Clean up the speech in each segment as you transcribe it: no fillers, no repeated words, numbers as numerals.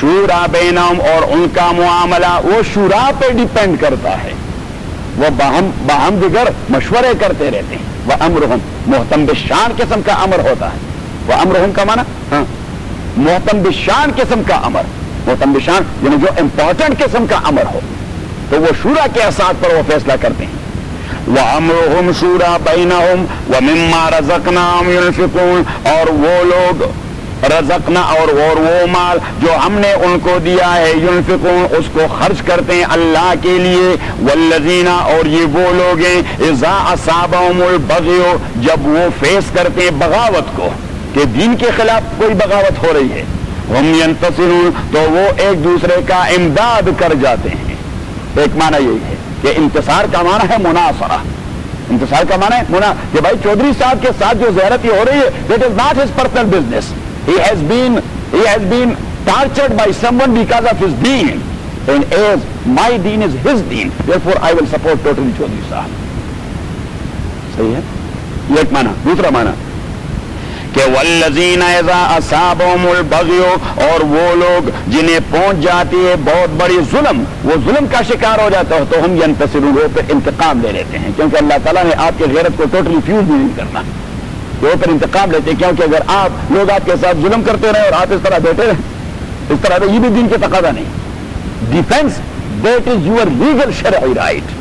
شورا بینہم اور ان کا معاملہ وہ شورا پہ ڈیپینڈ کرتا ہے، وہ باہم دیگر مشورے کرتے رہتے ہیں. وہ امرہم محتم بالشان قسم کا امر ہوتا ہے. وہ امرہم کا معنی ہاں محتم بالشان قسم کا امر، محتم بالشان یعنی جو امپورٹنٹ قسم کا امر ہو تو وہ شورا کے اساس پر وہ فیصلہ کرتے ہیں. وَأَمْرُهُمْ شُورَى بَيْنَهُمْ وَمِمَّا رَزَقْنَاهُمْ يُنْفِقُونَ اور وہ لوگ رزقنا اور وہ مال جو ہم نے ان کو دیا ہے ينفقون اس کو خرچ کرتے ہیں اللہ کے لیے. والذین اور یہ وہ لوگ ہیں اذا اصابهم البغي جب وہ فیس کرتے ہیں بغاوت کو کہ دین کے خلاف کوئی بغاوت ہو رہی ہے، ہم ينتصرون تو وہ ایک دوسرے کا امداد کر جاتے ہیں. ایک معنی یہی ہے کہ انتصار کا معنی ہے مناصرہ. انتصار کا معنی ہے کہ بھائی چودھری صاحب کے ساتھ جو زیارتی ہو رہی ہے that is not his personal business. He has been tortured by someone because of his deen, and as my deen is his deen, therefore I will support totally Chaudhry صاحب. صحیح ہے یہ ایک معنی. دوسرا معنی کہ والذین اذا اصابهم البغي اور وہ لوگ جنہیں پہنچ جاتی ہے بہت بڑی ظلم، وہ ظلم کا شکار ہو جاتا ہے تو ہم ینتصرون وہ پھر انتقام لے لیتے ہیں، کیونکہ اللہ تعالیٰ نے آپ کی غیرت کو ٹوٹلی فیوز بھی نہیں کرنا، وہ پھر انتقام لیتے ہیں. کیونکہ اگر آپ لوگ آپ کے ساتھ ظلم کرتے رہے اور آپ اس طرح بیٹھے رہے اس طرح یہ بھی دین کے تقاضا نہیں. Defence that is your legal شرعی رائٹ.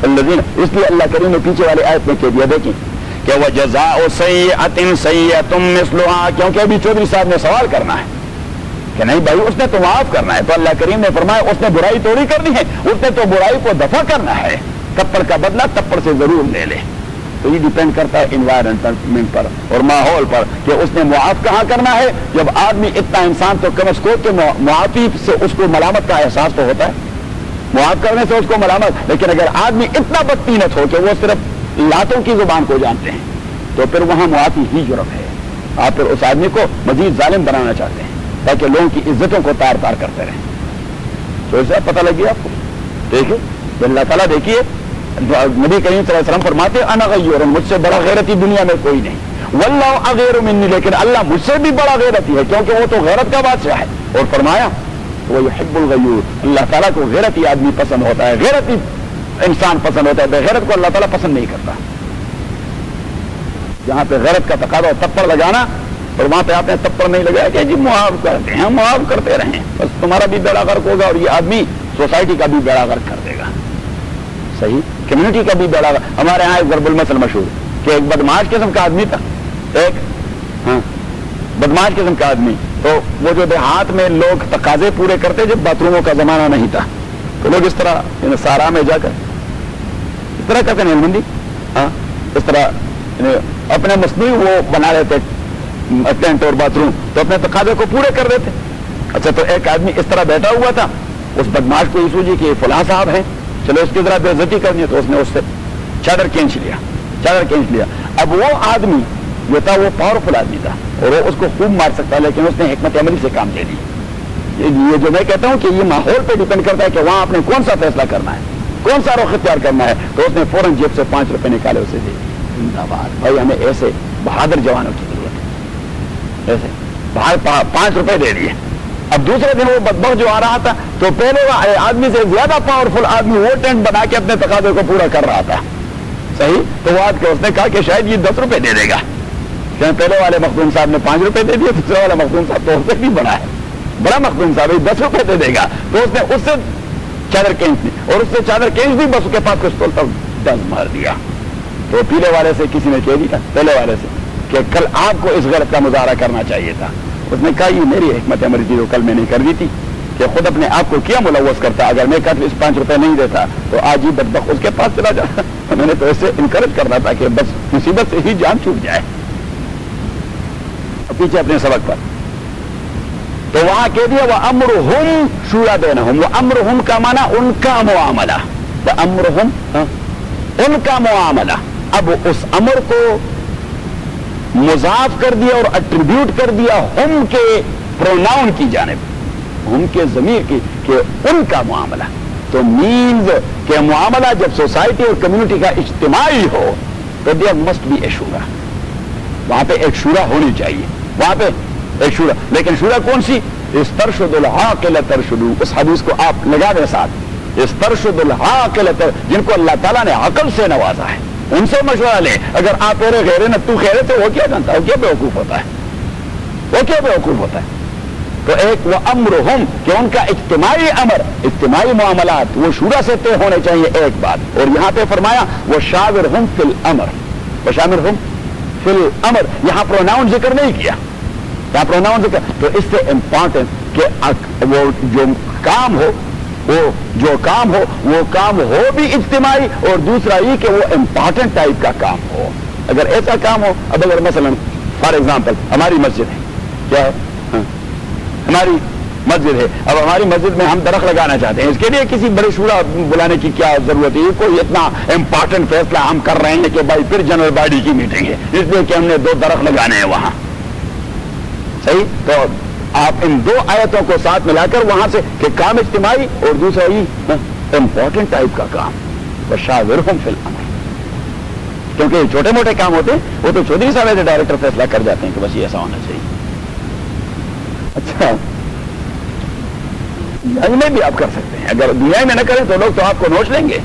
الذین اس لیے اللہ کریم نے پیچھے والے آیت میں کہہ دیا دیکھیں کہ وَجَزَاءُ سَيِّئَةٍ سَيِّئَةٌ مِثْلُهَا کیونکہ ابھی چودھری صاحب نے سوال کرنا ہے کہ نہیں بھائی اس نے تو معاف کرنا ہے، تو اللہ کریم نے فرمایا اس نے برائی توڑی کرنی ہے، اس نے تو برائی کو دفع کرنا ہے، تپڑ کا بدلہ تپڑ سے ضرور لے لے. تو یہ ڈیپینڈ کرتا ہے انوائرمنٹ پر اور ماحول پر کہ اس نے معاف کہاں کرنا ہے. جب آدمی اتنا انسان تو کم از کم کہ معافی سے اس کو ملامت کا احساس تو ہوتا ہے، معاف کرنے سے اس کو ملامت. لیکن اگر آدمی اتنا بدطینت ہو کہ وہ صرف لاتوں کی زبان کو جانتے ہیں تو پھر وہاں معافی ہی جرم ہے. آپ پھر اس آدمی کو مزید ظالم بنانا چاہتے ہیں تاکہ لوگوں کی عزتوں کو تار تار کرتے رہیں. تو اسے پتہ لگی آپ کو. دیکھیے اللہ تعالیٰ دیکھیے نبی کریم صلی اللہ علیہ وسلم فرماتے ہیں انا غیور مجھ سے بڑا غیرتی دنیا میں کوئی نہیں. واللہ اغیر منی لیکن اللہ مجھ سے بھی بڑا غیرتی ہے کیونکہ وہ تو غیرت کا بادشاہ ہے. اور فرمایا وہ یحب الغیور اللہ تعالیٰ کو غیرتی آدمی پسند ہوتا ہے، غیرتی انسان پسند ہوتا ہے، بے غیرت کو اللہ تعالیٰ پسند نہیں کرتا. جہاں پہ غیرت کا تقاضا تپڑ لگانا اور وہاں پہ آپ نے تپڑ نہیں لگایا کہ جی معاف کرتے ہیں معاف کرتے رہیں بس تمہارا بھی بیڑا غرق ہوگا اور یہ آدمی سوسائٹی کا بھی بیڑا غرق کر دے گا. صحیح کمیونٹی کا بھی بیڑا غرق. ہمارے یہاں ایک ضرب المثل مشہور کہ ایک بدماش قسم کا آدمی تھا، ایک بدماش قسم کا آدمی. تو وہ جو دیہات میں لوگ تقاضے پورے کرتے جب باتھ روموں کا زمانہ نہیں تھا تو لوگ اس طرح سارا میں جا کر اس طرح کرتے نہیں مندی اس طرح اپنے مصنوعی وہ بنا لیتے ٹینٹ اور باتھ روم تو اپنے تقاضے کو پورے کر دیتے. اچھا تو ایک آدمی اس طرح بیٹھا ہوا تھا، اس بدماش کو یہ سوچی کہ فلاں صاحب ہیں چلو اس کی ذرا بے عزتی کرنی ہے تو اس نے اس سے چادر کھینچ لیا. اب وہ آدمی جو تھا وہ پاورفل آدمی تھا اور وہ اس کو خوب مار سکتا لیکن اس نے حکمت عملی سے کام لے لی. یہ جو میں کہتا ہوں کہ یہ ماحول پہ ڈیپینڈ کرتا ہے کہ وہاں آپ نے کون سا فیصلہ کرنا ہے، کون سا رخ اختیار کرنا ہے. تو اس نے فوراً جیب سے 5 روپے نکالے اسے دے. زندہ باد بھائی ہمیں ایسے بہادر جوانوں کی ضرورت ہے. ایسے 5 روپے دے دیے. اب دوسرے دن وہ بدبخت جو آ رہا تھا تو پہلے آدمی سے زیادہ پاورفل آدمی وہ ٹینٹ بنا کے اپنے تقاضے کو پورا کر رہا تھا. صحیح تو وہ آج کے اس نے کہا کہ شاید یہ 10 روپے دے دے گا. پہلے والے مخدوم صاحب نے 5 روپے دے دیے، دوسرے والا مخدوم صاحب تو اس سے بھی بڑا ہے، بڑا مخدوم صاحب 10 روپے دے دے گا. تو اس نے اس سے چادر کھینچ دی اور اس سے چادر کھینچ دی بس اس کے پاس پستول تک ڈز مار دیا. تو پیلے والے سے کسی نے کہہ دیا پہلے والے سے کہ کل آپ کو اس غلط کا مظاہرہ کرنا چاہیے تھا. اس نے کہا یہ میری حکمت عملی تھی جو کل میں نے کر دی تھی کہ خود اپنے آپ کو کیا ملوث کرتا. اگر میں کہتا اس 5 روپے نہیں دیتا تو آج ہی بدبخت اس کے پاس چلا جاتا. میں نے تو اسے انکریج کرنا تھا کہ بس مصیبت سے ہی جان چھوٹ جائے. پیچھے اپنے سبق پر تو وہاں کہہ دیا وَأَمْرُهُمْ شُورَى بَيْنَهُمْ. وَأَمْرُهُمْ کا معنی ان کا معاملہ، وَأَمْرُهُمْ ان کا معاملہ. اب اس امر کو مضاف کر دیا اور ایٹریبیوٹ کر دیا ہم کے پروناؤن کی جانب، ہم کے ضمیر کی کہ ان کا معاملہ. تو مینز کہ معاملہ جب سوسائٹی اور کمیونٹی کا اجتماعی ہو تو دیر مسٹ بی اے شورا. وہاں پہ ایک شورا ہونی چاہیے، وہاں پہ ایک شورا. لیکن شورا کون سی؟ استرشد العاقل ترشدو، اس حدیث کو آپ لگا دیں ساتھ، استرشد العاقل جن کو اللہ تعالیٰ نے عقل سے نوازا ہے ان سے مشورہ لیں. اگر آپ میرے غیرے نہ تو خیرے تو وہ کیا جانتا ہے، وہ کیا بیوقوف ہوتا ہے، وہ کیا بیوقوف ہوتا ہے. تو ایک وہ امرہم کہ ان کا اجتماعی امر، اجتماعی معاملات وہ شورا سے طے ہونے چاہیے، ایک بات. اور یہاں پہ فرمایا وہ شاورہم فی الامر، وہ شاورہم فی الامر، یہاں پروناؤن ذکر نہیں کیا، یہاں پروناؤن ذکر. تو اس سے امپورٹنٹ کہ وہ جو کام ہو، وہ جو کام ہو وہ کام ہو بھی اجتماعی، اور دوسرا یہ کہ وہ امپورٹنٹ ٹائپ کا کام ہو. اگر ایسا کام ہو، اب اگر مثلا فار ایگزامپل ہماری مسجد ہے، کیا ہے ہماری مسجد ہے، اب ہماری مسجد میں ہم درخت لگانا چاہتے ہیں، اس کے لیے کسی بڑے شورا بلانے کی کیا ضرورت ہے؟ یہ کوئی اتنا امپورٹنٹ فیصلہ ہم کر رہے ہیں کہ بھائی پھر جنرل باڈی کی میٹنگ ہے اس لیے کہ ہم نے 2 درخت لگانے ہیں وہاں. صحیح. تو آپ ان 2 آیتوں کو ساتھ ملا کر وہاں سے کہ کام اجتماعی اور دوسرا یہ امپورٹنٹ ٹائپ کا کام، وشاورہم فی الامر. کیونکہ یہ چھوٹے موٹے کام ہوتے ہیں وہ تو چودھری صاحب ایسے ڈائریکٹر فیصلہ کر جاتے ہیں کہ بس یہ ایسا ہونا چاہیے. اچھا دنیا میں بھی آپ کر سکتے ہیں، اگر دنیا میں نہ کریں تو لوگ تو آپ کو نوچ لیں گے.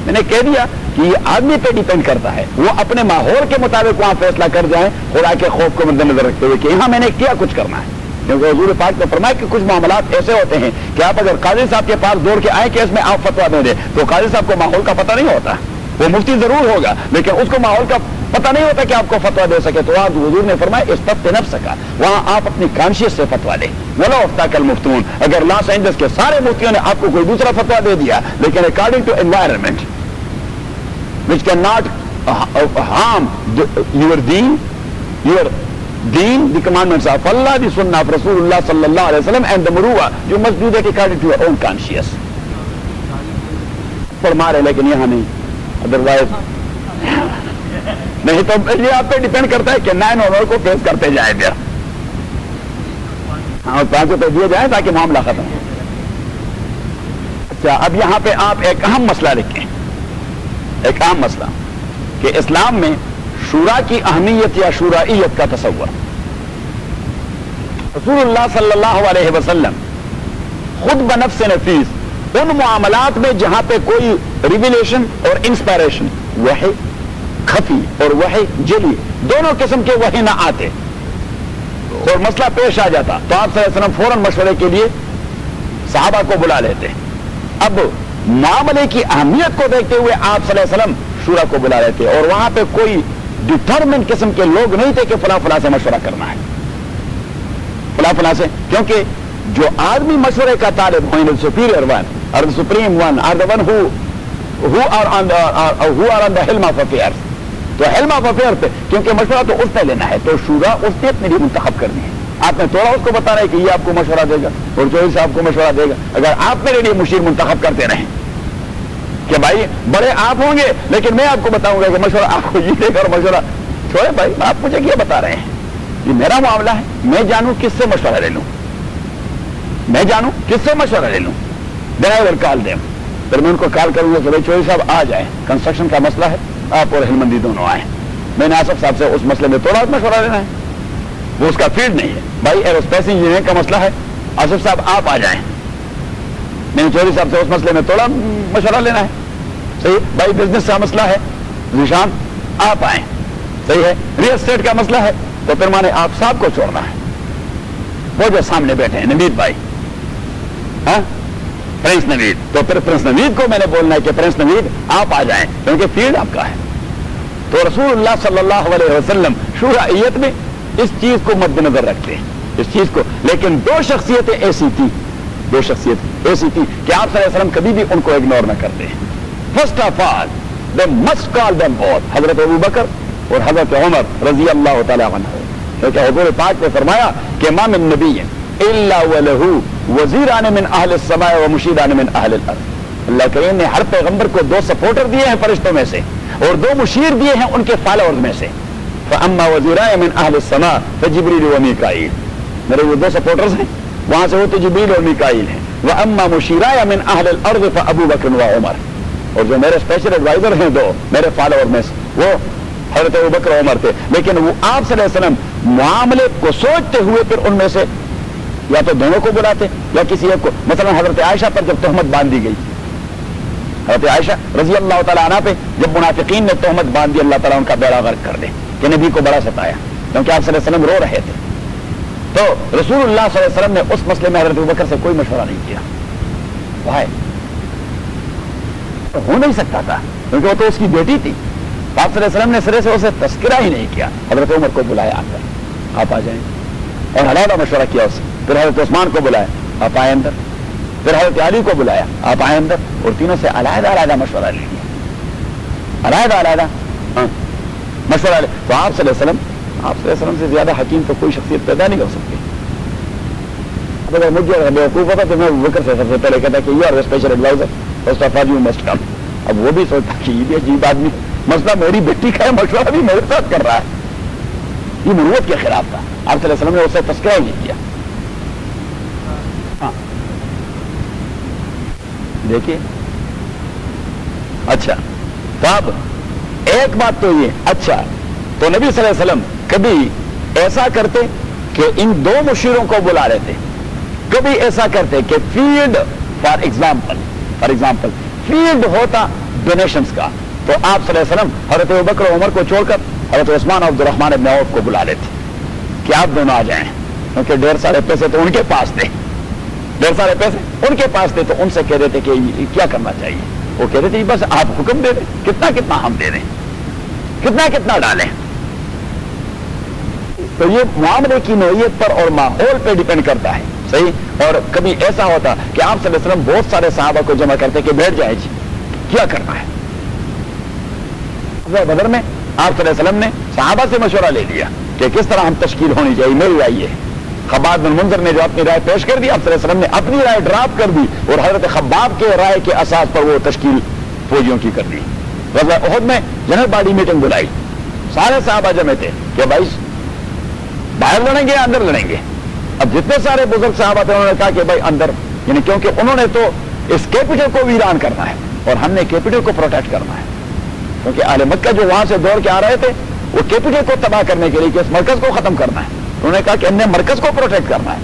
میں نے کہہ دیا کہ یہ آدمی پہ ڈیپینڈ کرتا ہے، وہ اپنے ماحول کے مطابق وہاں فیصلہ کر جائیں خدا کے خوف کو مد نظر رکھتے ہوئے کہ یہاں میں نے کیا کچھ کرنا ہے. کیونکہ حضور پاک نے فرمایا کہ کچھ معاملات ایسے ہوتے ہیں کہ آپ اگر قاضی صاحب کے پاس دوڑ کے آئے کہ اس میں آپ فتویٰ دے دیں تو قاضی صاحب کو ماحول کا پتہ نہیں ہوتا. وہ مفتی ضرور ہوگا لیکن اس کو ماحول کا پتہ نہیں ہوتا کہ آپ کو فتویٰ دے سکے. تو آج حضور نے فرمایا استفت نفس کا، وہاں آپ اپنی کانشیس سے فتویٰ دیں. ولو افتاک المفتون، اگر لاس اینجلس کے سارے مفتیوں نے آپ کو کوئی دوسرا فتویٰ دے دیا لیکن according to environment which cannot harm your deen, the commandments of Allah, the sunnah of Rasulullah sallallahu alaihi wasallam and the muruwa, you must do that according to your own conscience. فرما رہے لیکن یہاں نہیں، otherwise نہیں. تو یہ آپ پہ ڈیپینڈ کرتا ہے کہ 9 اور کو فیس کرتے جائیں پھر. ہاں 5 روپے دیے جائیں تاکہ معاملہ ختم ہو. اچھا اب یہاں پہ آپ ایک اہم مسئلہ لکھیں، ایک اہم مسئلہ کہ اسلام میں شورا کی اہمیت یا شورائیت کا تصور. رسول اللہ صلی اللہ علیہ وسلم خود بنفس نفیس ان معاملات میں جہاں پہ کوئی ریویلیشن اور انسپائریشن، وحی خفی اور وحی جلی دونوں قسم کے وحی نہ آتے اور مسئلہ پیش آ جاتا تو آپ صلی اللہ علیہ وسلم فوراً مشورے کے لیے صحابہ کو بلا لیتے. اب معاملے کی اہمیت کو دیکھتے ہوئے آپ صلی اللہ علیہ وسلم شورا کو بلا لیتے اور وہاں پہ کوئی ڈٹرمنٹ قسم کے لوگ نہیں تھے کہ فلاں فلاں سے مشورہ کرنا ہے، فلاں فلاں سے. کیونکہ جو آدمی مشورے کا طالب ہو، سپیریئر ون اور supreme one are the one who are on the helm of affairs. تو helm of affairs پہ کیونکہ مشورہ تو اس نے لینا ہے تو شورا اس نے اپنے لیے منتخب کرنی ہے. آپ نے تھوڑا اس کو بتا رہے کہ یہ آپ کو مشورہ دے گا اور چوہدری صاحب کو مشورہ دے گا. اگر آپ میرے لیے مشیر منتخب کرتے رہیں کہ بھائی بڑے آپ ہوں گے لیکن میں آپ کو بتاؤں گا کہ مشورہ آپ کو یہ دے گا اور مشورہ چھوڑے بھائی آپ مجھے کیا بتا رہے ہیں، یہ میرا معاملہ ہے، میں جانوں کس سے مشورہ لے لوں، میں جانوں کس سے مشورہ لے لوں. ڈرائیور کال دیں، پھر میں ان کو کال کروں گا کہ بھائی چوہدری صاحب آ جائیں، کنسٹرکشن کا مسئلہ ہے، آپ اور ہلمندی دونوں آئیں. میں نے آصف صاحب سے اس مسئلے میں تھوڑا مشورہ لینا ہے، وہ اس کا فیلڈ نہیں ہے. بھائی ایروسپیس انجینئرنگ کا مسئلہ ہے، آصف صاحب آپ آ جائیں. میں نے چوہدری صاحب سے اس مسئلے میں تھوڑا مشورہ لینا ہے. صحیح. بھائی بزنس کا مسئلہ ہے، ذیشان آپ آئیں. صحیح ہے. ریل اسٹیٹ کا مسئلہ ہے تو پھر میں نے آپ صاحب کو چھوڑنا ہے. وہ جو سامنے بیٹھے ہیں نوید بھائی، ہاں پرنس نوید، تو پھر پرنس نوید کو میں نے بولنا ہے کہ پرنس نوید آپ آ جائیں کیونکہ فیلڈ آپ کا ہے. تو رسول اللہ صلی اللہ علیہ وسلم شورائیت میں اس چیز کو مد نظر رکھتے ہیں، اس چیز کو. لیکن 2 شخصیتیں ایسی تھی، 2 شخصیتیں ایسی تھی کہ آپ صلی اللہ علیہ وسلم کبھی بھی ان کو اگنور نہ کرتے ہیں. First of all they must call them both، حضرت ابو بکر اور حضرت عمر رضی اللہ تعالی عنہ. کیونکہ حضور پاک نے فرمایا کہ ما من نبی الا ولہ وزیران من اہل السماء ومشیران من اہل الارض. اللہ کریم نے ہر پیغمبر کو 2 سپورٹر دیے ہیں فرشتوں میں سے اور 2 مشیر دیے ہیں ان کے فالوورز میں سے. فاما وزیران من اہل السماء فجبریل و میکائیل، میرے وہ 2 سپورٹرز ہیں وہاں سے وہ تو جبریل اور میکائیل ہیں. واما مشیران من اہل الارض فابو بکر و عمر، اور جو میرے اسپیشل ایڈوائزر ہیں 2 میرے فالوور میں سے وہ حضرت ابو بکر عمر تھے. لیکن وہ آپ صلی اللہ علیہ وسلم معاملے کو سوچتے ہوئے پھر ان میں سے یا تو دونوں کو بلاتے یا کسی ایک کو. مثلا حضرت عائشہ پر جب تہمت باندھ دی گئی, حضرت عائشہ رضی اللہ تعالیٰ عنہ پہ جب منافقین نے تہمت باندھ دی, اللہ تعالیٰ ان کا بیڑا غرق کر دے کہ نبی کو بڑا ستایا, کیونکہ آپ صلی اللہ علیہ وسلم رو رہے تھے. تو رسول اللہ صلی اللہ علیہ وسلم نے اس مسئلے میں حضرت ابوبکر سے کوئی مشورہ نہیں کیا. بھائی ہو نہیں سکتا تھا کیونکہ وہ تو اس کی بیٹی تھی. آپ صلی اللہ علیہ وسلم نے سرے سے اسے تذکرہ ہی نہیں کیا. حضرت عمر کو بلایا آ کر, آپ آ جائیں, اور علیحدہ مشورہ کیا اس سے. پھر حضرت عثمان کو بلایا, آپ آئے اندر. پھر حضرت علی کو بلایا, آپ آئے اندر, اور تینوں سے علیحدہ علیحدہ مشورہ لے لیا, علیحدہ علیحدہ مشورہ لے. تو آپ صلی اللہ علیہ وسلم سے زیادہ حکیم تو کوئی شخصیت پیدا نہیں کر سکتی. اگر مجھے بیوقوف ہوتا تو میں ابوبکر سے سب سے پہلے کہتا کہ you are special adviser, first of all you must come. اب وہ بھی سوچتا کہ یہ بھی عجیب آدمی, مسئلہ میری بیٹی کا ہے, مشورہ بھی میرے ساتھ کر رہا ہے. یہ مروت کے خلاف تھا. آپ صلی اللہ علیہ وسلم نے اسے تذکرہ ہی نہیں کیا. دیکھیے اچھا, تو اب ایک بات تو یہ, اچھا تو نبی صلی اللہ علیہ وسلم کبھی ایسا کرتے کہ ان دو مشیروں کو بلا لیتے, کبھی ایسا کرتے کہ فیلڈ فار ایگزامپل فیلڈ ہوتا ڈونیشنز کا, تو آپ صلی اللہ علیہ وسلم حضرت ابوبکر و عمر کو چھوڑ کر حضرت عثمان عبد الرحمن ابن عوف کو بلا لیتے کہ آپ دونوں آ جائیں, کیونکہ ڈھیر سارے پیسے تو ان کے پاس تھے, ڈھیر سارے پیسے ان کے پاس تھے. تو ان سے کہہ دیتے کہ کیا کرنا چاہیے, وہ کہہ دیتے بس آپ حکم دے دیں, کتنا کتنا ہم دے دیں, کتنا کتنا ڈالیں. تو یہ معاملے کی نوعیت پر اور ماحول پہ ڈیپینڈ کرتا ہے. صحیح. اور کبھی ایسا ہوتا کہ آپ صلی اللہ علیہ وسلم بہت سارے صحابہ کو جمع کرتے کہ بیٹھ جائے جی کیا کرنا ہے. بدر میں آپ صلی اللہ علیہ وسلم نے صحابہ سے مشورہ لے لیا کہ کس طرح ہم تشکیل ہونی چاہیے, میری رائے یہ. خباب بن منذر نے جو اپنی رائے پیش کر دی, آپ صلی اللہ علیہ وسلم نے اپنی رائے ڈراپ کر دی اور حضرت خباب کے رائے کے اساس پر وہ تشکیل فوجیوں کی کر دی. غزوہ احد میں جنرل باڈی میٹنگ بلائی, سارے صحابہ جمع تھے کہ بھائی باہر لڑیں گے یا اندر لڑیں گے. اب جتنے سارے بزرگ صحابہ تھے انہوں نے کہا کہ بھائی اندر, یعنی کیونکہ انہوں نے تو اس کیپٹل کو ویران کرنا ہے اور ہم نے کیپٹل کو پروٹیکٹ کرنا ہے. کیونکہ اہل مکہ جو وہاں سے دوڑ کے آ رہے تھے وہ کیپٹل کو تباہ کرنے کے لیے کہ اس مرکز کو ختم کرنا ہے. انہوں نے کہا کہ ہم نے مرکز کو پروٹیکٹ کرنا ہے,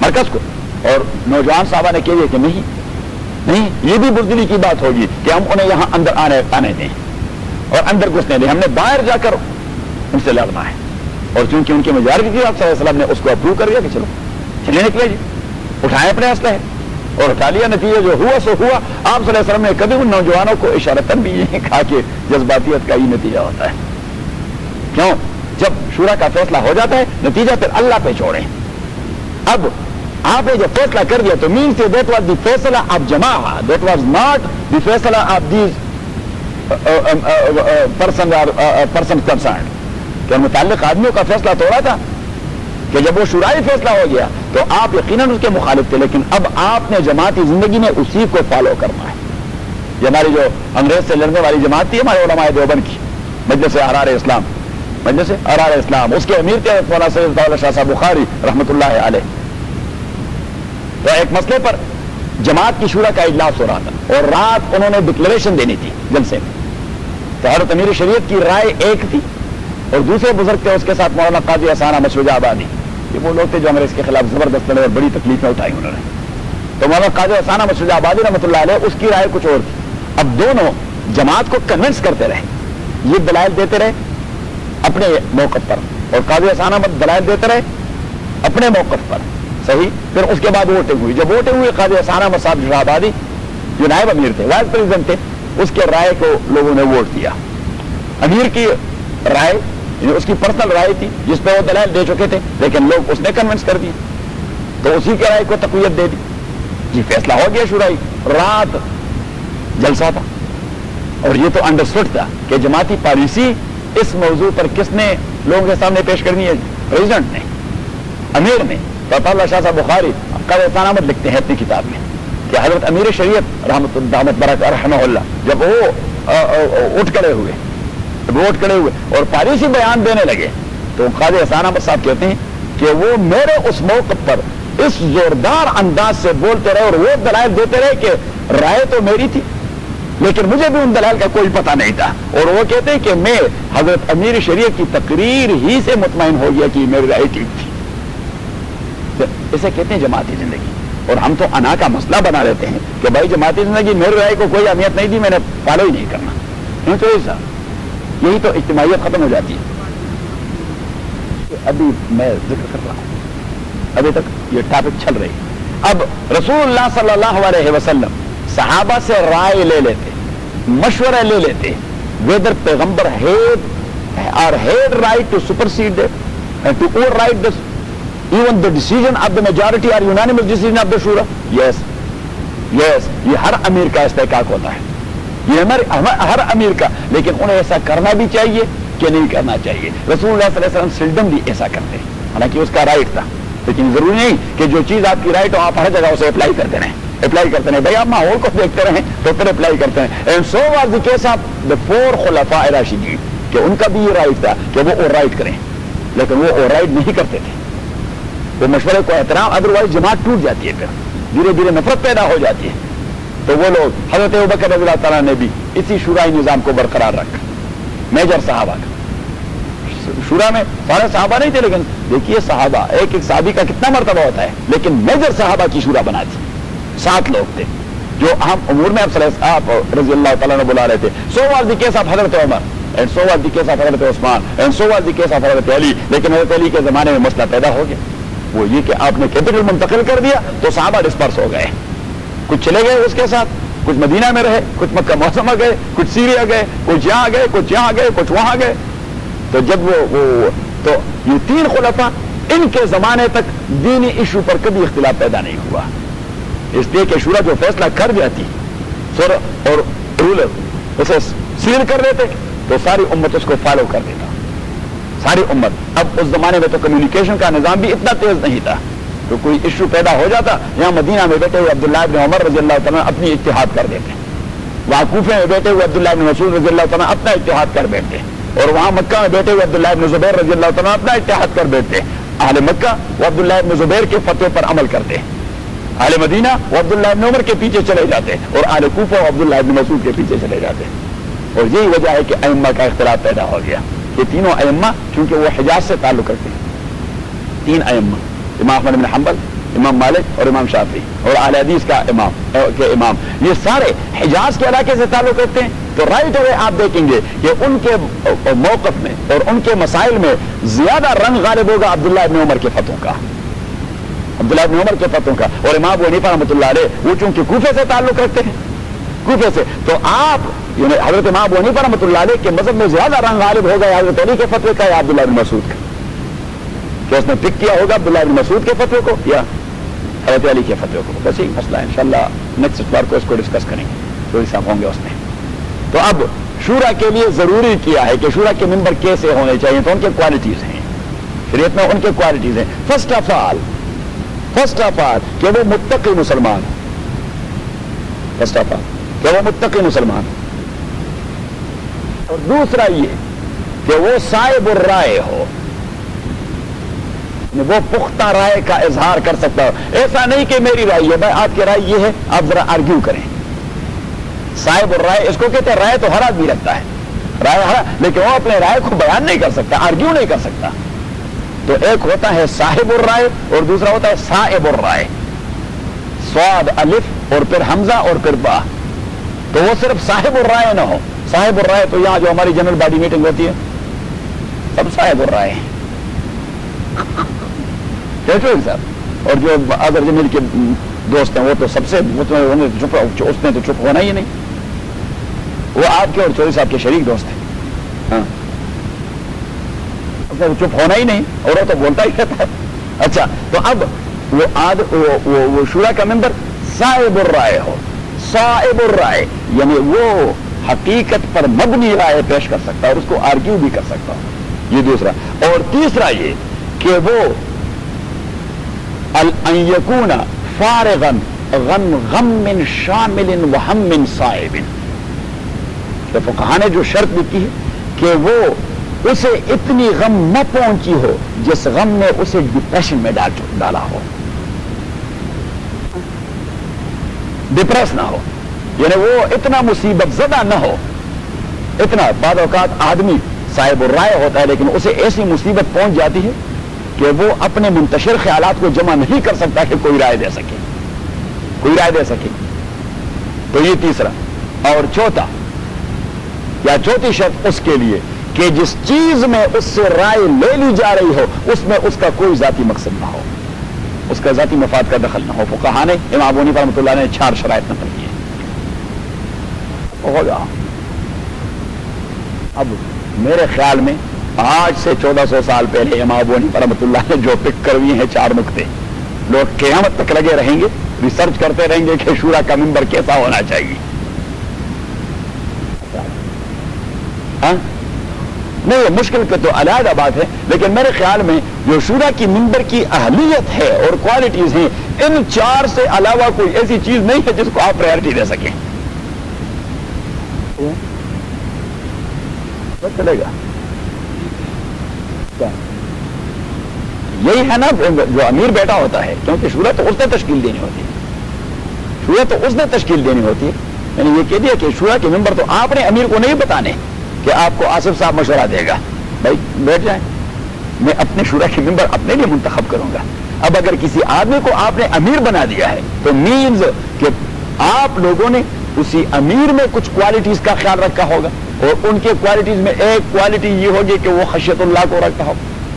مرکز کو. اور نوجوان صحابہ نے کہہ دیا کہ نہیں یہ بھی بزدلی کی بات ہوگی کہ ہم انہیں یہاں اندر آنے دیں اور اندر گھسنے دیں, ہم نے باہر جا کر ان سے لڑنا ہے. اور چونکہ ان کی میجارٹی تھی, آپ صلی اللہ علیہ وسلم نے اس کو اپروو کر دیا کہ چلو چلے نکلے جی, اٹھائے اپنے اسلحے اور اٹھا لیا. نتیجہ جو ہوا سو ہوا. آپ صلی اللہ علیہ وسلم نے کبھی ان نوجوانوں کو اشارتاً بھی یہ کہا کہ جذباتیت کا ہی نتیجہ ہوتا ہے. کیوں؟ جب شورا کا فیصلہ ہو جاتا ہے نتیجہ پھر اللہ پہ چھوڑیں. اب آپ نے جب فیصلہ کر دیا تو means that was the faisla of jamaah, that was not the faisla of these person concerned. کہ متعلق آدمیوں کا فیصلہ تو ہو رہا تھا کہ جب وہ شورائی فیصلہ ہو گیا تو آپ یقیناً اس کے مخالف تھے, لیکن اب آپ نے جماعتی زندگی میں اسی کو فالو کرنا ہے. یہ ہماری جو انگریز سے لڑنے والی جماعت تھی ہمارے علماء دیوبند کی, مجلس احرار اسلام, مجلس احرار اسلام, اس کے امیر تھے مولانا سید دولت شاہ صاحب بخاری رحمۃ اللہ علیہ. تو ایک مسئلے پر جماعت کی شورا کا اجلاس ہو رہا تھا اور رات انہوں نے ڈکلیریشن دینی تھی جلسے میں. تو حضرت امیر شریعت کی رائے ایک تھی اور دوسرے بزرگ تھے اس کے ساتھ مولانا قاضی احسان احمد شجاع آبادی. یہ وہ لوگ تھے جو انگریز کے خلاف زبردست لڑے اور بڑی تکلیفیں اٹھائی انہوں نے. تو مولانا قاضی احسان احمد شجاع آبادی رحمۃ اللہ علیہ, اس کی رائے کچھ اور تھی. اب دونوں جماعت کو کنونس کرتے رہے, یہ دلائل دیتے رہے اپنے موقف پر اور قاضی احسان احمد دلائل دیتے رہے اپنے موقف پر. صحیح. پھر اس کے بعد ووٹنگ ہوئی. جب ووٹنگ ہوئی قاضی احسان احمد صاحب شجاع آبادی جو نائب امیر تھے, وائس پریزیڈنٹ تھے, اس کے رائے کو لوگوں نے ووٹ دیا. امیر کی رائے اس کی پرسنل رائے تھی جس پہ وہ دلائل دے چکے تھے, لیکن لوگ اس نے کنونس کر دی تو اسی کی رائے کو تقویت دے دی. جی فیصلہ ہو گیا شورائی. رات جلسہ تھا اور یہ تو انڈرسٹوڈ تھا کہ جماعتی پالیسی اس موضوع پر کس نے لوگوں کے سامنے پیش کرنی ہے, پریزیڈنٹ نے, امیر نے. تو اللہ شاہ صاحب بخاری قاضی احسان احمد لکھتے ہیں اپنی کتاب میں کہ حضرت امیر شریعت رحمت برکت رحمہ اللہ جب وہ اٹھ کھڑے ہوئے ووٹ کھڑے ہوئے اور پالیسی بیان دینے لگے تو قاضی احسان احمد صاحب کہتے ہیں کہ وہ میرے اس موقف پر اس زوردار انداز سے بولتے رہے اور وہ دلائل دیتے رہے کہ رائے تو میری تھی لیکن مجھے بھی ان دلائل کا کوئی پتہ نہیں تھا. اور وہ کہتے ہیں کہ میں حضرت امیر شریعت کی تقریر ہی سے مطمئن ہو گیا کہ میری رائے ٹھیک تھی. اسے کہتے ہیں جماعتی زندگی. اور ہم تو انا کا مسئلہ بنا لیتے ہیں کہ بھائی جماعتی زندگی میری رائے کو کوئی اہمیت نہیں دی, میں نے فالو ہی نہیں کرنا. کیوں تو ایسا یہی تو اجتماعیت ختم ہو جاتی ہے. ابھی میں ذکر کر رہا ہوں, ابھی تک یہ ٹاپک چل رہی. اب رسول اللہ صلی اللہ علیہ وسلم صحابہ سے رائے لے لیتے, مشورہ لے لیتے, whether پیغمبر had right to supersede it and to override this, even the decision of the majority or unanimous decision of the shura. Yes, یہ ہر امیر کا استحقاق ہوتا ہے, یہ ہر امیر کا, لیکن انہیں ایسا کرنا بھی چاہیے کہ نہیں کرنا چاہیے. رسول اللہ صلی اللہ علیہ وسلم سلڈم بھی ایسا کرتے ہیں, حالانکہ اس کا رائٹ تھا, لیکن ضروری نہیں کہ جو چیز آپ کی رائٹ ہو آپ ہر جگہ اسے اپلائی کرتے رہیں. بھائی آپ ماحول کو دیکھتے رہیں تو پھر اپلائی کرتے ہیں. And so was the case of the 4 خلفاء راشدین, کہ ان کا بھی یہ رائٹ تھا کہ وہ اوور رائٹ کریں, لیکن وہ اوور رائٹ نہیں کرتے تھے. وہ مشورے کو احترام, ادروائز جماعت ٹوٹ جاتی ہے, پھر دھیرے دھیرے نفرت پیدا ہو جاتی ہے. تو وہ لوگ حضرت ابوبکر رضی اللہ تعالیٰ نے بھی اسی شورائی نظام کو برقرار رکھا. میجر صحابہ کا شورا میں سارے صحابہ نہیں تھے, لیکن دیکھیے صحابہ ایک صحابی کا کتنا مرتبہ ہوتا ہے, لیکن میجر صحابہ کی شورا بنا تھی. 7 لوگ تھے جو اہم امور میں آپ رضی اللہ تعالیٰ نے بلا رہے تھے. So was the case of Hazrat Umar, and so was the case of Hazrat Usman, and so was the case of Hazrat Ali. لیکن حضرت علی کے زمانے میں مسئلہ پیدا ہو گیا, وہ یہ کہ آپ نے کیپٹل منتقل کر دیا تو صحابہ ڈسپرس ہو گئے. کچھ چلے گئے اس کے ساتھ, کچھ مدینہ میں رہے, کچھ مکہ معظمہ گئے, کچھ سیریا گئے, کچھ یہاں گئے, کچھ یہاں گئے, کچھ وہاں گئے. تو جب تو یہ 3 خلفاء, ان کے زمانے تک دینی ایشو پر کبھی اختلاف پیدا نہیں ہوا, اس لیے کہ شورا جو فیصلہ کر جاتی اور رولر اسے سیل کر دیتے تو ساری امت اس کو فالو کر دیتا, ساری امت. اب اس زمانے میں تو کمیونیکیشن کا نظام بھی اتنا تیز نہیں تھا, تو کوئی ایشو پیدا ہو جاتا, یہاں مدینہ میں بیٹھے ہوئے عبداللہ ابن عمر رضی اللہ تعالیٰ اپنی اجتہاد کر دیتے, وہاں کوفے میں بیٹھے ہوئے عبداللہ ابن مسعود رضی اللہ تعالیٰ اپنا اجتہاد کر بیٹھتے, اور وہاں مکہ میں بیٹھے ہوئے عبداللہ ابن زبیر رضی اللہ تعالیٰ اپنا اجتہاد کر بیٹھتے. اہل مکہ وہ عبداللہ ابن زبیر کے فتوے پر عمل کرتے, اہل مدینہ وہ عبداللہ ابن عمر کے پیچھے چلے جاتے, اور اہل کوفہ وہ عبداللہ ابن مسعود کے پیچھے چلے جاتے. اور یہی وجہ ہے کہ ائمہ کا اختلاف پیدا ہو گیا. یہ تینوں ائمہ کیونکہ وہ حجاز سے تعلق رکھتے ہیں, 3 ائمہ, امام احمد بن حنبل, امام مالک اور امام شافعی, اور اہل حدیث کا امام, یہ سارے حجاز کے علاقے سے تعلق رکھتے ہیں. تو رائٹ اوے آپ دیکھیں گے کہ ان کے موقف میں اور ان کے مسائل میں زیادہ رنگ غالب ہوگا عبداللہ ابن عمر کے فتووں کا, عبداللہ ابن عمر کے فتووں کا. اور امام ابو حنیفہ رحمۃ اللہ علیہ وہ چونکہ کوفے سے تعلق رکھتے ہیں, کوفے سے, تو آپ حضرت امام ابو حنیفہ رحمۃ اللہ علیہ کے مذہب میں زیادہ رنگ غالب ہوگا حضرت علی کے فتوے کا یا عبداللہ ابن مسعود کا, کہ اس نے پک کیا ہوگا عبداللہ ابن مسعود کے فتوے کو یا حضرت علی کے فتوے کو. بس یہی مسئلہ ہے, انشاءاللہ نیکسٹ اتوار کو اس کو ڈسکس کریں گے, جو صاحب ہوں گے اس میں. تو اب شورا کے لیے ضروری کیا ہے کہ شورا کے ممبر کیسے ہونے چاہیے, تو ان کے کوالٹیز ہیں, شریعت میں ان کے کوالٹیز ہیں. فرسٹ آف آل کہ وہ متقی مسلمان, فرسٹ آف آل کہ وہ متقی مسلمان, اور دوسرا یہ کہ وہ صاحب الرائے ہو, وہ پختہ رائے کا اظہار کر سکتا ہو. ایسا نہیں کہ میری رائے ہے, بھائی آپ کی رائے یہ ہے, آپ ذرا آرگیو کریں. صاحب الرائے اس کو کہتے ہیں, رائے تو ہر آدمی رکھتا ہے, رائے ہر, لیکن وہ اپنے رائے کو بیان نہیں کر سکتا, آرگیو نہیں کر سکتا. تو ایک ہوتا ہے صاحب الرائے اور دوسرا ہوتا ہے صاحب الرائے, صاد الف اور پھر حمزہ اور پھر با. تو وہ صرف صاحب الرائے نہ ہو. صاحب الرائے تو یہاں جو ہماری جنرل باڈی میٹنگ ہوتی ہے سب صاحب الرائے ہیں, صاحب, اور جو اگر جمیل کے دوست ہیں وہ تو سب سے اس نے تو چپ ہونا ہی نہیں, وہ آپ کے اور چوری صاحب کے شریک دوست ہیں, ہاں چپ ہونا ہی نہیں, اور وہ تو بولتا ہی رہتا ہے. اچھا, تو اب وہ شورا کا ممبر صاحب الرائے ہو. صاحب الرائے یعنی وہ حقیقت پر مبنی رائے پیش کر سکتا ہے اور اس کو آرگیو بھی کر سکتا ہے, یہ دوسرا. اور تیسرا یہ کہ وہ ان یکون فارغا غم شامل و ہم صائب, فقہا نے جو شرط بھی کی ہے کہ وہ اسے اتنی غم نہ پہنچی ہو جس غم نے اسے ڈپریشن میں ڈالا ہو, ڈپریس نہ ہو, یعنی وہ اتنا مصیبت زدہ نہ ہو. اتنا بعض اوقات آدمی صاحب الرائے ہوتا ہے لیکن اسے ایسی مصیبت پہنچ جاتی ہے کہ وہ اپنے منتشر خیالات کو جمع نہیں کر سکتا کہ کوئی رائے دے سکے، کوئی رائے دے سکے. تو یہ تیسرا. اور چوتھا یا چوتھی شرط اس کے لیے کہ جس چیز میں اس سے رائے لے لی جا رہی ہو اس میں اس کا کوئی ذاتی مقصد نہ ہو، اس کا ذاتی مفاد کا دخل نہ ہو. فقہاء نے امام ابو حنیفہ رحمۃ اللہ نے 4 شرائط نقل کی ہیں. ہوگا اب میرے خیال میں آج سے 1400 سال پہلے امام ابو حنیفہ رحمۃ اللہ نے جو پک کروی ہیں 4 نقطے، لوگ قیامت تک لگے رہیں گے، ریسرچ کرتے رہیں گے کہ شورا کا ممبر کیسا ہونا چاہیے. ہاں نہیں، یہ مشکل کے تو علیحدہ بات ہے، لیکن میرے خیال میں جو شورا کی ممبر کی اہلیت ہے اور کوالٹیز ہیں، ان 4 سے علاوہ کوئی ایسی چیز نہیں ہے جس کو آپ پرائرٹی دے سکیں. چلے گا یہی ہے نا جو امیر بیٹا ہوتا ہے، کیونکہ شورا تو اس نے تشکیل دینی ہوتی ہے، شورا تو اس نے تشکیل دینی ہوتی ہے. میں نے یہ کہہ دیا کہ شورا کے ممبر تو آپ نے امیر کو نہیں بتانے کہ آپ کو آصف صاحب مشورہ دے گا. بھائی بیٹھ جائیں، میں اپنے شورا کے ممبر اپنے لیے منتخب کروں گا. اب اگر کسی آدمی کو آپ نے امیر بنا دیا ہے تو مینز کہ آپ لوگوں نے اسی امیر میں کچھ کوالٹیز کا خیال رکھا ہوگا، اور ان کے کوالٹیز میں ایک کوالٹی یہ ہوگی کہ وہ خشیت اللہ کو رکھتا ہو،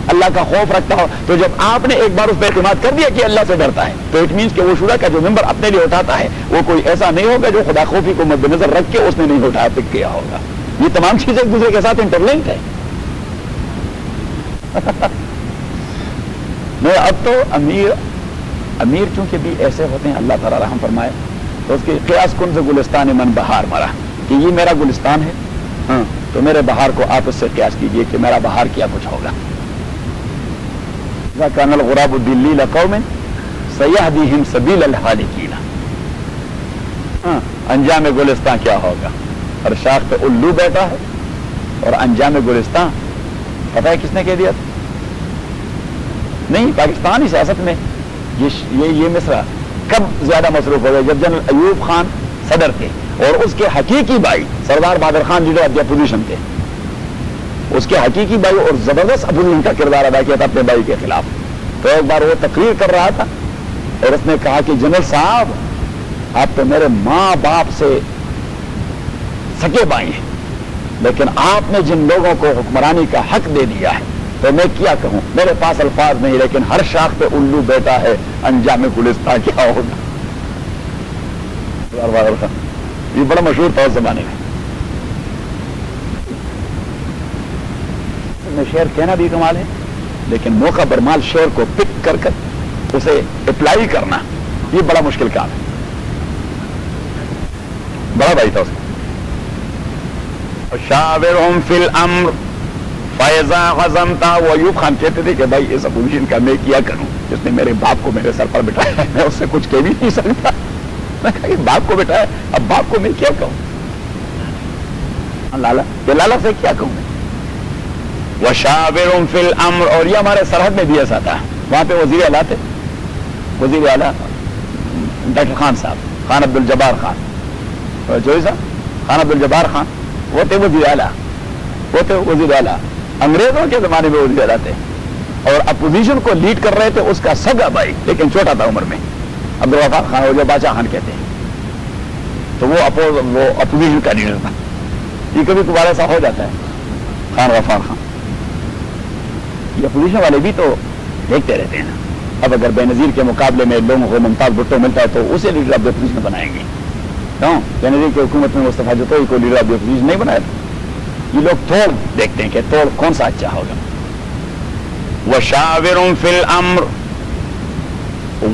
اللہ کا خوف رکھتا ہو. تو جب آپ نے ایک بار اس پہ اعتماد کر دیا کہ اللہ سے ڈرتا ہے، تو اٹ مینس کہ وہ شورا کا جو ممبر اپنے لیے اٹھاتا ہے وہ کوئی ایسا نہیں ہوگا جو خدا خوفی کو مد نظر رکھ کے اس نے نہیں اٹھایا، پک کیا ہوگا. یہ تمام چیزیں ایک دوسرے کے ساتھ انٹرلنکڈ ہے. نہیں، اب تو امیر چونکہ بھی ایسے ہوتے ہیں، اللہ تعالیٰ رحم فرمائے، تو اس کے قیاس کن سے گلستان من بہار مرا کہ یہ میرا گلستان ہے، ہاں تو میرے بہار کو آپ اس سے قیاس کیجئے کہ میرا بہار کیا کچھ ہوگا. كان الغراب الدلی لقوم سیہدیہم سبیل الحالکین. انجام گلستان کیا ہوگا؟ ہر شاخ پہ الو بیٹھا ہے، اور انجام گلستان پتہ ہے کس نے کہہ دیا؟ نہیں، پاکستانی سیاست میں یہ مصرع کب زیادہ مصروف ہو گیا؟ جب جنرل ایوب خان صدر تھے اور اس کے حقیقی بھائی Sardar Bahadur Khan leader of the opposition تھے. اس کے حقیقی بھائی اور زبردست اپوزیشن کا کردار ادا کیا تھا اپنے بھائی کے خلاف. تو ایک بار وہ تقریر کر رہا تھا اور اس نے کہا کہ جنرل صاحب آپ تو میرے ماں باپ سے سگے بھائی ہیں، لیکن آپ نے جن لوگوں کو حکمرانی کا حق دے دیا ہے تو میں کیا کہوں، میرے پاس الفاظ نہیں، لیکن ہر شاخ پہ الو بیٹا ہے، انجام گلستان کیا ہوگا. یہ بڑا مشہور تھا اس زمانے میں شعر کہنا بھی کمال ہے، لیکن موقع برمال شعر کو پک کر کر اسے اپلائی کرنا یہ بڑا مشکل کام ہے. بڑا بھائی تھا اس کا. شاورہم فی الامر فیضا غزمت. وہ ایوب خان کہتے تھے کہ بھائی اس اپوزیشن کا میں کیا کروں، جس نے میرے باپ کو میرے سر پر بٹھایا ہے، میں اس سے کچھ کہہ بھی نہیں سکتا. میں کہا کہ باپ کو بٹھایا، اب باپ کو میں کیا کہوں، لالا سے کیا کہوں میں. وشاورہم فی الامر. اور یہ ہمارے سرحد میں بھی ایسا تھا، وہاں پہ وزیر اعلیٰ تھے، وزیر اعلیٰ ڈاکٹر خان صاحب، خان عبد الجبار خان، جو صاحب خان عبد الجبار خان، وہ تھے وزیر اعلیٰ، وہ تھے وزیر اعلیٰ انگریزوں کے زمانے میں وزیر اعلیٰ تھے، اور اپوزیشن کو لیڈ کر رہے تھے اس کا سگا بھائی لیکن چھوٹا تھا عمر میں، عبد الغفار خان، وہ جو باچا خان کہتے ہیں. تو وہ اپوزیشن کا لیڈر تھا. یہ کبھی کبھار ایسا ہو جاتا ہے. خان غفار خان، یہ اپوزیشن والے بھی تو دیکھتے رہتے ہیں نا. اب اگر بے نظیر کے مقابلے میں لوگوں کو ممتاز بھٹو ملتا ہے تو اسے لیڈر آف دی اپوزیشن بنائیں گے. کیوں؟ بے نظیر کی حکومت میں مصطفیٰ جتوئی کو لیڈر آف دی اپوزیشن نہیں بنایا تھا. یہ لوگ توڑ دیکھتے ہیں کہ توڑ کون سا اچھا ہوگا. وشاورہم فی الامر،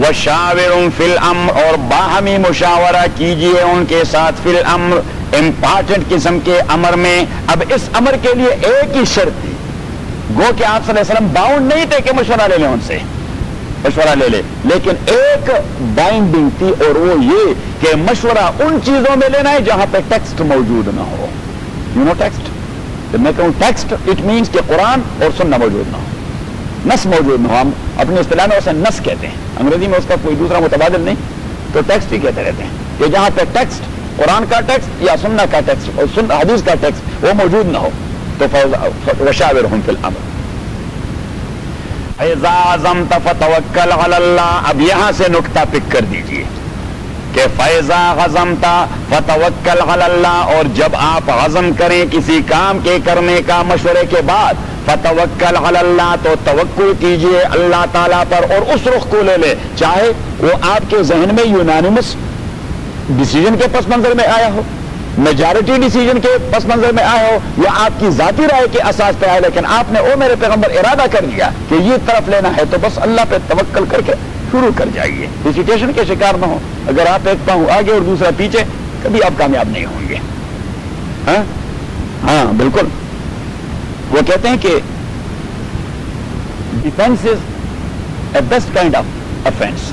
وشاورہم فی الامر، اور باہمی مشاورہ کیجئے ان کے ساتھ، فی الامر امپارٹنٹ قسم کے امر میں. اب اس امر کے لیے ایک ہی شرط تھی، گو کہ آپ صلی اللہ علیہ وسلم باؤنڈ نہیں تھے کہ مشورہ لے لیں ان سے، مشورہ لے لے، لیکن ایک بائنڈنگ تھی اور وہ یہ کہ مشورہ ان چیزوں میں لینا ہے جہاں پہ ٹیکسٹ موجود نہ ہو. یو نو ٹیکسٹ، جب میں کہوں ٹیکسٹ اٹ مینس کہ قرآن اور سننا موجود نہ ہو، نص موجود نہ ہو. ہم اپنی اصطلاح میں اسے نص کہتے ہیں، انگریزی میں اس کا کوئی دوسرا متبادل نہیں، تو ٹیکسٹ ہی کہتے رہتے ہیں کہ جہاں پہ ٹیکسٹ قرآن کا ٹیکسٹ یا سننا کا ٹیکسٹ اور حدیث کا ٹیکسٹ وہ موجود نہ ہو تو وشاورہم فی الامر. فَإِذَا عَزَمْتَ فَتَوَكَّلْ عَلَى اللَّهِ. اب یہاں سے نکتہ پک کر دیجئے کہ فَإِذَا عَزَمْتَ فَتَوَكَّلْ عَلَى اللَّهِ، اور جب آپ عزم کریں کسی کام کے کرنے کا مشورے کے بعد، فَتَوَكَّلْ عَلَى اللَّهِ، تو توکل کیجئے اللہ تعالیٰ پر، اور اس رخ کو لے لے چاہے وہ آپ کے ذہن میں یونانیمس ڈیسیجن کے پس منظر میں آیا ہو، میجارٹی ڈیسیجن کے پس منظر میں آیا ہو، یا آپ کی ذاتی رائے کے اساس پہ آئے، لیکن آپ نے او میرے پیغمبر ارادہ کر لیا کہ یہ طرف لینا ہے، تو بس اللہ پہ توکل کر کے شروع کر جائیے. ہیسیٹیشن کے شکار نہ ہو. اگر آپ ایک پاؤں آگے اور دوسرا پیچھے، کبھی آپ کامیاب نہیں ہوں گے. ہاں بالکل. وہ کہتے ہیں کہ defence is a best kind of offence.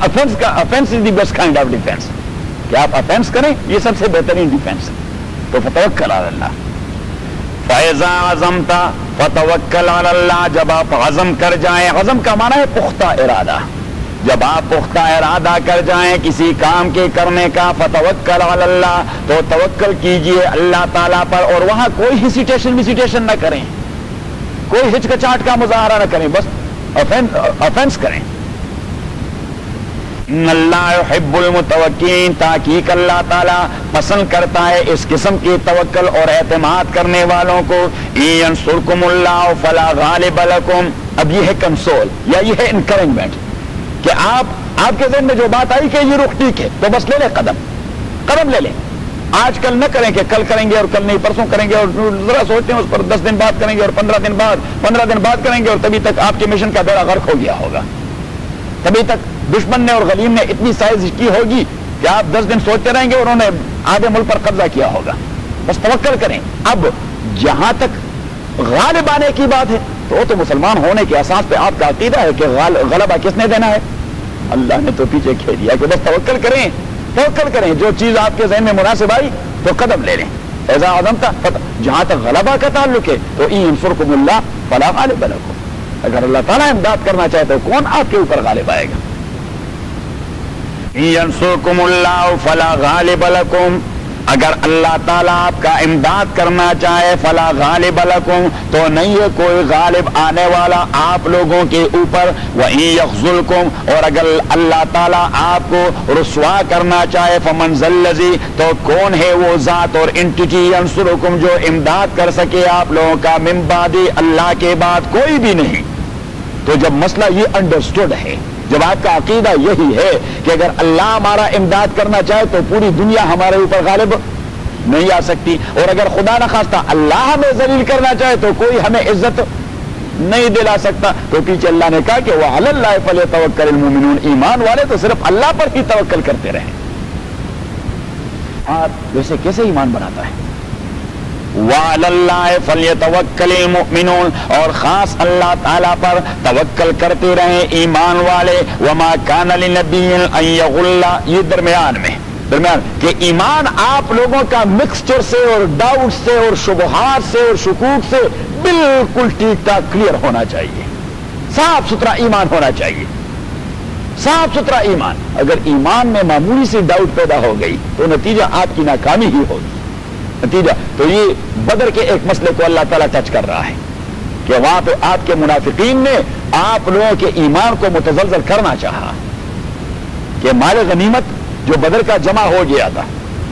Offence is the best kind of defence. کہ آپ افینس کریں، یہ سب سے بہترین ڈیفینس ہے. تو فتوکل علی اللہ. فَإِذَا عَزَمْتَ فَتَوَكَّلْ عَلَى اللَّهِ، جب آپ عزم کر جائیں، عزم کا معنی ہے پختہ ارادہ. جب آپ پختہ ارادہ کر جائیں کسی کام کے کرنے کا، فَتَوَكَّلْ عَلَى اللَّهِ، تو توکل کیجئے اللہ تعالیٰ پر، اور وہاں کوئی ہیسیٹیشن نہ کریں، کوئی ہچکچاہٹ کا مظاہرہ نہ کریں، بس افینس کریں. ان اللہ یحب المتوکلین، تحقیق اللہ تعالیٰ پسند کرتا ہے اس قسم کی توکل اور اعتماد کرنے والوں کو. ان ینصرکم اللہ فلا غالب لکم. اب یہ ہے کنسول یا یہ ہے انکریجمنٹ کہ آپ کے ذہن میں جو بات آئی کہ یہ رخ ٹھیک ہے، تو بس لے لیں قدم لے لیں. آج کل نہ کریں کہ کل کریں گے اور کل نہیں پرسوں کریں گے، اور ذرا سوچتے ہیں اس پر 10 دن بعد کریں گے اور 15 دن بعد کریں گے، اور تبھی تک آپ کے مشن کا بیڑا غرق ہو گیا ہوگا. تبھی تک دشمن نے اور غلیم نے اتنی سائز کی ہوگی کہ آپ 10 دن سوچتے رہیں گے اور انہوں نے آدھے ملک پر قبضہ کیا ہوگا. بس توکل کریں. اب جہاں تک غالب آنے کی بات ہے، تو وہ تو مسلمان ہونے کے اساس پہ آپ کا عقیدہ ہے کہ غلبہ کس نے دینا ہے؟ اللہ نے تو پیچھے کھیل دیا کہ بس توکل کریں. جو چیز آپ کے ذہن میں مناسب آئی تو قدم لے لیں. اذا عزمت، جہاں تک غلبہ کا تعلق ہے تو ان ینصرکم اللہ فلا غالب لکم. اگر اللہ تعالیٰ امداد کرنا چاہے تو کون آپ کے اوپر غالب آئے گا؟ ان ینصرکم اللہ فلا غالب لکم. اگر اللہ تعالیٰ آپ کا امداد کرنا چاہے، فلا غالب لکم، تو نہیں ہے کوئی غالب آنے والا آپ لوگوں کے اوپر. وَإِن يَخْذُلْكُمْ، اور اگر اللہ تعالیٰ آپ کو رسوا کرنا چاہے، فَمَنْ ذَا الَّذِي، تو کون ہے وہ ذات اور انٹیٹی، يَنصُرُكُمْ، جو امداد کر سکے آپ لوگوں کا، مِن بَعْدِ، اللہ کے بعد کوئی بھی نہیں. تو جب مسئلہ یہ انڈرسٹوڈ ہے، جب آپ کا عقیدہ یہی ہے کہ اگر اللہ ہمارا امداد کرنا چاہے تو پوری دنیا ہمارے اوپر غالب نہیں آ سکتی، اور اگر خدا نخواستہ اللہ ہمیں ذلیل کرنا چاہے تو کوئی ہمیں عزت نہیں دلا سکتا، تو پیچھے اللہ نے کہا کہ وَعَلَى اللَّهِ فَلْيَتَوَكَّلِ الْمُؤْمِنُونَ. ایمان والے تو صرف اللہ پر ہی توکل کرتے رہیں. آپ ویسے کیسے ایمان بناتا ہے؟ وَعَلَى اللَّهِ فَلْيَتَوَكَّلِ الْمُؤْمِنُونَ، اور خاص اللہ تعالیٰ پر توکل کرتے رہیں ایمان والے. وَمَا كَانَ لِنَبِيٍّ أَن يَغُلَّ، یہ درمیان کہ ایمان آپ لوگوں کا مکسچر سے اور ڈاؤٹ سے اور شبہات سے اور شکوک سے بالکل ٹھیک ٹھاک کلیئر ہونا چاہیے. صاف ستھرا ایمان ہونا چاہیے. صاف ستھرا ایمان. اگر ایمان میں معمولی سی ڈاؤٹ پیدا ہو گئی تو نتیجہ آپ کی ناکامی ہی ہوگی. نتیجہ تو یہ بدر کے ایک مسئلے کو اللہ تعالیٰ ٹچ کر رہا ہے کہ وہاں پہ آپ کے منافقین نے آپ لوگوں کے ایمان کو متزلزل کرنا چاہا کہ مال غنیمت جو بدر کا جمع ہو گیا تھا،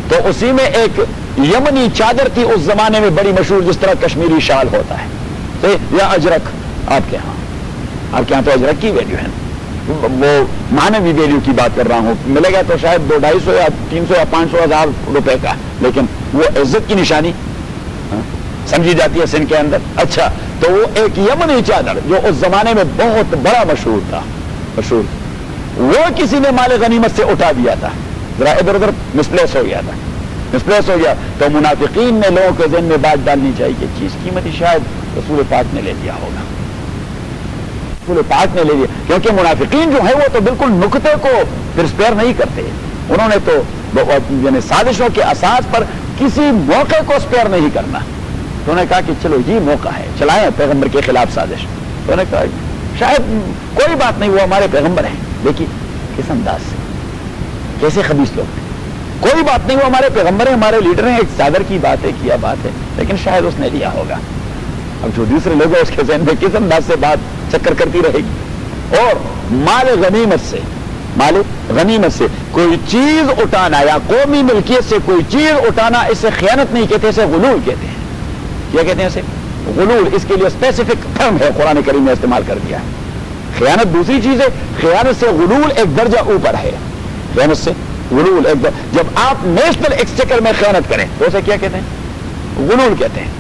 تو اسی میں ایک یمنی چادر تھی اس زمانے میں بڑی مشہور، جس طرح کشمیری شال ہوتا ہے، یا اجرک. آپ کے ہاں تو اجرک کی ویلیو ہے، وہ معنوی ویلیو کی بات کر رہا ہوں. ملے گا تو شاید 200-250 یا 300 یا 500 ہزار روپے کا، لیکن وہ عزت کی نشانی سمجھی جاتی ہے سندھ کے اندر. اچھا، تو وہ ایک یمنی چادر جو اس زمانے میں بہت بڑا مشہور تھا، وہ کسی نے مال غنیمت سے اٹھا دیا تھا، ذرا ادھر ادھر مسپلیس ہو گیا. تو منافقین نے لوگوں کے ذہن میں بات ڈالنی چاہیے کہ چیز قیمتی شاید رسول پاک نے لے لیا ہوگا. رسول پاک نے لے لیا، کیونکہ منافقین جو ہے وہ تو بالکل نکتے کو پھر اسپیئر نہیں کرتے. انہوں نے تو یعنی سازشوں کے اساس پر کسی موقع کو اسپیئر نہیں کرنا. تو انہوں نے کہا کہ چلو یہ موقع ہے، چلائیں پیغمبر کے خلاف سازش. تو انہوں نے کہا شاید کوئی بات نہیں، وہ ہمارے پیغمبر ہیں. دیکھیے کس انداز سے، کیسے خبیث لوگ ہیں. کوئی بات نہیں، وہ ہمارے پیغمبر ہیں، ہمارے لیڈر ہیں. ایک چادر کی بات ہے، کیا بات ہے، لیکن شاید اس نے لیا ہوگا. اب جو دوسرے لوگ ہیں اس کے ذہن میں کس انداز سے بات چکر کرتی رہے گی. اور مال غنیمت سے کوئی چیز اٹھانا یا قومی ملکیت سے کوئی چیز اٹھانا اسے خیانت نہیں کہتے, اسے غلول کہتے ہیں. کیا کہتے ہیں اسے؟ غلول. اس کے لیے اسپیسیفک ٹرم ہے, قرآن کریم نے استعمال کر دیا ہے. خیانت دوسری چیز ہے, خیانت سے غلول ایک درجہ اوپر ہے. خیانت سے غلول ایک درجہ, جب آپ نیشنل ایکسچیکر میں خیانت کریں تو اسے کیا کہتے ہیں؟ غلول کہتے ہیں.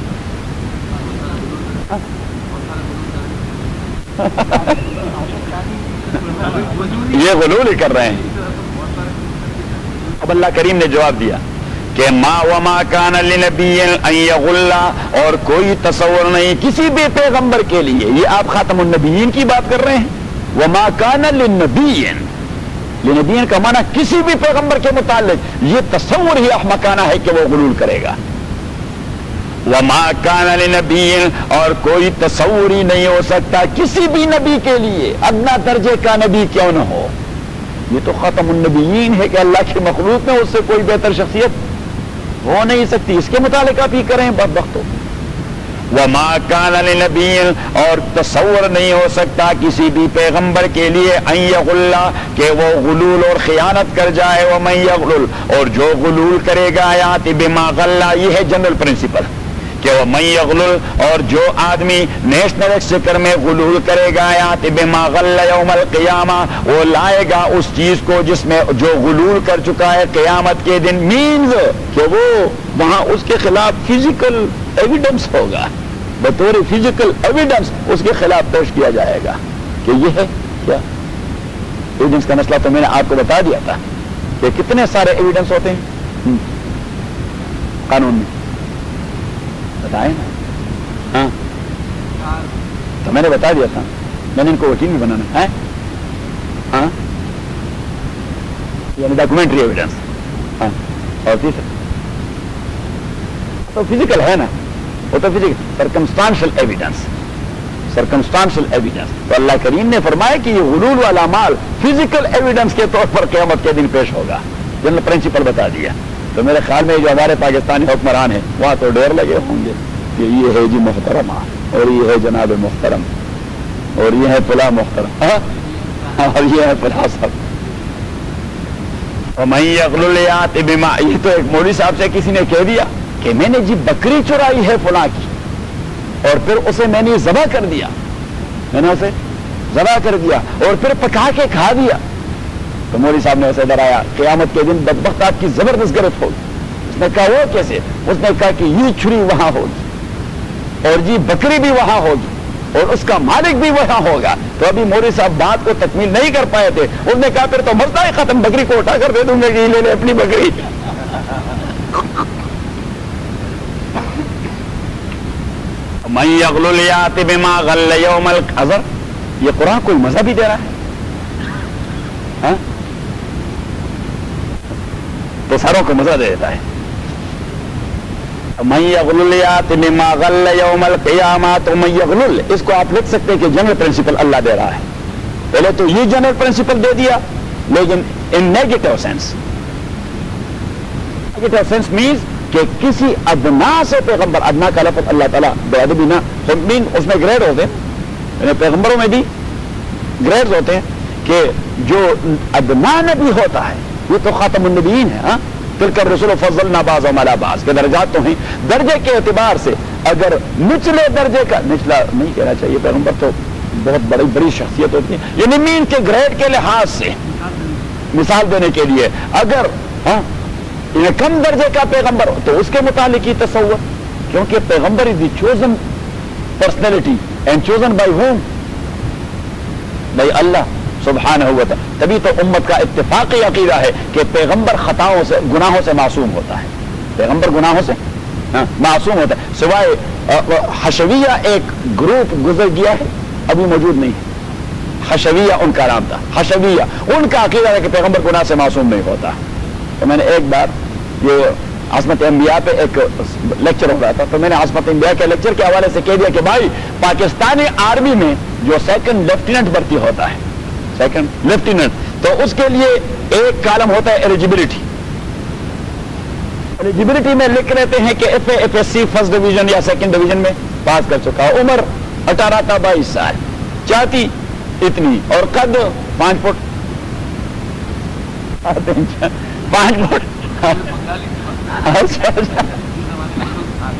یہ غلول ہی کر رہے ہیں. اب اللہ کریم نے جواب دیا کہ ما وما کان لنبی ان یغل, اور کوئی تصور نہیں کسی بھی پیغمبر کے لیے. یہ آپ خاتم النبیین کی بات کر رہے ہیں. وما کان لنبی, لنبی کا معنی کسی بھی پیغمبر کے متعلق یہ تصور ہی احمقانہ ہے کہ وہ غلول کرے گا. وما کان لنبی, اور کوئی تصور ہی نہیں ہو سکتا کسی بھی نبی کے لیے, ادنا درجے کا نبی کیوں نہ ہو. یہ تو خاتم النبیین ہے کہ اللہ کی مخلوق میں اس سے کوئی بہتر شخصیت ہو نہیں سکتی. اس کے متعلق آپ ہی کریں بدبختو. وما کان لنبی, اور تصور نہیں ہو سکتا کسی بھی پیغمبر کے لیے ان یغل, کہ وہ غلول اور خیانت کر جائے. ومن یغلل, اور جو غلول کرے گا یات بما غل, یہ ہے جنرل پرنسپل کہ ومن یغلل, اور جو آدمی نیشنل ایکسچیکر میں غلول کرے گا یات بما غل یوم القیامہ, وہ لائے گا اس چیز کو جس میں جو غلول کر چکا ہے قیامت کے دن. مینز کہ وہ وہاں اس کے خلاف فزیکل ایویڈنس ہوگا, بطور فزیکل ایویڈنس اس کے خلاف پیش کیا جائے گا کہ یہ ہے کیا ایویڈنس کا مسئلہ. تو میں نے آپ کو بتا دیا تھا کہ کتنے سارے ایویڈنس ہوتے ہیں قانون میں, بتائیں نا. ہاں تو میں نے بتا دیا تھا, میں نے ان کو وکیل بھی بنانا ہے. ہاں یعنی ڈاکومنٹری ایویڈنس. ہاں اور تیسرا تو فزیکل ہے نا, وہ تو physical circumstantial evidence. Circumstantial evidence تو اللہ کریم نے فرمایا کہ یہ غلول والا مال فزیکل ایویڈنس کے طور پر قیامت کے دن پیش ہوگا. جنرل پرنسپل بتا دیا. تو میرے خیال میں جو ہمارے پاکستانی حکمران ہیں وہاں تو ڈیر لگے ہوں گے کہ یہ ہے جی محترمہ, اور یہ ہے جناب محترم, اور یہ ہے فلاں محترم, اور یہ ہے فلاں صاحب. ومن یغلل یات بما, یہ تو ایک مولوی صاحب سے کسی نے کہہ دیا کہ میں نے جی بکری چرائی ہے فلاں کی, اور پھر اسے میں نے ذبح کر دیا, میں نے اسے ذبح کر دیا اور پھر پکا کے کھا دیا. تو مولوی صاحب نے اسے ڈرایا قیامت کے دن بدبخت آپ کی زبردست گرفت ہوگی. اس نے کہا وہ کیسے؟ اس نے کہا کہ یہ چھری وہاں ہوگی اور جی بکری بھی وہاں ہوگی اور اس کا مالک بھی وہاں ہوگا. تو ابھی مولوی صاحب بات کو تکمیل نہیں کر پائے تھے. اس نے کہا پھر تو مرتا ہی ختم, بکری کو اٹھا کر دے دوں گا کہ لے لے اپنی بکری. من یغلل یات بما غل یوم القذر, یہ قرآن کوئی مزہ بھی دے رہا ہے. ہاں تو ساروں کو مزہ دے دیتا ہے. من یغلل یات بما غل یوم القیامہ, تو من یغلل اس کو آپ لکھ سکتے ہیں کہ جنرل پرنسپل اللہ دے رہا ہے. پہلے تو یہ جنرل پرنسپل دے دیا, لیکن in negative sense. Negative sense means کہ کسی ادنا سے پیغمبر, ادنا کا لفظ اللہ تعالیٰ بے ادبی نہ, اس میں گریڈ ہوتے ہیں, پیغمبروں میں بھی گریڈز ہوتے ہیں کہ جو ادنا نبی ہوتا ہے یہ تو خاتم النبیین ہے. تلک الرسل فضلنا بعضهم علی بعض کے درجات تو ہیں. درجے کے اعتبار سے اگر نچلے درجے کا, نچلا نہیں کہنا چاہیے, پیغمبر تو بہت بڑی شخصیت ہوتی ہے, یعنی مین کے گریڈ کے لحاظ سے مثال دینے کے لیے اگر کم درجے کا پیغمبر ہو تو اس کے متعلق ہی تصور, کیونکہ پیغمبر is the chosen personality and chosen by him, by Allah Subhanahu wa تعالی. تبھی تو امت کا اتفاقی عقیدہ ہے کہ پیغمبر خطاؤں سے, گناہوں سے معصوم ہوتا ہے. پیغمبر گناہوں سے معصوم ہوتا ہے, سوائے حشویہ ایک گروپ گزر گیا ہے, ابھی موجود نہیں ہے. حشویہ ان کا نام تھا, حشویہ ان کا عقیدہ ہے کہ پیغمبر گناہ سے معصوم نہیں ہوتا. تو میں نے ایک بار یہ عصمت انبیاء پہ ایک لیکچر ہو رہا تھا, تو میں نے عصمت انبیاء کے لیکچر کے حوالے سے کہہ دیا کہ بھائی پاکستانی آرمی میں جو سیکنڈ لیفٹیننٹ بھرتی ہوتا ہے, سیکنڈ لیفٹیننٹ, تو اس کے لیے ایک کالم ہوتا ہے ایلیجیبلٹی. ایلیجیبلٹی میں لکھ رہتے ہیں کہ F S C first division یا سیکنڈ ڈویژن میں پاس کر چکا, عمر 18 تا 22 سال, چاہتی اتنی اور قد 5 فٹ 5 فٹ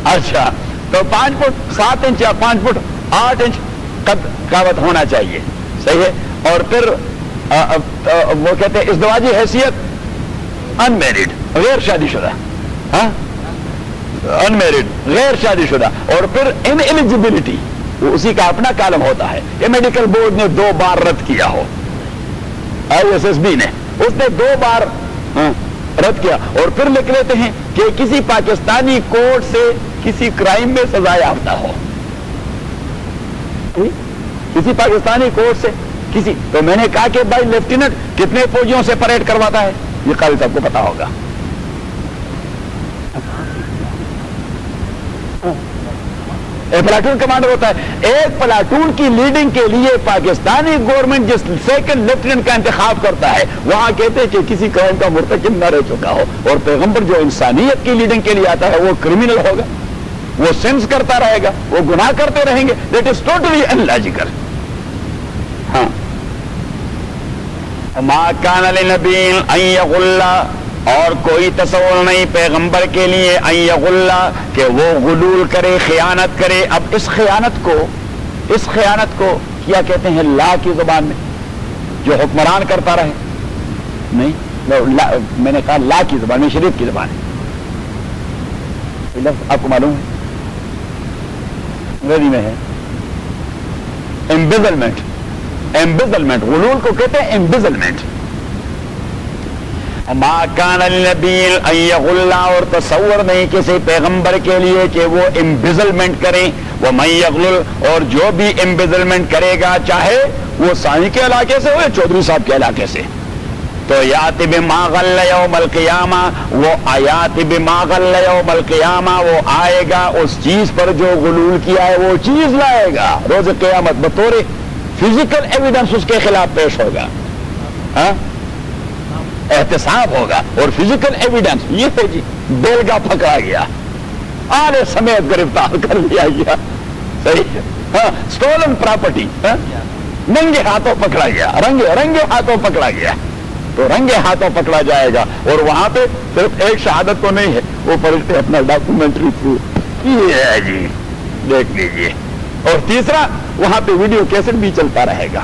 اچھا تو 5 فٹ 7 انچ یا 5 فٹ 8 انچ قد کاوت ہونا چاہیے. صحیح ہے. اور پھر وہ کہتے ہیں ازدواجی حیثیت انمیرڈ غیر شادی شدہ, انمیرڈ غیر شادی شدہ. اور پھر ان ایلیجیبلٹی وہ اسی کا اپنا کالم ہوتا ہے. یہ میڈیکل بورڈ نے 2 بار رد کیا ہو, ISSB نے اس نے 2 بار رد کیا. اور پھر لکھ لیتے ہیں کہ کسی پاکستانی کورٹ سے کسی کرائم میں سزا یافتہ ہو, کسی پاکستانی کورٹ سے کسی. تو میں نے کہا کہ بھائی لیفٹیننٹ کتنے فوجیوں سے پریڈ کرواتا ہے, یہ قاضی صاحب کو پتا ہوگا. ایک پلاٹون کمانڈر ہوتا ہے. ایک پلاٹون کی لیڈنگ کے لیے پاکستانی گورنمنٹ جس سیکنڈ لیفٹیننٹ کا انتخاب کرتا ہے وہاں کہتے ہیں کہ کسی کرائم کا مرتکب نہ رہ چکا ہو. اور پیغمبر جو انسانیت کی لیڈنگ کے لیے آتا ہے وہ کرمنل ہوگا, وہ سینس کرتا رہے گا, وہ گناہ کرتے رہیں گے. That is totally in logical. ہاں ما کان لنبی ان یغل, اور کوئی تصور نہیں پیغمبر کے لیے ان یغل کہ وہ غلول کرے, خیانت کرے. اب اس خیانت کو کیا کہتے ہیں لا کی زبان میں, جو حکمران کرتا رہے. نہیں میں نے کہا لا کی زبان میں, شریعت کی زبان ہے. آپ کو معلوم ہے انگریزی میں ہے ایمبیزلمنٹ. ایمبیزلمنٹ غلول کو کہتے ہیں ایمبیزلمنٹ. ما کان للنبی ان یغل, اور تصور نہیں کسی پیغمبر کے لیے کہ وہ ایمبیزلمنٹ کریں. ومن یغلل, اور جو بھی ایمبیزلمنٹ کرے گا چاہے وہ سانی کے علاقے سے ہو یا چودھری صاحب کے علاقے سے, تو یات بما غل یوم القیامہ, وہ آیات بما غل یوم القیامہ, وہ آئے گا اس چیز پر جو غلول کیا ہے وہ چیز لائے گا روز قیامت. بطور فزیکل ایویڈنس اس کے خلاف پیش ہوگا, احتساب ہوگا. اور فزیکل ایویڈنس یہ ہے جی بیلگا پکڑا گیا, آلے سمیت گرفتار کر لیا گیا. صحیح ہے. اسٹولن پراپرٹی ننگے ہاتھوں پکڑا گیا, رنگے ہاتھوں پکڑا گیا. تو رنگے ہاتھوں پکڑا جائے گا. اور وہاں پہ صرف ایک شہادت تو نہیں ہے, وہ فرشتے اپنا ڈاکومنٹری پروف یہ ہے جی دیکھ لیجیے. اور تیسرا وہاں پہ ویڈیو کیسٹ بھی چلتا رہے گا.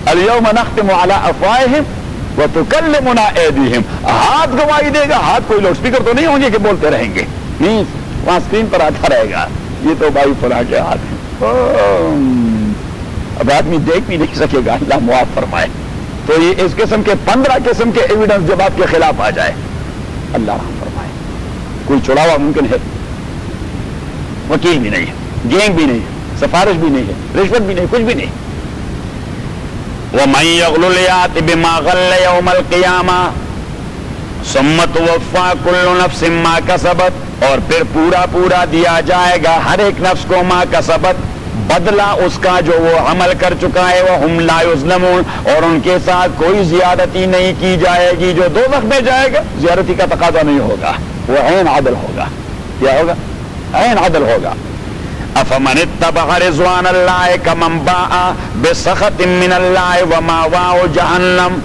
اليوم نختم على افواههم وتكلمنا ايديهم, ہاتھ گواہی دے گا. ہاتھ کوئی لاؤڈ اسپیکر تو نہیں ہوں گے کہ بولتے رہیں گے, نہیں, وہاں اسکرین پر آتا رہے گا یہ تو بھائی فلاں کے ہاتھ ہیں. اب آدمی دیکھ بھی نہیں سکے گا, اللہ معاف فرمائے. تو یہ اس قسم کے 15 قسم کے ایویڈنس جب آپ کے خلاف آ جائے, اللہ رحم فرمائے. کوئی چھڑاوا ممکن ہے, وکیل بھی نہیں ہے, گینگ بھی نہیں ہے, سفارش بھی نہیں ہے, رشوت بھی نہیں, کچھ بھی نہیں. وَمَن يَغْلُلْ يَأْتِ بِمَا غَلَّ يَوْمَ الْقِيَامَةِ ثُمَّ تُوَفَّى كُلُّ نَفْسٍ مَا كَسَبَتْ, اور پھر پورا دیا جائے گا ہر ایک نفس کو ما کسبت, بدلہ اس کا جو وہ عمل کر چکا ہے. وَهُمْ لَا يُظْلَمُونَ, اور ان کے ساتھ کوئی زیادتی نہیں کی جائے گی. جو دوزخ میں جائے گا زیادتی کا تقاضا نہیں ہوگا, وہ عین عدل ہوگا. کیا ہوگا؟ عین عدل ہوگا. افمن اتبع رضوان اللہ کمن باء بسخط من اللہ ومأواہ جہنم.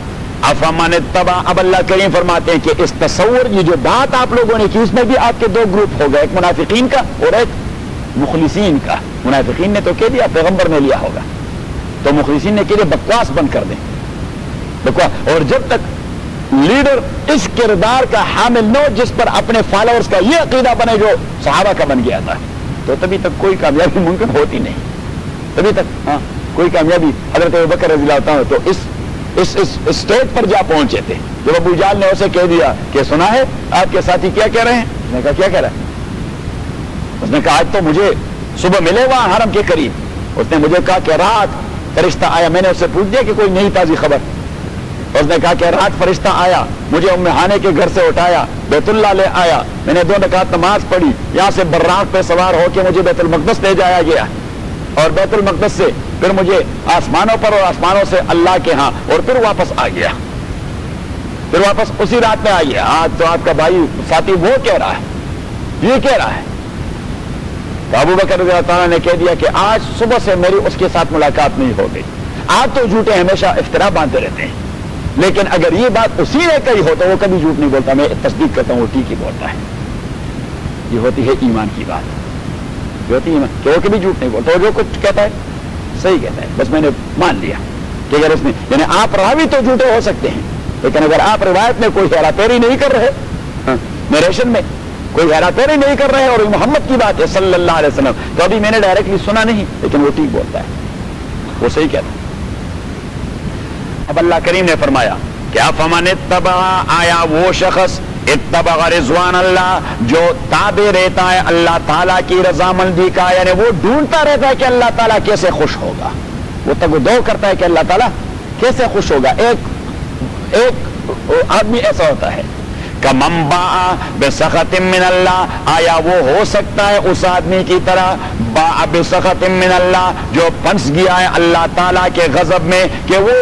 افمن اتبع, اب اللہ کریم فرماتے ہیں کہ اس تصور, یہ جو بات آپ لوگوں نے کی اس میں بھی آپ کے 2 گروپ ہو گئے, ایک منافقین کا اور ایک مخلصین کا. منافقین نے تو کہہ دیا پیغمبر نے لیا ہوگا, تو مخلصین نے کہہ دیا بکواس بند کر دیں, بکواس. اور جب تک لیڈر اس کردار کا حامل نہ ہو جس پر اپنے فالوورز کا یہ عقیدہ بنے جو صحابہ کا بن گیا تھا, تو تبھی تک کوئی کامیابی ممکن ہوتی نہیں. تبھی تک کوئی کامیابی. حضرت ابوبکر رضی اللہ عنہ تو اس اسٹیج پر جا پہنچے تھے جب ابو جہل نے اسے کہہ دیا کہ سنا ہے آپ کے ساتھی کیا کہہ رہے ہیں. اس نے کہا کیا کہہ رہا ہے؟ اس نے کہا آج تو مجھے صبح ملے وہاں حرم کے قریب, اس نے مجھے کہا کہ رات فرشتہ آیا. میں نے اس سے پوچھ دیا کہ کوئی نئی تازی خبر. اس نے کہا کہ رات فرشتہ آیا, مجھے ام ہانے کے گھر سے اٹھایا, بیت اللہ لے آیا, میں نے 2 رکعت نماز پڑھی, یہاں سے براق پہ سوار ہو کے مجھے بیت المقدس لے جایا گیا, اور بیت المقدس سے پھر مجھے آسمانوں پر اور آسمانوں سے اللہ کے ہاں, اور پھر واپس آ گیا. پھر واپس اسی رات میں آ گیا. آج تو آپ کا بھائی ساتھی وہ کہہ رہا ہے, یہ کہہ رہا ہے تو ابو بکر رضی اللہ تعالیٰ نے کہہ دیا کہ آج صبح سے میری اس کے ساتھ ملاقات نہیں ہو گئی. آپ تو جھوٹے ہمیشہ افترا باندھتے رہتے ہیں, لیکن اگر یہ بات اسی نے کہی ہو تو وہ کبھی جھوٹ نہیں بولتا, میں تصدیق کرتا ہوں وہ ٹھیک ہی بولتا ہے. یہ ہوتی ہے ایمان کی بات, یہ ہوتی ہے ایمان کہ وہ کبھی جھوٹ نہیں بولتا, وہ جو کچھ کہتا ہے صحیح کہتا ہے, بس میں نے مان لیا کہ اگر اس میں یعنی آپ راوی تو جھوٹے ہو سکتے ہیں, لیکن اگر آپ روایت میں کوئی ہیرا پھیری نہیں کر رہے, نریشن میں کوئی ہیرا پھیری نہیں کر رہے اور محمد کی بات ہے صلی اللہ علیہ وسلم, تو ابھی میں نے ڈائریکٹلی سنا نہیں, لیکن وہ ٹھیک بولتا ہے, وہ صحیح کہتا ہے. اب اللہ کریم نے فرمایا کیا فمن اتبع, آیا وہ شخص اتبع رضوان اللہ جو تابع رہتا ہے اللہ تعالیٰ کی رضامندی کا, یعنی وہ ڈھونڈتا رہتا ہے کہ اللہ تعالیٰ کیسے خوش ہوگا, وہ تگ و دو کرتا ہے کہ اللہ تعالیٰ کیسے خوش ہوگا. ایک آدمی ایسا ہوتا ہے کمن باء بسخط من اللہ, آیا وہ ہو سکتا ہے اس آدمی کی طرح باء بسخط من اللہ جو پھنس گیا ہے اللہ تعالیٰ کے غضب میں, کہ وہ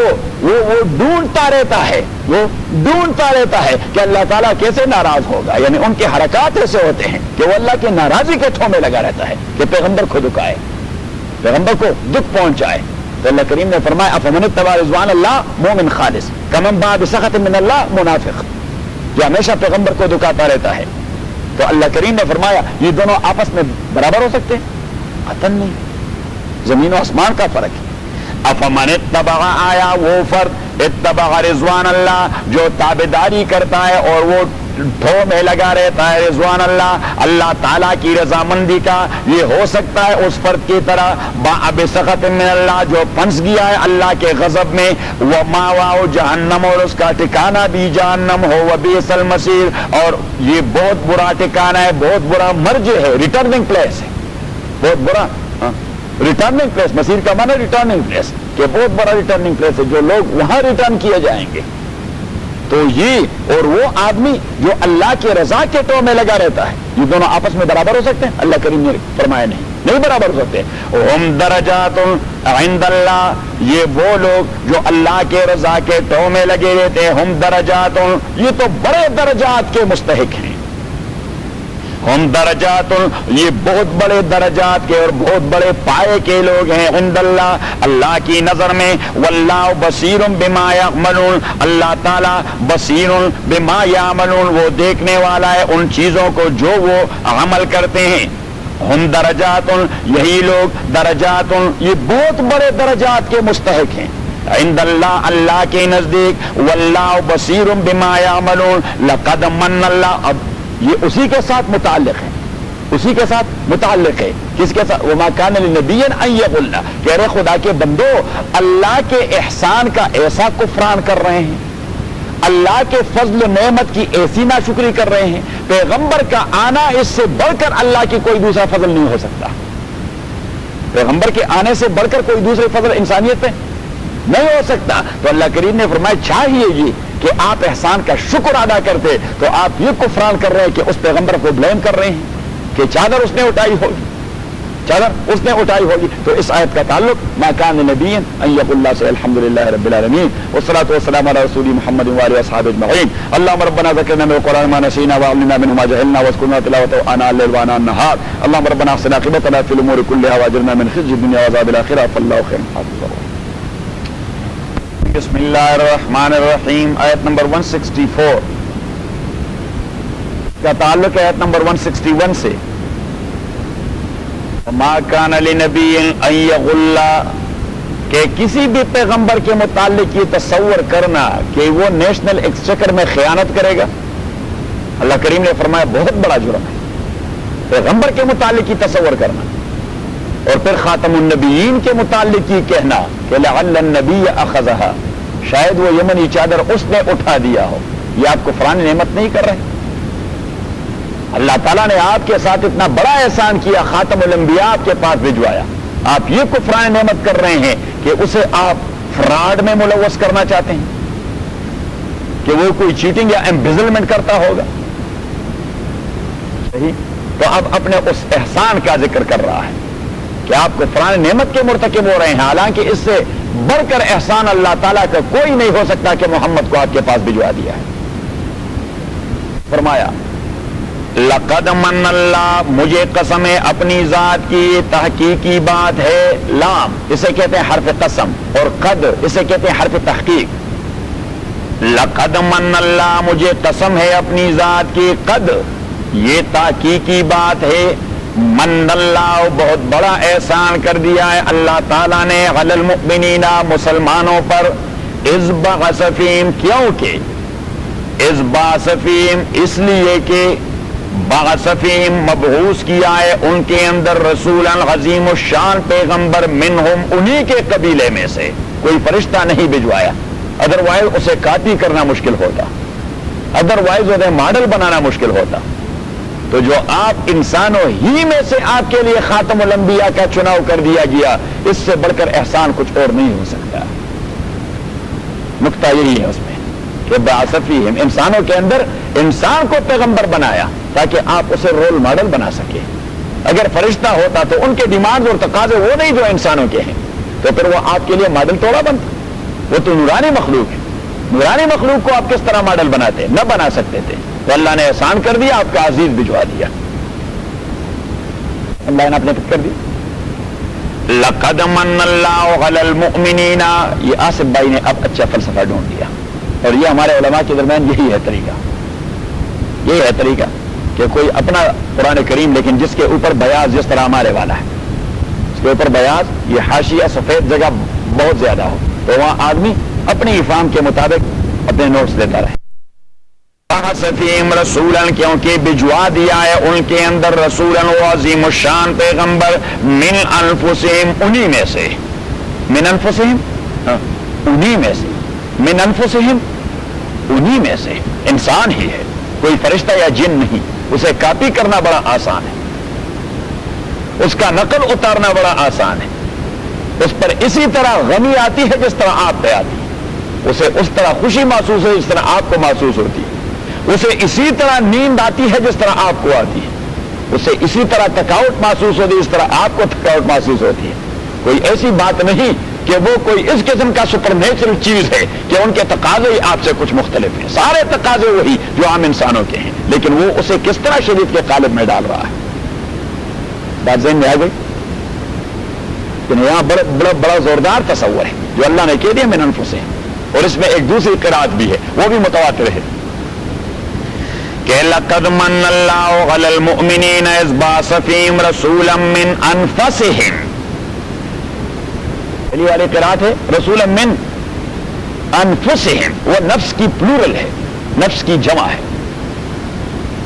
ڈھونڈتا رہتا ہے, وہ ڈھونڈتا رہتا ہے کہ اللہ تعالیٰ کیسے ناراض ہوگا, یعنی ان کے حرکات ایسے ہوتے ہیں کہ وہ اللہ کی ناراضی کے ٹھوں میں لگا رہتا ہے کہ پیغمبر کو دکھائے, پیغمبر کو دکھ پہنچائے. تو اللہ کریم نے فرمایا افمن اتبع رضوان اللہ مومن خالص, کمن باء بسخط من اللہ منافق جو ہمیشہ پیغمبر کو دکھاتا رہتا ہے. تو اللہ کریم نے فرمایا یہ دونوں آپس میں برابر ہو سکتے ہیں؟ قطعاً نہیں, زمین و آسمان کا فرق ہے. افمن اتبع, آیا وہ فرد اتبع رضوان اللہ جو تابعداری کرتا ہے اور وہ ٹھو میں لگا رہتا ہے رضوان اللہ, اللہ تعالیٰ کی رضامندی کا, یہ ہو سکتا ہے اس فرد کی طرح باء بسخط من اللہ جو پھنس گیا ہے اللہ کے غضب میں, ومأواہ جہنم اور اس کا ٹھکانہ بھی جہنم ہو, وبئس المصیر اور یہ بہت برا ٹھکانہ ہے, بہت برا مرجع ہے, ریٹرننگ پلیس ہے, بہت برا ریٹرننگ پلیس. مصیر کا معنی ریٹرننگ پلیس, کہ بہت بڑا ریٹرننگ پلیس ہے جو لوگ وہاں ریٹرن کیے جائیں گے. تو یہ اور وہ آدمی جو اللہ کے رضا کے ٹو میں لگا رہتا ہے, یہ دونوں آپس میں برابر ہو سکتے ہیں؟ اللہ کریم نے فرمایا نہیں برابر ہو سکتے. ہم درجات عند اللہ, یہ وہ لوگ جو اللہ کے رضا کے ٹو میں لگے رہتے ہیں, ہم درجات, یہ تو بڑے درجات کے مستحق ہیں. ہم درجات, یہ بہت بڑے درجات کے اور بہت بڑے پائے کے لوگ ہیں عند اللہ, اللہ کی نظر میں. واللہ بصیر بما یعملون, اللہ تعالیٰ بصیر بما یعملون, وہ دیکھنے والا ہے ان چیزوں کو جو وہ عمل کرتے ہیں. ہم درجات, یہی لوگ درجات, یہ بہت بڑے درجات کے مستحق ہیں عند اللہ, اللہ کے نزدیک. واللہ بصیر بما یعملون, لقد من اللہ, اب یہ اسی کے ساتھ متعلق ہے, اسی کے ساتھ متعلق ہے. کس کے ساتھ؟ وما کان لنبی ان یغل, کہہ رہے خدا کے بندو اللہ کے احسان کا ایسا کفران کر رہے ہیں, اللہ کے فضل و نعمت کی ایسی ناشکری کر رہے ہیں. پیغمبر کا آنا اس سے بڑھ کر اللہ کی کوئی دوسرا فضل نہیں ہو سکتا. پیغمبر کے آنے سے بڑھ کر کوئی دوسرے فضل انسانیت پہ نہیں ہو سکتا. تو اللہ کریم نے فرمایا چاہیے یہ کہ آپ احسان کا شکر ادا کرتے, تو آپ یہ کفران کر رہے ہیں کہ اس پیغمبر کو بلیم کر رہے ہیں کہ چادر اس نے اٹھائی ہوگی, چادر اس نے اٹھائی ہوگی. تو اس آیت کا تعلق ما کان لنبی ان یقول اللہ سے الحمدللہ رب العالمین والصلاۃ والسلام علی رسول محمد وعلی اصحابہ اجمعین. اللهم ربنا ذکرنا من القرآن ما نسینا وعلمنا منه ما جهلنا واذكرنا تلاوته آناء الليل وآناء النهار. اللهم ربنا احسن عاقبتنا في الامور كلها واجرنا من خزي الدنيا وعذاب الاخرة فالله خير حافظ. بسم اللہ الرحمن الرحیم. آیت نمبر 164 کا تعلق ہے آیت نمبر 161 سے. ما کان لنبی ان یغل, کہ کسی بھی پیغمبر کے متعلق یہ تصور کرنا کہ وہ نیشنل ایکسچیکر میں خیانت کرے گا, اللہ کریم نے فرمایا بہت بڑا جرم ہے پیغمبر کے متعلق یہ تصور کرنا. اور پھر خاتم النبیین کے متعلق یہ کہنا کہ لعل النبی اخذها, شاید وہ یمنی چادر اس نے اٹھا دیا ہو. یہ آپ کو فران نعمت نہیں کر رہے؟ اللہ تعالیٰ نے آپ کے ساتھ اتنا بڑا احسان کیا, خاتم الانبیاء آپ کے پاس بھجوایا, آپ یہ کفران نعمت کر رہے ہیں کہ اسے آپ فراڈ میں ملوث کرنا چاہتے ہیں کہ وہ کوئی چیٹنگ یا ایمبیزلمنٹ کرتا ہوگا. صحیح, تو اب اپنے اس احسان کا ذکر کر رہا ہے کہ آپ کو فران نعمت کے مرتکب ہو رہے ہیں, حالانکہ اس سے بڑھ کر احسان اللہ تعالیٰ کا کوئی نہیں ہو سکتا کہ محمد کو آپ کے پاس بھجوا دیا ہے. فرمایا لقد من اللہ، مجھے قسم ہے اپنی ذات کی، یہ تحقیقی بات ہے. لام اسے کہتے ہیں حرف قسم، اور قد اسے کہتے ہیں حرف تحقیق. لقد من اللہ، مجھے قسم ہے اپنی ذات کی، قد یہ تحقیقی بات ہے، من اللہ بہت بڑا احسان کر دیا ہے اللہ تعالیٰ نے، علی المؤمنین مسلمانوں پر، اذ بعث فیہم کیونکہ، اذ بعث فیہم اس لیے کہ، بعث فیہم مبعوث کیا ہے ان کے اندر، رسولا عظیم الشان پیغمبر، منہم انہی کے قبیلے میں سے، کوئی فرشتہ نہیں بھجوایا، ادروائز اسے کاپی کرنا مشکل ہوتا، ادروائز انہیں ماڈل بنانا مشکل ہوتا. تو جو آپ انسانوں ہی میں سے آپ کے لیے خاتم الانبیاء کا چناؤ کر دیا گیا، اس سے بڑھ کر احسان کچھ اور نہیں ہو سکتا. نقطہ یہی ہے اس میں کہ بعث فیہم، انسانوں کے اندر انسان کو پیغمبر بنایا تاکہ آپ اسے رول ماڈل بنا سکے. اگر فرشتہ ہوتا تو ان کے ڈیمانڈ اور تقاضے وہ نہیں جو انسانوں کے ہیں، تو پھر وہ آپ کے لیے ماڈل توڑا بنتا. وہ تو نورانی مخلوق ہے، نورانی مخلوق کو آپ کس طرح ماڈل بناتے؟ نہ بنا سکتے تھے. تو اللہ نے احسان کر دیا، آپ کا عزیز بھجوا دیا، اللہ نے اپنے کر دیا. لقد من اللہ علی المؤمنین، یہ آصف بھائی نے اب اچھا فلسفہ ڈھونڈ دیا، اور یہ ہمارے علماء کے درمیان یہی ہے طریقہ، یہی ہے طریقہ کہ کوئی اپنا قرآن کریم، لیکن جس کے اوپر بیاض جس طرح ہمارے والا ہے، اس کے اوپر بیاض، یہ حاشیہ سفید جگہ بہت زیادہ ہو، تو وہاں آدمی اپنی افہام کے مطابق اپنے نوٹس دیتا رہے. رسولا کیونکہ بھجوا دیا ہے ان کے اندر، رسولا عظیم الشان پیغمبر، من انفسہم انہی میں سے، من انفسہم انہی میں سے، من انفسہم انہی میں سے، انسان ہی ہے، کوئی فرشتہ یا جن نہیں. اسے کاپی کرنا بڑا آسان ہے، اس کا نقل اتارنا بڑا آسان ہے. اس پر اسی طرح غمی آتی ہے جس طرح آپ پہ آتی ہے، اسے اس طرح خوشی محسوس ہے جس طرح آپ کو محسوس ہوتی ہے، اسے اسی طرح نیند آتی ہے جس طرح آپ کو آتی ہے، اسے اسی طرح تھکاوٹ محسوس ہوتی ہے جس طرح آپ کو تھکاوٹ محسوس ہوتی ہے. کوئی ایسی بات نہیں کہ وہ کوئی اس قسم کا سپر نیچرل چیز ہے کہ ان کے تقاضے آپ سے کچھ مختلف ہیں. سارے تقاضے وہی جو عام انسانوں کے ہیں، لیکن وہ اسے کس طرح شریعت کے قالب میں ڈال رہا ہے. بات ذہن میں آ گئی؟ یہاں بڑا زوردار تصور ہے جو اللہ نے کہہ دیا من انفسہم، اور اس میں ایک دوسری قرات بھی ہے، وہ بھی متواتر ہے کہ لقد من اللہ علی المؤمنین اذ بعث فیہم رسولا من انفسہم. پہلی والی قرات ہے رسولا من انفسہم، وہ نفس کی پلورل ہے، نفس کی جمع ہے،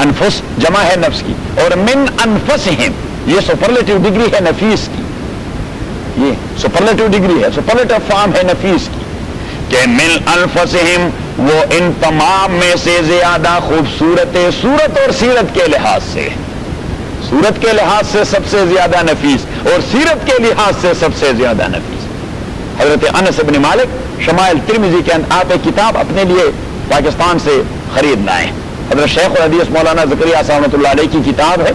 انفس جمع ہے نفس کی، اور من انفسہم یہ سپرلیٹو ڈگری ہے نفیس کی، یہ سپرلیٹو ڈگری ہے، سپرلیٹو فارم ہے نفیس کی، کہ من انفسہم وہ ان تمام میں سے زیادہ خوبصورت صورت اور سیرت کے لحاظ سے، صورت کے لحاظ سے سب سے زیادہ نفیس اور سیرت کے لحاظ سے سب سے زیادہ نفیس. حضرت انس بن مالک شمائل ترمذی کے اندر، آپ ایک کتاب اپنے لیے پاکستان سے خرید لائیں، حضرت شیخ الحدیث مولانا زکریا صاحب رحمۃ اللہ علیہ کی کتاب ہے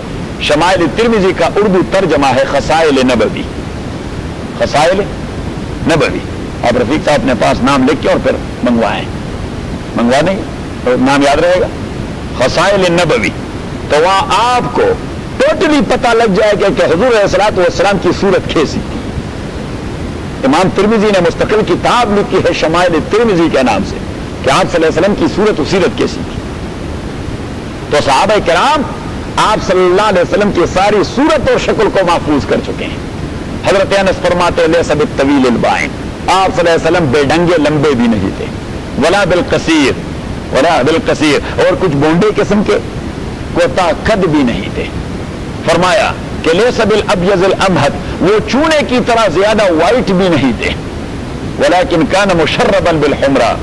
شمائل ترمذی کا اردو ترجمہ ہے خصائل نبوی، خصائل نبوی. آپ رفیق صاحب اپنے پاس نام لکھ کے اور پھر منگوا دیں گے، نام یاد رہے گا، خصائل نبوی. تو وہاں آپ کو ٹوٹلی پتہ لگ جائے گا کہ حضور علیہ الصلوۃ والسلام کی صورت کیسی تھی. امام ترمذی نے مستقل کتاب لکھی ہے شمائل ترمذی کے نام سے کہ آپ صلی اللہ علیہ وسلم کی صورت و سیرت کیسی تھی. تو صحابہ کرام آپ صلی اللہ علیہ وسلم کی ساری صورت اور شکل کو محفوظ کر چکے ہیں. حضرت انس فرماتے لیس بالطویل البائن، آپ صلی اللہ علیہ وسلم بے ڈنگے لمبے بھی نہیں تھے، ولا بالقصیر، ولا بالقصیر، اور کچھ بونڈے قسم کے کوتا قد بھی نہیں تھے. فرمایا کہ لیس بالابیض الامہد، وہ چونے کی طرح زیادہ وائٹ بھی نہیں تھے، ولیکن کان مشربا بالحمرا،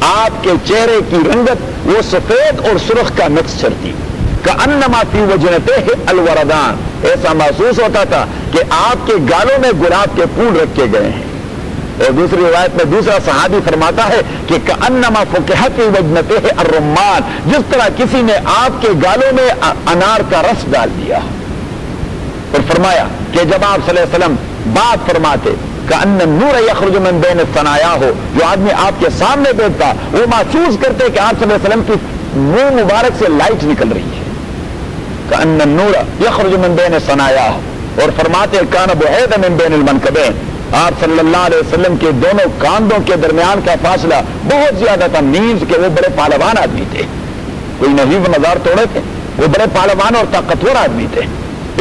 آپ کے چہرے کی رنگت وہ سفید اور سرخ کا مکسچر تھی. کأنما فی وجنتہ الوردان، ایسا محسوس ہوتا تھا کہ آپ کے گالوں میں گلاب کے پھول رکھے گئے ہیں. اور دوسری روایت میں دوسرا صحابی فرماتا ہے کہ کأنما فکہت فی وجنتہ الرمان، جس طرح کسی نے آپ کے گالوں میں انار کا رس ڈال دیا. اور فرمایا کہ جب آپ صلی اللہ علیہ وسلم بات فرماتے کأن النور یخرج من بین الثنایا، جو آدمی آپ کے سامنے بیٹھتا وہ محسوس کرتے کہ آپ صلی اللہ علیہ وسلم کی منہ مبارک سے لائٹ نکل رہی ہے، کأن النور یخرج من بین ثنایاہ، اور فرماتے کان بعید من بین المنکبین، آپ صلی اللہ علیہ وسلم کے دونوں کاندھوں کے درمیان کا فاصلہ بہت زیادہ تھا، مینز کہ وہ بڑے پہلوان آدمی تھے، کوئی نحیف نظار توڑے تھے، وہ بڑے پہلوان اور طاقتور آدمی تھے،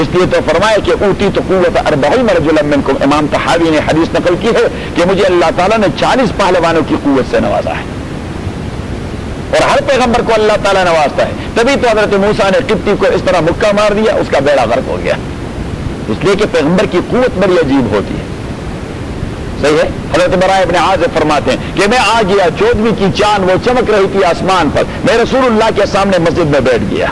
اس لیے تو فرمایا کہ اوتی تو قوت 40 رجلا منکم، امام طحاوی نے حدیث نقل کی ہے کہ مجھے اللہ تعالیٰ نے 40 پہلوانوں کی قوت سے نوازا ہے، اور ہر پیغمبر کو اللہ تعالیٰ نوازتا ہے، تبھی تو حضرت موسیٰ نے قبطی کو اس طرح مکہ مار دیا، اس کا بیڑا غرق ہو گیا، اس لیے کہ پیغمبر کی قوت بڑی عجیب ہوتی ہے، صحیح ہے۔ حضرت براء ابن عازب فرماتے ہیں کہ میں آ گیا، 14ویں کی چاند وہ چمک رہی تھی آسمان پر، میں رسول اللہ کے سامنے مسجد میں بیٹھ گیا،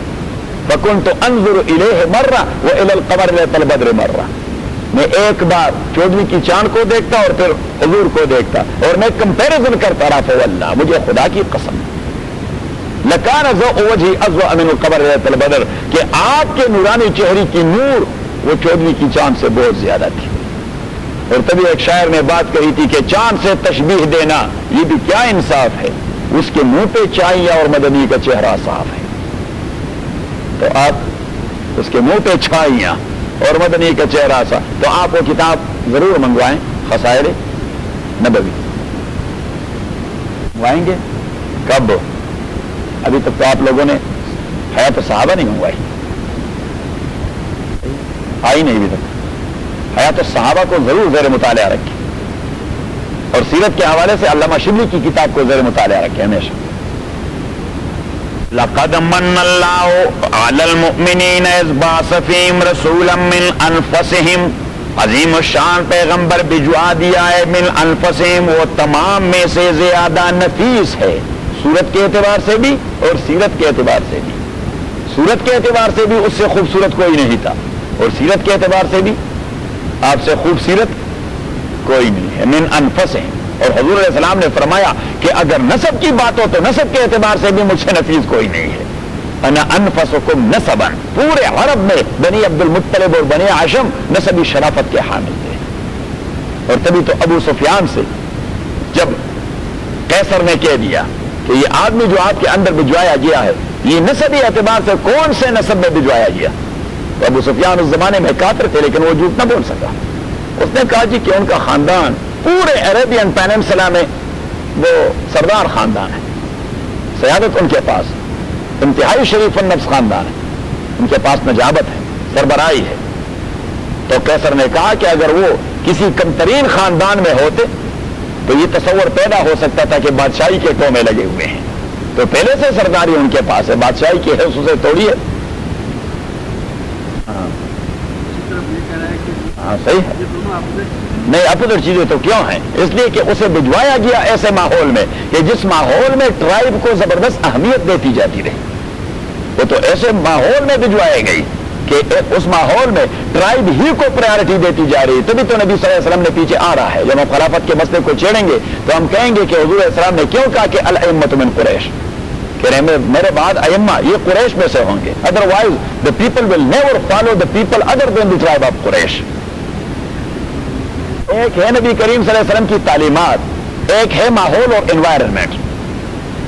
فَكُنْتُ أَنظُرُ إِلَيْهِ مَرَّةً وَإِلَى الْقَمَرِ لَيْلَةَ الْبَدْرِ مَرَّةً، میں ایک بار 14ویں کی چاند کو دیکھتا اور پھر حضور کو دیکھتا، اور میں کمپیریزن کرتا رہا، فواللہ مجھے خدا کی قسم لَكَانَ ضَوْءُ وَجْهِي أَضْوَأَ مِنَ الْقَمَرِ لَيْلَةَ الْبَدْرِ، کہ آپ کے نورانی چہرے کی نور وہ 14ویں کی چاند سے بہت زیادہ تھی۔ اور تبھی ایک شاعر نے بات کہی تھی کہ چاند سے تشبیہ دینا یہ بھی کیا انصاف ہے، اس کے منہ پہ چھائیاں اور مدنی کا چہرہ صاف ہے، تو آپ اس کے منہ پہ چھائیاں اور مدنی کا چہرہ صاف، تو آپ وہ کتاب ضرور منگوائیں، خصائر نبوی منگوائیں گے کب؟ ابھی تک تو آپ لوگوں نے حیات صحابہ نہیں منگوائی، آئی نہیں ابھی تک، حیات الصحابہ کو ضرور زیر مطالعہ رکھیں، اور سیرت کے حوالے سے علامہ شبلی کی کتاب کو زیر مطالعہ رکھیں ہمیشہ۔ لَقَدْ مَنَّ اللَّهُ عَلَى الْمُؤْمِنِينَ إِذْ بَعَثَ فِيهِمْ رَسُولًا مِّنْ أَنفُسِهِمْ، عظیم الشان پیغمبر بھجوا دیا ہے، من انفسہم، وہ تمام میں سے زیادہ نفیس ہے، صورت کے اعتبار سے بھی اور سیرت کے اعتبار سے بھی، صورت کے اعتبار سے بھی اس سے خوبصورت کوئی نہیں تھا، اور سیرت کے اعتبار سے بھی آپ سے خوبصورت کوئی نہیں ہے، من انفسہم، اور حضور علیہ السلام نے فرمایا کہ اگر نسب کی بات ہو تو نسب کے اعتبار سے بھی مجھ سے نفیس کوئی نہیں ہے، انا انفسکم نسبا، پورے عرب میں بنی عبد المطلب اور بنی ہاشم نسبی شرافت کے حامل تھے، اور تبھی تو ابو سفیان سے جب قیصر نے کہہ دیا کہ یہ آدمی جو آپ کے اندر بھجوایا گیا ہے یہ نسبی اعتبار سے کون سے نسب میں بھجوایا گیا، تو ابو سفیان اس زمانے میں کافر تھے لیکن وہ جھوٹ نہ بول سکا، اس نے کہا جی کہ ان کا خاندان پورے عربین پیننسلا میں وہ سردار خاندان ہے، سیادت ان کے پاس، انتہائی شریف النفس خاندان ہے، ان کے پاس نجابت ہے، سربراہی ہے، تو قیصر نے کہا کہ اگر وہ کسی کمترین خاندان میں ہوتے تو یہ تصور پیدا ہو سکتا تھا کہ بادشاہی کے ٹومے لگے ہوئے ہیں، تو پہلے سے سرداری ان کے پاس ہے، بادشاہی کی حیث اسے توڑیے۔ ہاں صحیح ہے، نہیں اپوزٹ چیزیں تو کیوں ہیں، اس لیے کہ اسے بھجوایا گیا ایسے ماحول میں کہ جس ماحول میں ٹرائب کو زبردست اہمیت دیتی جاتی رہی، وہ تو ایسے ماحول میں بھجوائی گئی کہ اس ماحول میں ٹرائب ہی کو پرائرٹی دیتی جا رہی، تبھی تو نبی صلی اللہ علیہ وسلم نے پیچھے آ رہا ہے، جب ہم خلافت کے مسئلے کو چھیڑیں گے تو ہم کہیں گے کہ حضور علیہ السلام نے کیوں کہا کہ الائمۃ من قریش، کہ میرے بعد ائمہ یہ قریش میں سے ہوں گے، otherwise the people will never follow the people other than the tribe of قریش۔ ایک ہے نبی کریم صلی اللہ علیہ وسلم کی تعلیمات، ایک ہے ماحول اور انوائرمنٹ،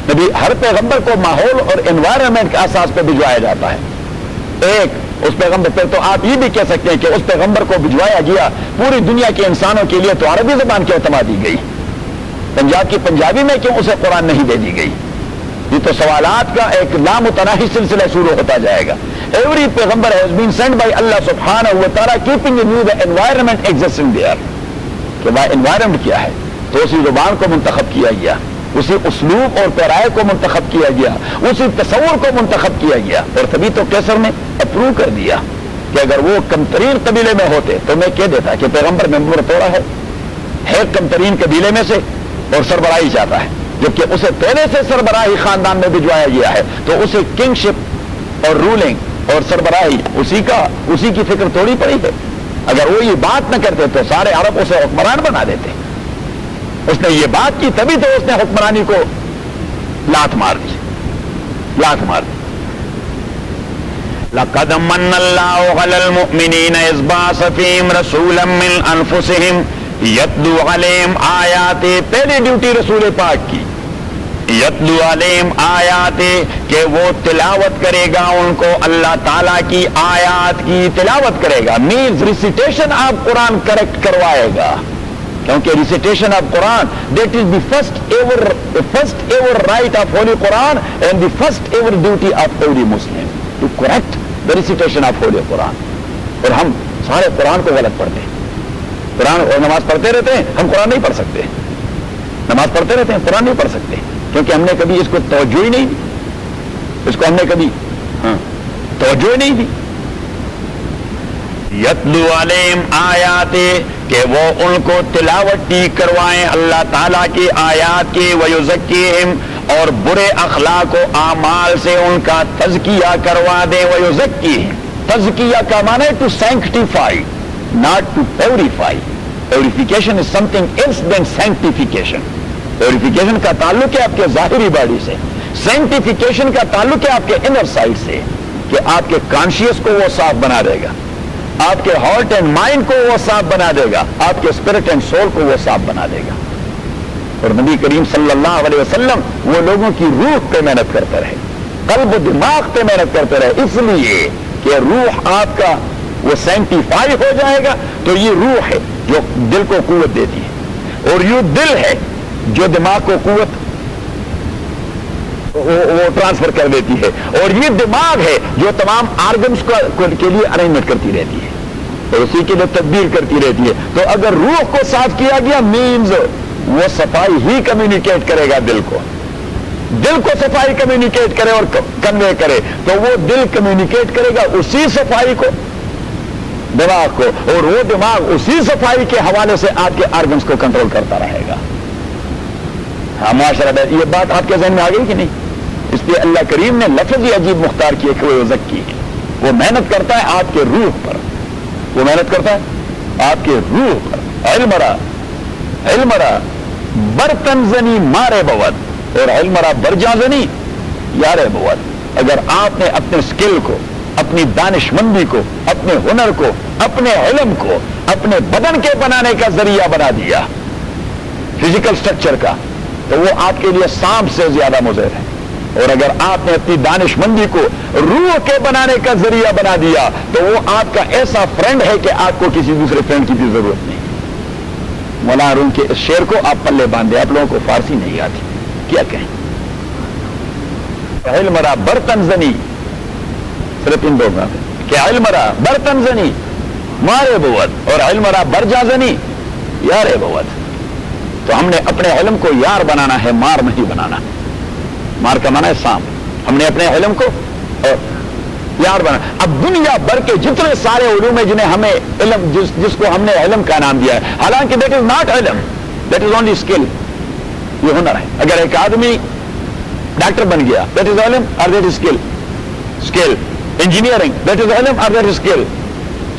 نبی ہر پیغمبر کو ماحول اور انوائرمنٹ کے اساس پہ بھجوایا جاتا ہے، ایک اس پیغمبر پہ تو آپ یہ بھی کہہ سکتے ہیں کہ اس پیغمبر کو بھجوایا گیا پوری دنیا کے انسانوں کے لیے تو عربی زبان کیوں اعتماد دی گئی، پنجاب کی پنجابی میں کیوں اسے قرآن نہیں دے دی گئی، یہ تو سوالات کا ایک لامتناہی سلسلہ شروع ہوتا جائے گا۔ ایوری پیغمبر has been sent by Allah subhanahu wa ta'ala keeping in view the environment existing there، کہ وہ انوائرمنٹ کیا ہے، تو اسی زبان کو منتخب کیا گیا، اسی اسلوب اور پیرائے کو منتخب کیا گیا، اسی تصور کو منتخب کیا گیا، اور تبھی تو قیصر نے اپروو کر دیا کہ اگر وہ کمترین قبیلے میں ہوتے تو میں کہہ دیتا کہ پیغمبر ممبر توڑا ہے کمترین قبیلے میں سے اور سربراہی چاہتا ہے، جبکہ اسے پہلے سے سربراہی خاندان میں بھجوایا گیا ہے، تو اسے کنگ شپ اور رولنگ اور سربراہی اسی کی فکر تھوڑی پڑی ہے، اگر وہ یہ بات نہ کرتے تو سارے عرب اسے حکمران بنا دیتے، اس نے یہ بات کی تبھی تو اس نے حکمرانی کو لات مار دی۔ لَقَدْ مَنَّ اللَّهُ عَلَى الْمُؤْمِنِينَ إِذْ بَعَثَ فِيهِمْ رَسُولًا مِّنْ أَنفُسِهِمْ يَتْلُو عَلَيْهِمْ آیَاتِهِ، پہلی ڈیوٹی رسول پاک کی یتلو علیہم آیات، کہ وہ تلاوت کرے گا ان کو اللہ تعالیٰ کی آیات کی تلاوت کرے گا، means recitation of Quran correct کروائے گا، کیونکہ recitation of Quran that is the first ever right of holy Quran and the first ever duty of every Muslim to correct the recitation of holy Quran. اور ہم سارے قرآن کو غلط پڑھتے ہیں، قرآن اور نماز پڑھتے رہتے ہیں، ہم قرآن نہیں پڑھ سکتے، نماز پڑھتے رہتے ہیں قرآن نہیں پڑھ سکتے، کیونکہ ہم نے کبھی اس کو توجہ ہی نہیں دی، اس کو ہم نے کبھی توجہ ہی نہیں دی. یتلو علیہم آیات، کہ وہ ان کو تلاوت کروائیں اللہ تعالیٰ کی آیات کی، ویزکیہم، اور برے اخلاق و اعمال سے ان کا تزکیہ کروا دیں. ویزکیہم، تزکیہ کا معنی ہے to sanctify, not to purify. Purification is something else than sanctification. Purification کا تعلق ہے آپ کے ظاہری باڈی سے، sanctification کا تعلق ہے آپ کے انر سائڈ سے، کہ آپ کے کانشیس کو وہ صاف بنا دے گا، آپ کے ہارٹ اینڈ مائنڈ کو وہ صاف بنا دے گا، آپ کے اسپرٹ اینڈ سول کو وہ صاف بنا دے گا. اور نبی کریم صلی اللہ علیہ وسلم وہ لوگوں کی روح پہ محنت کرتے رہے، قلب و دماغ پہ محنت کرتے رہے، اس لیے کہ روح آپ کا وہ سینکٹیفائی ہو جائے گا. تو یہ روح ہے جو دل کو قوت دیتی ہے، اور یہ دل ہے جو دماغ کو قوت وہ ٹرانسفر کر دیتی ہے، اور یہ دماغ ہے جو تمام آرگنس کے لیے ارینجمنٹ کرتی رہتی ہے اور اسی کے لیے تدبیر کرتی رہتی ہے. تو اگر روح کو صاف کیا گیا مینز وہ صفائی ہی کمیونیکیٹ کرے گا دل کو، دل کو صفائی کمیونیکیٹ کرے اور کنوے کرے، تو وہ دل کمیونیکیٹ کرے گا اسی صفائی کو دماغ کو، اور وہ دماغ اسی صفائی کے حوالے سے آپ کے آرگنس کو کنٹرول کرتا رہے گا. ہاں معاشرہ، یہ بات آپ کے ذہن میں آ گئی کہ نہیں؟ اس لیے اللہ کریم نے لفظ ہی عجیب مختار کیے کہ وہ زکی ہے، وہ محنت کرتا ہے آپ کے روح پر، وہ محنت کرتا ہے آپ کے روح پر. علم را برتن زنی مارے بود، اور علم را برجا زنی یارے بود. اگر آپ نے اپنے سکل کو، اپنی دانش مندی کو، اپنے ہنر کو، اپنے علم کو اپنے بدن کے بنانے کا ذریعہ بنا دیا، فزیکل سٹرکچر کا، تو وہ آپ کے لیے سانپ سے زیادہ مضر ہے. اور اگر آپ نے اپنی دانش مندی کو روح کے بنانے کا ذریعہ بنا دیا تو وہ آپ کا ایسا فرینڈ ہے کہ آپ کو کسی دوسرے فرینڈ کی بھی ضرورت نہیں. مولانا روم کے اس شعر کو آپ پلے باندھے، آپ لوگوں کو فارسی نہیں آتی، کیا کہیں؟ علم را برتن زنی، صرف ان دو باتیں کہ علم را برتن زنی مارے بود اور علم را برجا زنی یارے بود. تو ہم نے اپنے علم کو یار بنانا ہے، مار نہیں بنانا. مار کا معنی ہے سانپ، ہم نے اپنے علم کو یار بنا. اب دنیا بھر کے جتنے سارے علوم ہیں جنہیں ہمیں علم جس کو ہم نے علم کا نام دیا ہے، حالانکہ دیٹ از ناٹ علم، دیٹ از اونلی اسکل، یہ ہنر ہے. اگر ایک آدمی ڈاکٹر بن گیا دیٹ از علم اور that is skill. Skill engineering that is علم اور that is skill.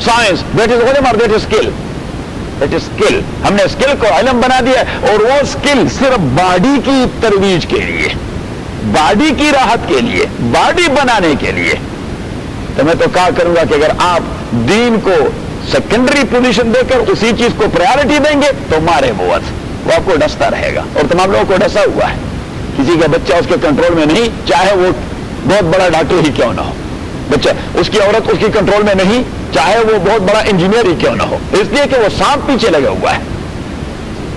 Science that is علم اور that is skill. That is skill. ہم نے اسکل کو علم بنا دیا، اور وہ اسکل صرف باڈی کی ترویج کے لیے، باڈی کی راحت کے لیے، باڈی بنانے کے لیے. تو میں تو کہا کروں گا کہ اگر آپ دین کو سیکنڈری پوزیشن دے کر اسی چیز کو پرائیورٹی دیں گے تو مارے بوت، وہ آپ کو ڈستا رہے گا. اور تمام لوگوں کو ڈسا ہوا ہے، کسی کا بچہ اس کے کنٹرول میں نہیں، چاہے وہ بہت بڑا ڈاکٹر ہی کیوں نہ ہو. بچہ اس کی عورت اس کی کنٹرول میں نہیں، چاہے وہ بہت بڑا انجینئر ہی کیوں نہ ہو، اس لیے کہ وہ سانپ پیچھے لگا ہوا ہے،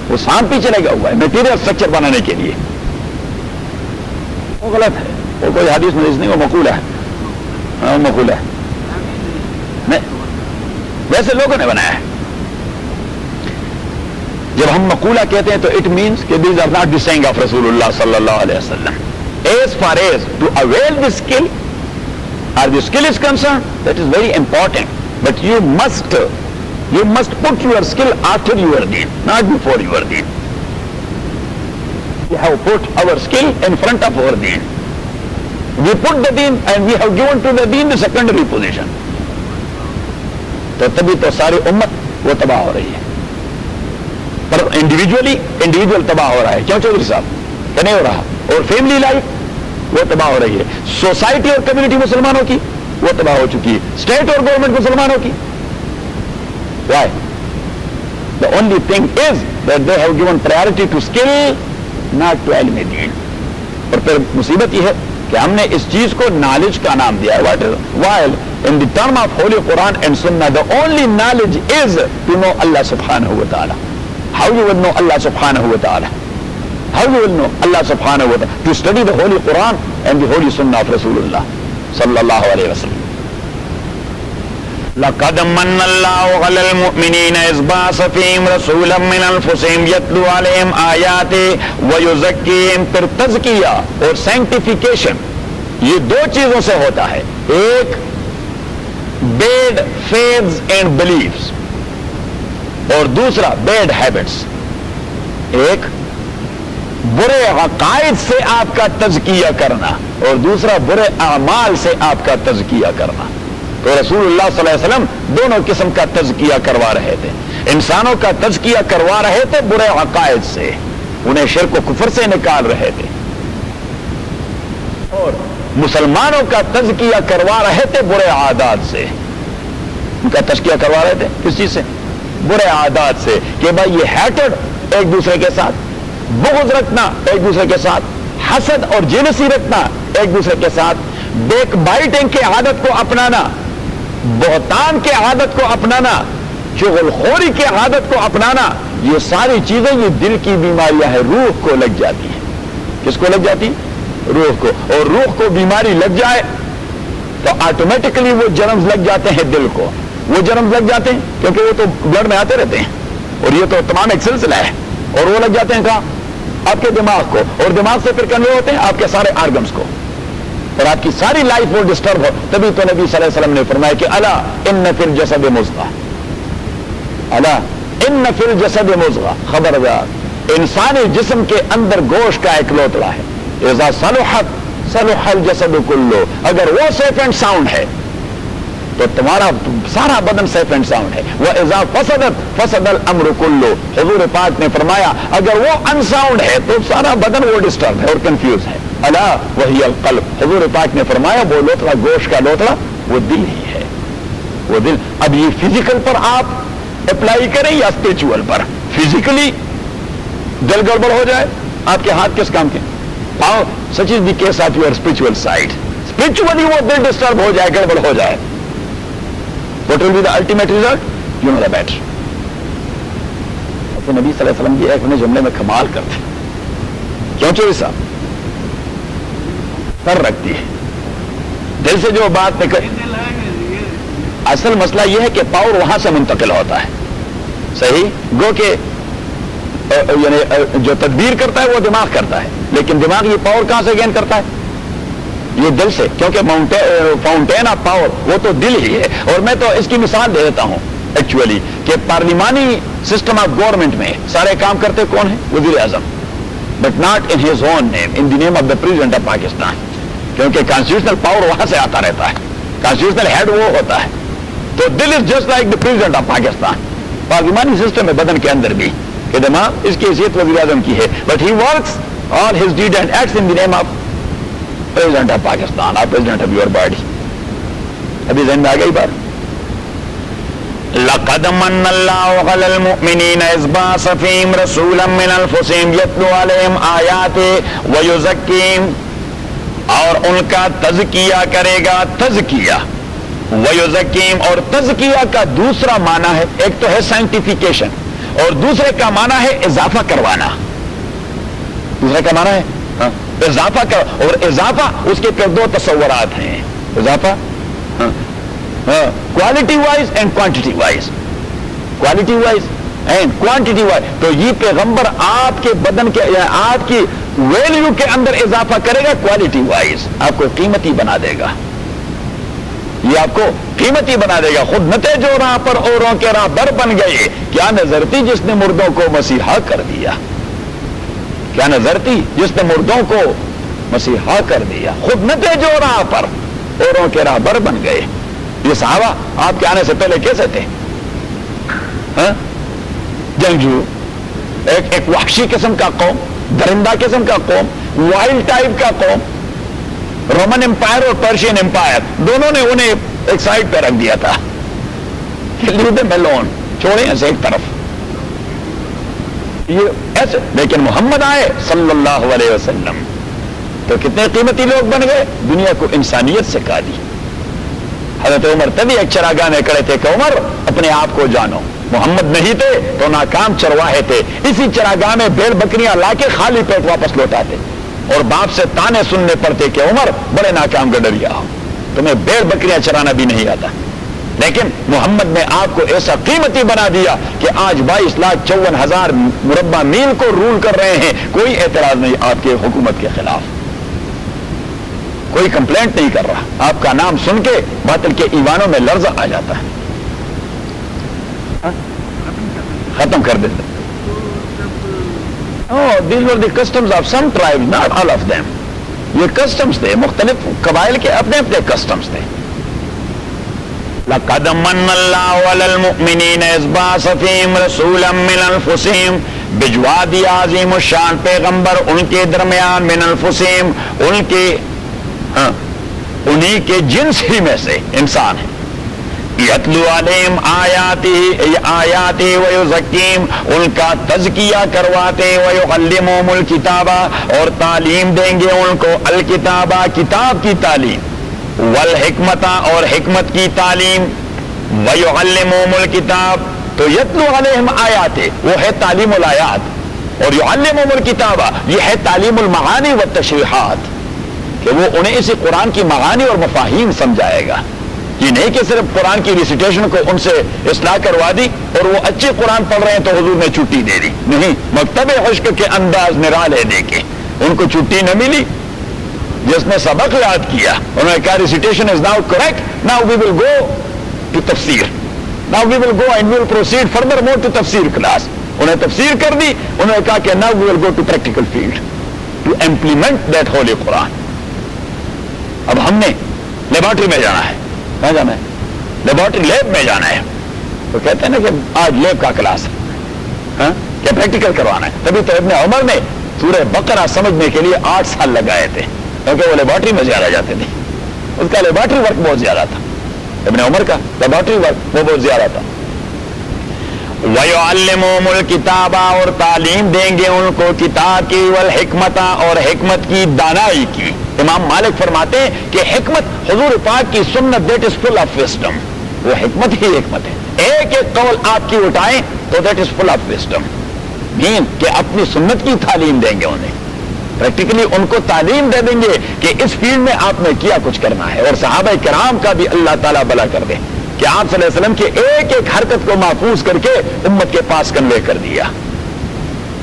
وہ سانپ پیچھے لگا ہوا ہے میٹیریل اسٹرکچر بنانے کے لیے. وہ غلط ہے، وہ کوئی حدیث مریض نہیں، وہ مقولہ ہے. وہ مقولہ ہے نہیں، ویسے لوگوں نے بنایا ہے. جب ہم مقولہ کہتے ہیں تو اٹ مینس کہ these are not the saying of رسول اللہ صلی اللہ علیہ وسلم. As far as to avail the skill or the skill is concerned, that is very important. But you must put your skill after your deen, not before your deen. We have put our skill in front of our deen. We put the deen and we have given to the deen the secondary position. تو تبھی تو ساری امت وہ تباہ ہو رہی ہے. پر individual تباہ ہو رہا ہے. کیوں چودھری صاحب؟ کہ نہیں ہو رہا. اور فیملی لائف وہ تباہ ہو رہی ہے. سوسائٹی اور کمیونٹی مسلمانوں کی وہ تباہ ہو چکی ہے. اسٹیٹ اور گورنمنٹ مسلمانوں کی. Why? The only thing is that they have given priority to skill, not to علم دین. اور پھر مصیبت یہ ہے کہ ہم نے اس چیز کو نالج کا نام دیا ہے. while in the term of Holy Quran and Sunnah the only knowledge is to know Allah subhanahu wa ta'ala. How you will know Allah subhanahu wa ta'ala? How you will know Allah subhanahu wa ta'ala? To study the Holy Quran and the Holy Sunnah of Rasulullah sallallahu alayhi wa sallam. لَقَدْ مَنَّ اللَّهُ عَلَى الْمُؤْمِنِينَ إِذْ بَعَثَ فِيهِمْ رَسُولًا مِّنْ أَنفُسِهِمْ يَتْلُو عَلَيْهِمْ آيَاتِهِ وَيُزَكِّيهِمْ. پھر تزکیہ اور سینکٹیفیکیشن یہ دو چیزوں سے ہوتا ہے. ایک بیڈ فیتھز اینڈ بلیفز اور دوسرا بیڈ ہیبٹس. ایک برے عقائد سے آپ کا تزکیہ کرنا اور دوسرا برے اعمال سے آپ کا تزکیہ کرنا. تو رسول اللہ صلی اللہ علیہ وسلم دونوں قسم کا تزکیہ کروا رہے تھے. انسانوں کا تزکیہ کروا رہے تھے برے عقائد سے, انہیں شرک و کفر سے نکال رہے تھے, اور مسلمانوں کا تزکیہ کروا رہے تھے برے عادات سے. ان کا تزکیہ کروا رہے تھے کس چیز سے؟ برے عادات سے, کہ بھائی یہ ہیٹڈ ایک دوسرے کے ساتھ, بغض رکھنا ایک دوسرے کے ساتھ, حسد اور جیلسی رکھنا ایک دوسرے کے ساتھ, بیک بائٹنگ کی عادت کو اپنانا, بہتان کے عادت کو اپنانا, چغل خوری کے عادت کو اپنانا, یہ ساری چیزیں یہ دل کی بیماریاں ہیں, روح کو لگ جاتی ہیں. کس کو لگ جاتی؟ روح کو. اور روح کو بیماری لگ جائے تو آٹومیٹکلی وہ جرمز لگ جاتے ہیں دل کو. وہ جرمز لگ جاتے ہیں کیونکہ وہ تو بلڈ میں آتے رہتے ہیں, اور یہ تو تمام ایک سلسلہ ہے, اور وہ لگ جاتے ہیں کہاں؟ آپ کے دماغ کو, اور دماغ سے پھر کنوے ہوتے ہیں آپ کے سارے آرگنز کو, اور آپ کی ساری لائف وہ ڈسٹرب ہو. تبھی تو نبی صلی اللہ علیہ وسلم نے فرمایا کہ الا ان فی الجسد مضغہ, الا ان فی الجسد مضغہ, خبردار انسانی جسم کے اندر گوشت کا ایک لوتڑا ہے. اذا صلحت صلح الجسد کلہ, اگر وہ سیف اینڈ ساؤنڈ ہے تو تمہارا سارا بدن سیف اینڈ ساؤنڈ ہے. وَإِذَا فَسَدَتْ فَسَدَ الْأَمْرُ كُلُّهُ, حضور پاک نے فرمایا اگر وہ انساؤنڈ ہے تو سارا بدن وہ ڈسٹرب ہے اور کنفیوز ہے. الا وہی القلب, حضور پاک نے فرمایا وہ لوتڑا, گوشت کا لوتڑا, وہ دل ہی ہے, وہ دل. اب یہ فزیکل پر آپ اپلائی کریں یا اسپرچول پر؟ فزیکلی دل گڑبڑ ہو جائے, آپ کے ہاتھ کس کام کے؟ پاؤں. Such is the case of your spiritual side. Spiritually وہ دل ڈسٹرب ہو جائے, گڑبڑ ہو جائے, what will be the ultimate result? You know the better. تو نبی صلی اللہ علیہ وسلم کی ایک جملے میں کمال کرتے, کیوں چوری صاحب پر رکھتی ہے دل سے جو بات نکل. اصل مسئلہ یہ ہے کہ پاور وہاں سے منتقل ہوتا ہے, صحیح گو کہ یعنی جو تدبیر کرتا ہے وہ دماغ کرتا ہے, لیکن دماغ یہ پاور کہاں سے گین کرتا ہے؟ یہ دل سے, کیونکہ فاؤنٹین آف پاور وہ تو دل ہی ہے. اور میں تو اس کی مثال دے دیتا ہوں ایکچولی, کہ پارلیمانی سسٹم آف گورنمنٹ میں سارے کام کرتے کون ہیں؟ وزیر اعظم, but not in his own name, in the name of the president of Pakistan, کیونکہ کانسٹیٹیوشنل پاور وہاں سے آتا رہتا ہے, کانسٹیٹیوشنل ہیڈ وہ ہوتا ہے. تو دل is just like the president of Pakistan. پارلیمانی سسٹم ہے بدن کے اندر بھی, کہ دماغ اس کی حیثیت وزیر اعظم کی ہے, but he works all his deed and acts in the name of president of Pakistan, اور پریزیڈنٹ آف یور باڈی. ابھی ذہن میں آ گئی بات؟ لقد من اللہ علی المؤمنین اذ بعث فیہم رسولا من انفسہم یتلو علیہم آیاتہ ویزکیہم, اور ان کا تزکیہ کرے گا. تزکیہ ویزکیہم, اور تزکیہ کا دوسرا معنی ہے, ایک تو ہے سائنٹیفیکیشن اور دوسرے کا معنی ہے اضافہ کروانا. دوسرے کا معنی ہے اضافہ کر, اور اضافہ اس کے پھر دو تصورات ہیں. اضافہ quality wise and quantity wise, quality wise and quantity wise. تو یہ پیغمبر آپ کے بدن کے, آپ کی ویلیو کے اندر اضافہ کرے گا کوالٹی وائز, آپ کو قیمتی بنا دے گا, یہ آپ کو قیمتی بنا دے گا. خود نتے جو راہ پر اوروں کے راہ بر بن گئے, کیا نظر تھی جس نے مردوں کو مسیحا کر دیا, کیا نظر تھی جس نے مردوں کو مسیحا کر دیا. خود نتے جو راہ پر اوروں کے راہ بر بن گئے. یہ صحابہ آپ کے آنے سے پہلے کیسے تھے؟ جنگجو, ایک وحشی قسم کا قوم, درندہ قسم کا قوم, وائلڈ ٹائپ کا قوم. رومن امپائر اور پرشین امپائر دونوں نے انہیں ایک سائڈ پہ رکھ دیا تھا, لیو دیم الون, چھوڑیں اسے ایک طرف. یہ ایسے, لیکن محمد آئے صلی اللہ علیہ وسلم, تو کتنے قیمتی لوگ بن گئے، دنیا کو انسانیت سے کھا دی۔ حضرت عمر تبھی ایک چراگاہ میں کھڑے تھے کہ عمر اپنے آپ کو جانو، محمد نہیں تھے تو ناکام چرواہے تھے، اسی چراگاہ میں بھیڑ بکریاں لا کے خالی پیٹ واپس لوٹاتے اور باپ سے تانے سننے پڑتے کہ عمر بڑے ناکام گڈریا ہو، تمہیں بھیڑ بکریاں چرانا بھی نہیں آتا۔ لیکن محمد نے آپ کو ایسا قیمتی بنا دیا کہ آج 22,54,000 مربع میل کو رول کر رہے ہیں، کوئی اعتراض نہیں آپ کے حکومت کے خلاف، کوئی کمپلینٹ نہیں کر رہا، آپ کا نام سن کے باطل کے ایوانوں میں لرزہ آ جاتا ہے، ختم کر دیتے۔ these were the customs of some tribes, not all of them. یہ کسٹمز تھے، مختلف قبائل کے اپنے اپنے کسٹمز تھے۔ لَقَدْ مَنَّ اللَّهُ عَلَى الْمُؤْمِنِينَ إِذْ بَعَثَ فِيهِمْ رَسُولًا مِّنْ أَنفُسِهِمْ، بھجوا دیا عظیم الشان پیغمبر ان کے درمیان، من انفسہم، ان کے انہی کے جنس ہی میں سے انسان ہے، یتلو علیہم آیاتی ویزکیم، ان کا تزکیہ کرواتے، ویعلمہم الکتابہ، اور تعلیم دیں گے ان کو، الکتابہ کتاب کی تعلیم، والحکمتہ اور حکمت کی تعلیم، ویعلمہم الکتاب، تو یتلو علیہم آیاتی وہ ہے تعلیم الآیات، اور یعلمہم الکتابہ یہ ہے تعلیم المعانی والتشریحات، کہ وہ انہیں اسی قرآن کی معانی اور مفاہیم سمجھائے گا۔ یہ نہیں کہ صرف قرآن کی ریسیٹیشن کو ان سے اصلاح کروا دی اور وہ اچھی قرآن پڑھ رہے ہیں تو حضور نے چھٹی دے دی، نہیں، مکتب عشق کے انداز نرالے دے کے ان کو چھٹی نہ ملی۔ جس نے سبق یاد کیا انہوں نے کہا recitation is now correct, now we will go to tafsir, now we will go and we will proceed further more to tafsir class. انہیں تفسیر کر دی، انہوں نے کہا کہ now we will go to practical field to implement that holy Quran. اب ہم نے لیبارٹری میں جانا ہے، کہاں جانا ہے؟ لیبارٹری لیب میں جانا ہے، تو کہتے ہیں نا کہ آج لیب کا کلاس ہے، ہاں کیا پریکٹیکل کروانا ہے؟ تبھی تو ابن عمر نے سورہ بقرہ سمجھنے کے لیے 8 سال لگائے تھے، کیونکہ وہ لیبارٹری میں زیادہ جاتے تھے، اس کا لیبارٹری ورک بہت زیادہ تھا، ابن عمر کا لیبارٹری ورک وہ بہت زیادہ تھا۔ وَيُعَلِّمُهُمُ الْكِتَابَ، اور تعلیم دیں گے ان کو کتاب کی، والحکمت اور حکمت کی، دانائی کی۔ امام مالک فرماتے ہیں کہ حکمت حضور پاک کی سنت، that is full of wisdom, وہ حکمت ہی حکمت ہے۔ ایک ایک قول آپ کی اٹھائیں تو that is full of wisdom, mean کہ اپنی سنت کی تعلیم دیں گے انہیں، پریکٹیکلی ان کو تعلیم دے دیں گے کہ اس فیلڈ میں آپ نے کیا کچھ کرنا ہے۔ اور صحابہ کرام کا بھی اللہ تعالیٰ بھلا کر دے کہ آپ صلی اللہ علیہ وسلم کی ایک ایک حرکت کو محفوظ کر کے امت کے پاس کنوے کر دیا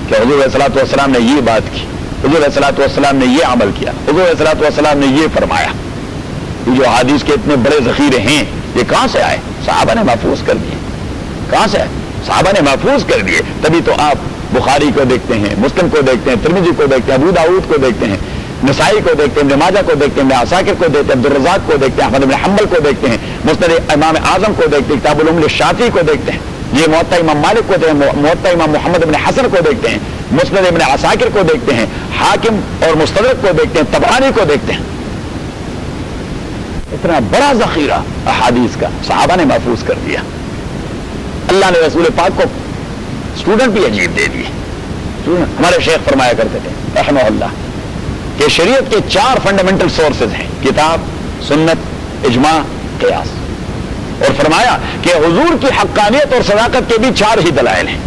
کہ حضور علیہ الصلوۃ والسلام نے یہ بات کی، حضور علیہ الصلوۃ والسلام نے یہ عمل کیا، حضور علیہ الصلوۃ والسلام نے یہ فرمایا۔ یہ جو حدیث کے اتنے بڑے ذخیرے ہیں یہ کہاں سے آئے؟ صحابہ نے محفوظ کر دیے۔ کہاں سے آئے؟ صحابہ نے محفوظ کر دیے۔ تبھی تو آپ بخاری کو دیکھتے ہیں، مسلم کو دیکھتے ہیں، ترمذی کو دیکھتے ہیں، ابو داؤد کو دیکھتے ہیں، نسائی کو دیکھتے ہیں، ابن ماجہ کو دیکھتے ہیں، ابن عساکر کو دیکھتے ہیں، عبدالرزاق کو دیکھتے ہیں، احمد بن حنبل کو دیکھتے ہیں، مسند امام اعظم کو دیکھتے ہیں، کتاب الام للشافعی کو دیکھتے ہیں، یہ موطا امام مالک کو دیکھتے ہیں، موطا امام محمد بن حسن کو دیکھتے ہیں، مسند ابن عساکر کو دیکھتے ہیں، حاکم اور مستدرک کو دیکھتے ہیں، طبرانی کو دیکھتے ہیں۔ اتنا بڑا ذخیرہ احادیث کا صحابہ نے محفوظ کر دیا۔ اللہ نے رسول پاک کو اسٹوڈنٹ بھی عجیب دے دیے۔ ہمارے شیخ فرمایا کرتے تھے رحمہ اللہ کہ شریعت کے 4 فنڈامنٹل سورسز ہیں، کتاب، سنت، اجماع، قیاس، اور فرمایا کہ حضور کی حقانیت اور صداقت کے بھی 4 ہی دلائل ہیں،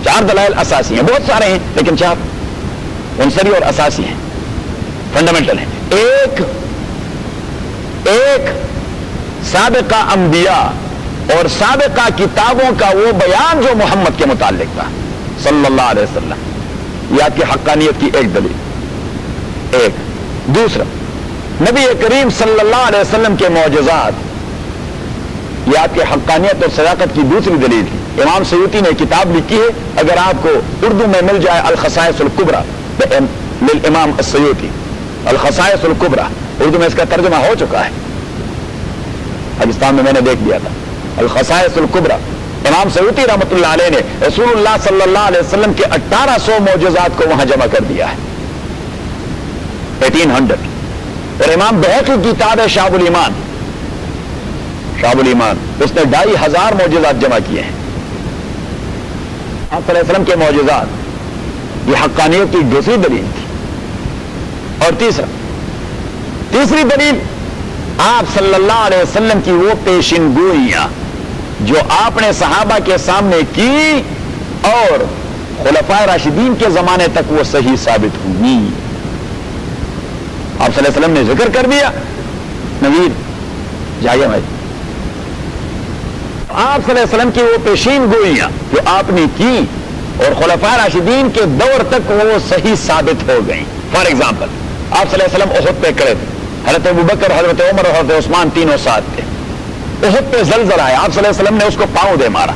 4 دلائل اساسی ہیں، بہت سارے ہیں لیکن 4 عنصری اور اساسی ہیں، فنڈامنٹل ہیں۔ ایک سابقہ انبیاء اور سابقہ کتابوں کا وہ بیان جو محمد کے متعلق تھا صلی اللہ علیہ وسلم، یہ آپ کی حقانیت کی ایک دلیل۔ ایک دوسرا، نبی کریم صلی اللہ علیہ وسلم کے معجزات، یہ آپ کی حقانیت اور صداقت کی دوسری دلیل تھی۔ امام سیوطی نے کتاب لکھی ہے، اگر آپ کو اردو میں مل جائے، الخصائص الکبریٰ للامام السیوطی، الخصائص الکبریٰ، اردو میں اس کا ترجمہ ہو چکا ہے، پاکستان میں میں نے دیکھ لیا تھا، الخصائص الکبریٰ۔ امام سیوطی رحمۃ اللہ علیہ نے رسول اللہ صلی اللہ علیہ وسلم کے 1800 معجزات کو وہاں جمع کر دیا ہے، 1800۔ اور امام بہقی کی کتاب ہے شعب الایمان، شعب الایمان، اس نے 2500 معجزات جمع کیے ہیں۔ آپ صلی اللہ علیہ وسلم کے معجزات، یہ حقانیت کی دوسری دلیل تھی۔ اور تیسری دلیل آپ صلی اللہ علیہ وسلم کی وہ پیشن گوئیاں جو آپ نے صحابہ کے سامنے کی اور خلفائے راشدین کے زمانے تک وہ صحیح ثابت ہوئی. آپ صلی اللہ علیہ وسلم نے ذکر کر دیا. نوید جائیے بھائی. آپ صلی اللہ علیہ وسلم کی وہ پیشین گوئیاں جو آپ نے کی اور خلفائے راشدین کے دور تک وہ صحیح ثابت ہو گئیں. فار ایگزامپل آپ صلی اللہ علیہ وسلم احد پہ کھڑے تھے. حضرت ابوبکر، حضرت عمر اور حضرت عثمان تینوں ساتھ تھے. احد پہ زلزلہ آیا، آپ صلی اللہ علیہ وسلم نے اس کو پاؤں دے مارا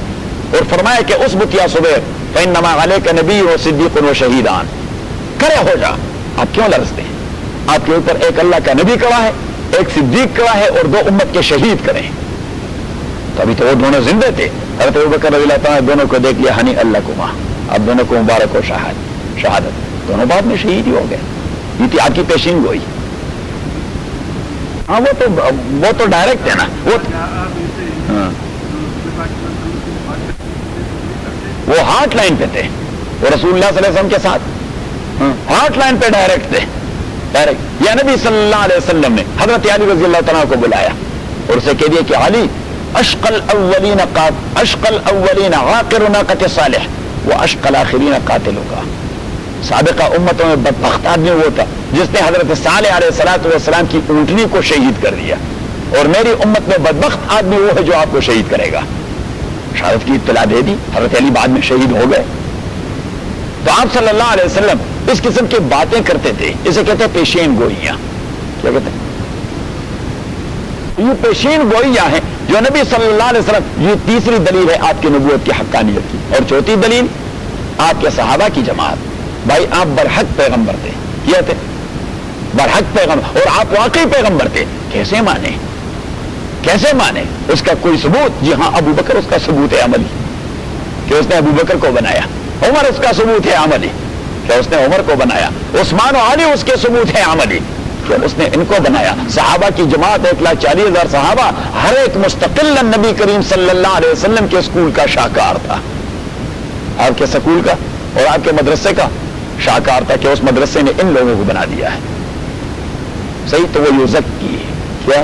اور فرمایا کہ اسبت یا صبیر فإنما علیک نبی و صدیق و شہیدان. کھڑے ہو جا. آپ کیوں لرزتے ہیں؟ آپ کے اوپر ایک اللہ کا نبی کڑا ہے، ایک صدیق کڑا ہے اور 2 امت کے شہید کڑے ہیں. تو ابھی تو وہ دونوں زندے تھے. حضرت ابوبکر رضی اللہ تعالیٰ دونوں کو دیکھ لیا، ہنی اللہ کو ماں، آپ دونوں کو مبارک ہو شہادت. دونوں بعد میں شہید ہی ہو گئے. یہ تھی آپ کی پیشین گوئی. ہاں وہ تو ڈائریکٹ ہے نا. وہ ہارٹ لائن پہ تھے، وہ رسول اللہ صلی اللہ علیہ وسلم کے ساتھ ہارٹ لائن پہ ڈائریکٹ تھے. ڈائریکٹ یا نبی صلی اللہ علیہ وسلم نے حضرت علی رضی اللہ تعالیٰ کو بلایا اور اسے کہہ دیا کہ علی اشقل اولین عاقر ناقۃ صالح و اشقل آخرین قاتلک. سابقہ امتوں میں بدبخت آدمی وہ تھا جس نے حضرت صالح علیہ السلام کی اونٹنی کو شہید کر دیا، اور میری امت میں بدبخت آدمی وہ ہے جو آپ کو شہید کرے گا. شہادت کی اطلاع دے دی. حضرت علی بعد میں شہید ہو گئے. تو آپ صلی اللہ علیہ وسلم اس قسم کی باتیں کرتے تھے. اسے کہتے ہیں پیشین گوئیاں. کیا کہتے ہیں؟ یہ پیشین گوئیاں ہیں جو نبی صلی اللہ علیہ وسلم. یہ تیسری دلیل ہے آپ کی نبوت کی حقانیت کی. اور چوتھی دلیل آپ کے صحابہ کی جماعت. بھائی آپ برحق پیغمبر تھے. کیا تھے؟ برحق پیغمبر. اور آپ واقعی پیغمبر تھے. کیسے مانے؟ کیسے مانے؟ اس کا کوئی ثبوت؟ جی ہاں، ابو بکر اس کا ثبوت ہے عملی کہ اس نے ابو بکر کو بنایا. عمر اس کا ثبوت ہے عملی کہ اس نے عمر کو بنایا. عثمان و علی اس کے ثبوت ہے عملی کہ اس نے ان کو بنایا. صحابہ کی جماعت 1,40,000 صحابہ، ہر ایک مستقل نبی کریم صلی اللہ علیہ وسلم کے اسکول کا شاہکار تھا. آپ کے سکول کا اور آپ کے مدرسے کا شاہکار تھا کہ اس مدرسے نے ان لوگوں کو بنا دیا ہے. صحیح. تو وہ یزکی کیا؟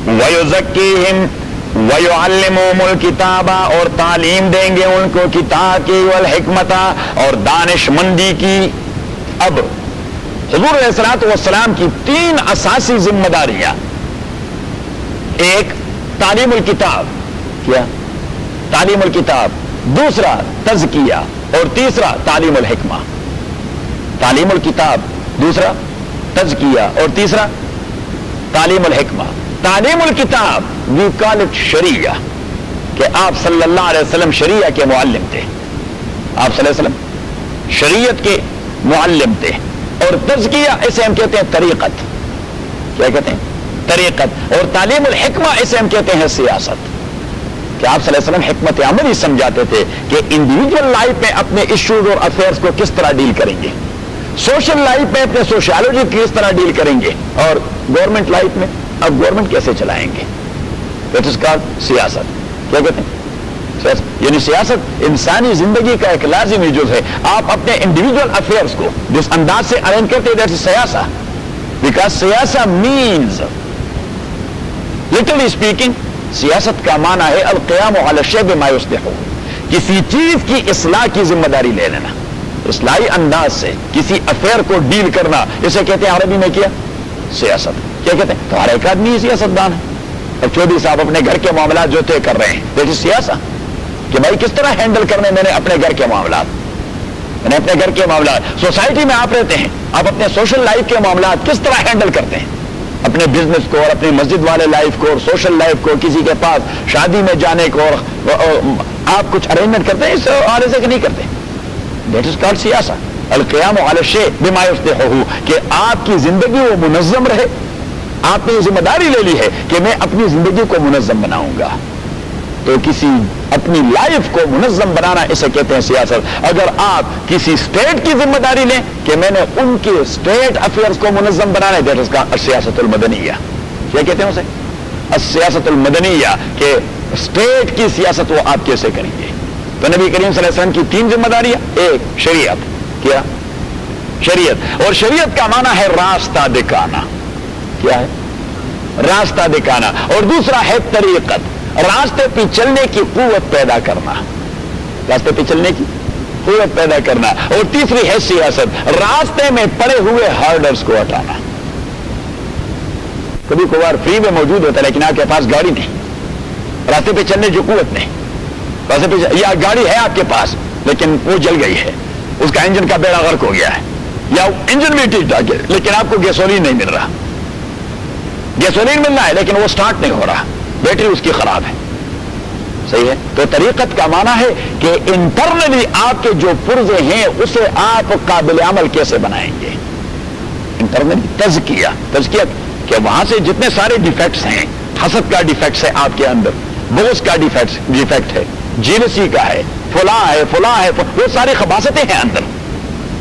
وَيُزَكِّيهِمْ وَيُعَلِّمُهُمُ الْكِتَابَ، اور تعلیم دیں گے ان کو کتاب کی، والحکمت، اور دانش مندی کی. اب حضور علیہ الصلوٰۃ والسلام کی 3 اساسی ذمہ داریاں. ایک تعلیم الکتاب. کیا؟ تعلیم الکتاب. دوسرا تزکیہ، اور تیسرا تعلیم الحکمہ. تعلیم الکتاب، دوسرا تزکیہ، اور تیسرا تعلیم الحکمہ. تعلیم الکتاب وی کال اٹ شریعہ، کہ آپ صلی اللہ علیہ وسلم شریعہ کے معلم تھے. آپ صلی اللہ علیہ وسلم شریعت کے معلم تھے. اور تزکیہ اسے ہم کہتے ہیں طریقت. کیا کہتے ہیں؟ طریقت. اور تعلیم الحکمہ اسے ہم کہتے ہیں سیاست، کہ آپ صلی اللہ علیہ وسلم حکمت عملی سمجھاتے تھے کہ انڈیویجول لائف میں اپنے ایشوز اور افیئرس کو کس طرح ڈیل کریں گے، سوشل لائف میں اپنے سوشیالوجی کس طرح ڈیل کریں گے، اور گورنمنٹ لائف میں اب گورنمنٹ کیسے چلائیں گے. دیٹ از کالڈ سیاست. کیا کہتے ہیں؟ سیاست. یعنی سیاست انسانی زندگی کا ایک لازمی جز ہے. آپ اپنے انڈیویجول افیئرس کو جس انداز سے ارینج کرتے ہیں، that is siyasah. Because siyasah means literally speaking, سیاست کا معنی ہے القیام علی الشیء بما یصلح، کسی چیز کی اصلاح کی ذمہ داری لے لینا، اصلاحی انداز سے کسی افیئر کو ڈیل کرنا. اسے کہتے ہیں عربی میں کیا؟ سیاست. کیا کہتے ہیں؟ تو ہر ایک آدمی سیاست دان ہے. اب چودھری صاحب اپنے گھر کے معاملات جو طے کر رہے ہیں، دیٹ از سیاسہ، کہ بھائی کس طرح ہینڈل کرنے میں نے اپنے گھر کے معاملات، میں نے اپنے گھر کے معاملات. سوسائٹی میں آپ رہتے ہیں، آپ اپنے سوشل لائف کے معاملات کس طرح ہینڈل کرتے ہیں، اپنے بزنس کو اور اپنی مسجد والے لائف کو اور سوشل لائف کو، کسی کے پاس شادی میں جانے کو، اور آپ کچھ ارینجمنٹ کرتے ہیں اس حوالے سے کہ نہیں کرتے. That is called سیاسہ. القیام علی الشیء بما یصلح، کہ آپ کی زندگی وہ منظم رہے. آپ نے یہ ذمہ داری لے لی ہے کہ میں اپنی زندگی کو منظم بناؤں گا. تو کسی اپنی لائف کو منظم بنانا اسے کہتے ہیں سیاست. اگر آپ کسی اسٹیٹ کی ذمہ داری لیں کہ میں نے ان کے اسٹیٹ افیئرس کو منظم بنانا ہے، دیٹ از کالڈ السیاست المدنیہ. کیا کہتے ہیں اسے؟ السیاست المدنیہ، کہ اسٹیٹ کی سیاست وہ آپ کیسے کریں گے. تو نبی کریم صلی اللہ علیہ وسلم کی 3 ذمہ داریاں. ایک شریعت. کیا؟ شریعت. اور شریعت کا معنی ہے راستہ دکھانا. کیا ہے؟ راستہ دکھانا. اور دوسرا ہے طریقت, راستے پہ چلنے کی قوت پیدا کرنا. راستے پہ چلنے کی قوت پیدا کرنا. اور تیسری ہے سیاست, راستے میں پڑے ہوئے ہارڈرز کو ہٹانا. کبھی کبھار فری میں موجود ہوتا ہے لیکن آپ کے پاس گاڑی نہیں, راستے پہ چلنے کی قوت نہیں, راستے پہ یا گاڑی ہے آپ کے پاس لیکن وہ جل گئی ہے, اس کا انجن کا بیڑا غرق ہو گیا ہے, یا انجن بھی ٹھیک ٹھاک ہے لیکن آپ کو گیسولین نہیں مل رہا. گیسولین مل رہا ہے لیکن وہ سٹارٹ نہیں ہو رہا, بیٹری اس کی خراب ہے. صحیح ہے. تو طریقت کا معنی ہے کہ انٹرنلی آپ کے جو پرزے ہیں اسے آپ قابل عمل کیسے بنائیں گے. انٹرنلی تزکیہ کہ وہاں سے جتنے سارے ڈیفیکٹس ہیں, حسد کا ڈیفیکٹس ہے آپ کے اندر, بغض کا ڈیفیکٹ ہے, جیلسی کا ہے, فلاں ہے, وہ ساری خباثتیں ہیں اندر.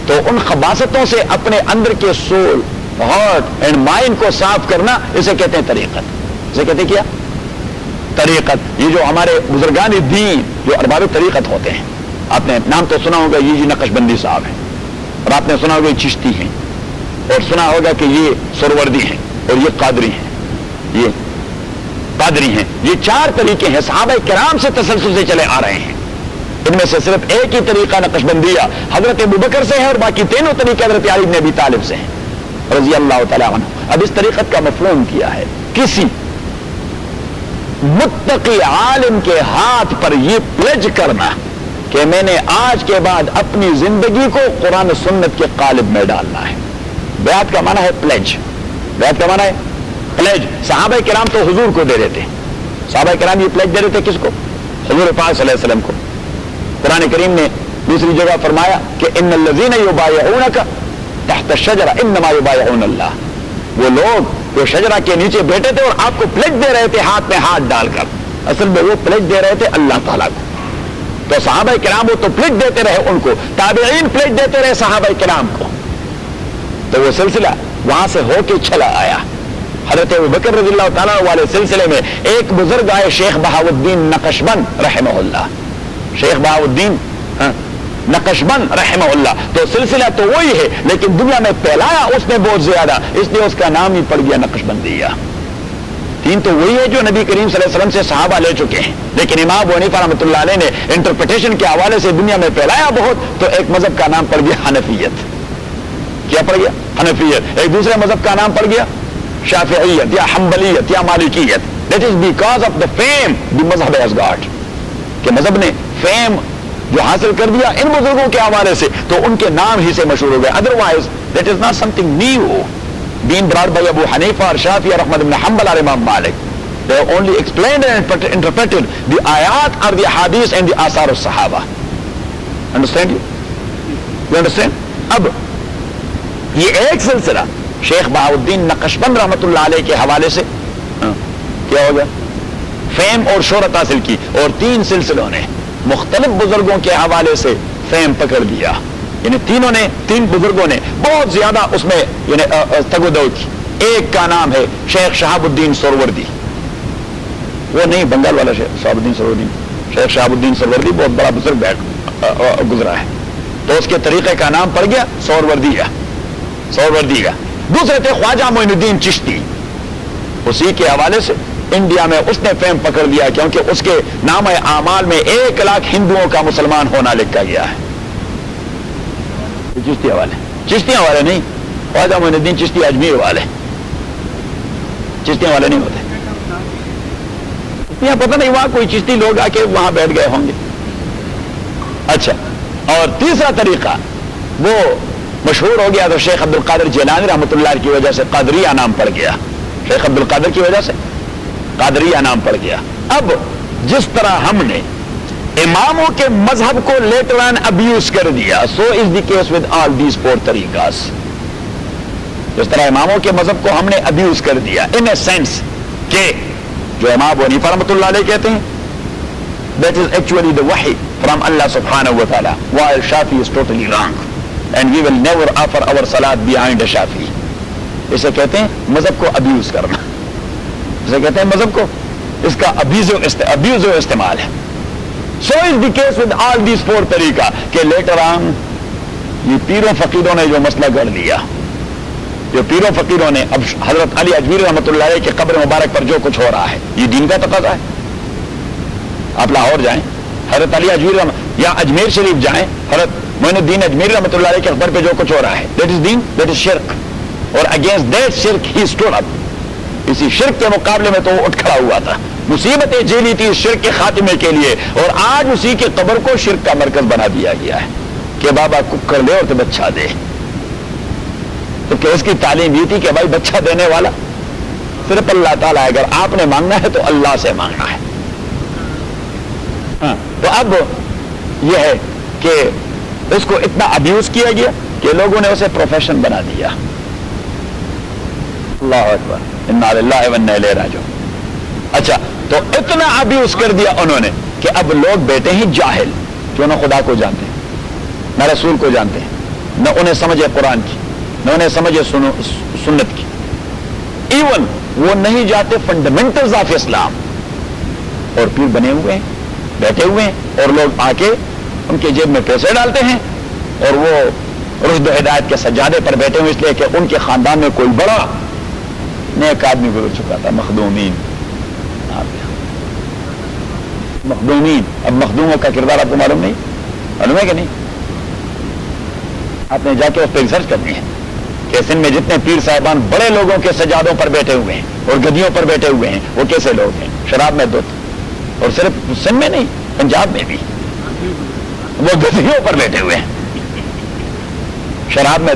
تو ان خباثتوں سے اپنے اندر کے سول, ہارٹ اینڈ مائنڈ کو صاف کرنا, اسے کہتے ہیں طریقت. اسے کہتے ہیں کیا؟ طریقت. یہ جو ہمارے بزرگان دین جو ارباب طریقت ہوتے ہیں, آپ نے نام تو سنا ہوگا, یہ نقش بندی صاحب ہیں, اور آپ نے سنا ہوگا یہ چشتی ہیں, اور سنا ہوگا کہ یہ سروردی ہیں, اور یہ قادری ہیں. یہ چار طریقے ہیں, صحابہ کرام سے تسلسل سے چلے آ رہے ہیں. ان میں سے صرف ایک ہی طریقہ نقش بندیہ حضرت ابوبکر سے ہے, اور باقی تینوں طریقے حضرت علی بن ابی طالب سے ہیں رضی اللہ تعالیٰ عنہ. اب اس طریقت کا مفہوم کیا ہے؟ کسی متقی عالم کے ہاتھ پر یہ پلیج کرنا کہ میں نے آج کے بعد اپنی زندگی کو قرآن و سنت کے قالب میں ڈالنا ہے. بیعت کا معنی ہے پلیج. بیعت کا معنی ہے پلیج. صحابہ کرام تو حضور کو دے دیتے, صحابہ کرام یہ پلیج دے دیتے کس کو؟ حضور پاک صلی اللہ علیہ وسلم کو. قرآن کریم نے دوسری جگہ فرمایا کہ ان الذین یبایعونک تحت الشجرہ انما یبایعون اللہ. وہ لوگ جو شجرہ کے نیچے بیٹھے تھے اور آپ کو پلیج دے رہے تھے ہاتھ میں ہاتھ ڈال کر, اصل میں وہ پلیج دے رہے تھے اللہ تعالیٰ کو. تو صحابہ کرام وہ تو پلیج دیتے رہے ان کو, تابعین پلیج دیتے رہے صحابہ کرام کو. تو وہ سلسلہ وہاں سے ہو کے چلا آیا. حضرت ابوبکر رضی اللہ تعالیٰ والے سلسلے میں ایک بزرگ آئے, شیخ بہاؤالدین نقشبند رحمہ اللہ. شیخ بہاؤالدین نقشبند رحمہ اللہ. تو سلسلہ تو وہی ہے لیکن دنیا میں پھیلایا اس نے بہت زیادہ, اس لیے اس کا نام ہی پڑ گیا نقشبندیہ. دین تو وہی ہے جو نبی کریم صلی اللہ علیہ وسلم سے صحابہ لے چکے ہیں, لیکن امام ابو حنیفہ رحمۃ اللہ علیہ نے انٹرپریٹیشن کے حوالے سے دنیا میں پھیلایا بہت, تو ایک مذہب کا نام پڑ گیا حنفیت. کیا پڑ گیا؟ حنفیت. ایک دوسرے مذہب کا نام پڑ گیا شافعیت یا حنبلیت یا مالکیت. That is because of the fame the mazhab has got, کہ مذہب نے فیم جو حاصل کر دیا ان بزرگوں کے حوالے سے, تو ان کے نام ہی سے مشہور ہو گئے. Otherwise that is not something new being brought by Abu Hanifa or Shafi or Ahmad ibn Hanbal or Imam Malik. They have only explained and interpreted the ayat or the hadith and the asar of Sahaba. Understand you? You understand? اب یہ ایک سلسلہ شیخ بہاؤالدین نقشبند رحمۃ اللہ علیہ کے حوالے سے کیا ہو گیا؟ فیم اور شہرت حاصل کی. اور تین سلسلوں نے مختلف بزرگوں کے حوالے سے فیم پکڑ دیا. یعنی تین بزرگوں نے بہت زیادہ اس میں یعنی تگودو کی. ایک کا نام ہے شیخ شہاب الدین سروردی, وہ نہیں بنگال والا شیخ شہاب الدین سروردی, شیخ شہاب الدین سروردی بہت بڑا بزرگ گزرا ہے, تو اس کے طریقے کا نام پڑ گیا سوروردی کا. دوسرے تھے خواجہ معین الدین چشتی, اسی کے حوالے سے انڈیا میں اس نے فیم پکڑ لیا کیونکہ اس کے نام اعمال میں 1 لاکھ ہندوؤں کا مسلمان ہونا لکھا گیا ہے. چشتی والے نہیں, خواجہ معین الدین چشتی اجمیر والے, چشتی والے نہیں ہوتے. یہاں پتہ نہیں وہاں کوئی چشتی لوگ آ کے وہاں بیٹھ گئے ہوں گے. اچھا, اور تیسرا طریقہ وہ مشہور ہو گیا تو شیخ عبد القادر جیلانی رحمۃ اللہ کی وجہ سے قادریہ نام پڑ گیا. شیخ عبد القادر کی وجہ سے قادریہ نام پڑ گیا. اب جس طرح ہم نے اماموں کے مذہب کو لیٹر آن ابیوز کر دیا, so is the case with all these 4 طریقاس. جس طرح اماموں کے مذہب کو ہم نے ابیوز کر دیا ان اے سینس کہ جو امام ابو حنیفہ رحمۃ اللہ علیہ کہتے ہیں that is actually the wahi from Allah subhanahu wa ta'ala, while Shafi is totally wrong and we will never offer our salat behind a Shafi. اسے کہتے ہیں مذہب کو ابیوز کرنا, اسے کہتے ہیں مذہب کو اس کا ابیوز و استعمال ہے. So is the case with all these 4 طریقہ کہ لیٹر آن یہ پیروں فقیروں نے جو مسئلہ گڑھ لیا، جو پیروں فقیروں نے اب حضرت علی اجمیری رحمۃ اللہ علیہ کے قبر مبارک پر جو کچھ ہو رہا ہے، یہ دین کا تقاضا ہے. آپ لاہور جائیں، حضرت علی اجمیری یا اجمیر شریف جائیں، حضرت معین الدین اجمیری رحمۃ اللہ علیہ کے قبر پہ جو کچھ ہو رہا ہے، that is then, that is شرک. اور اگینسٹ دیٹ شرک ہی اسٹوڈ اپ. اسی شرک کے مقابلے میں تو وہ اٹھ کھڑا ہوا تھا، مصیبتیں جھیلی تھی اس شرک کے خاتمے کے لیے، اور آج اسی کے قبر کو شرک کا مرکز بنا دیا گیا ہے کہ بابا ککڑ لے اور تو بچہ دے. تو کہ اس کی تعلیم یہ تھی کہ بھائی بچہ دینے والا صرف اللہ تعالیٰ ہے، اگر آپ نے مانگنا ہے تو اللہ سے مانگنا ہے. تو اب یہ ہے کہ اس کو اتنا ابیوز کیا گیا کہ لوگوں نے اسے پروفیشن بنا دیا. اللہ اکبر، انا للہ و انا الیہ راجعون. اچھا، تو اتنا ابیوز کر دیا انہوں نے کہ اب لوگ بیٹھے ہیں جاہل، جو نہ خدا کو جانتے ہیں نہ رسول کو جانتے ہیں، نہ انہیں سمجھے قرآن کی، نہ انہیں سمجھے سنت کی. ایون وہ نہیں جاتے فنڈامنٹلز آف اسلام، اور پیر بنے ہوئے ہیں، بیٹھے ہوئے ہیں، اور لوگ آ کے ان کے جیب میں پیسے ڈالتے ہیں، اور وہ رشد و ہدایت کے سجادے پر بیٹھے ہوئے اس لیے کہ ان کے خاندان میں کوئی بڑا نیک آدمی گزر چکا تھا. مخدومین، مخدومین. اب مخدوموں کا کردار آپ کو معلوم نہیں؟ معلوم ہے کہ نہیں؟ آپ نے جا کے اس پہ ریسرچ کرنی ہے کہ سندھ میں جتنے پیر صاحبان بڑے لوگوں کے سجادوں پر بیٹھے ہوئے ہیں اور گدیوں پر بیٹھے ہوئے ہیں، وہ کیسے لوگ ہیں؟ شراب میں دھت. اور صرف سندھ میں نہیں، پنجاب میں بھی وہ گدیوں پر بیٹھے ہوئے ہیں، شراب میں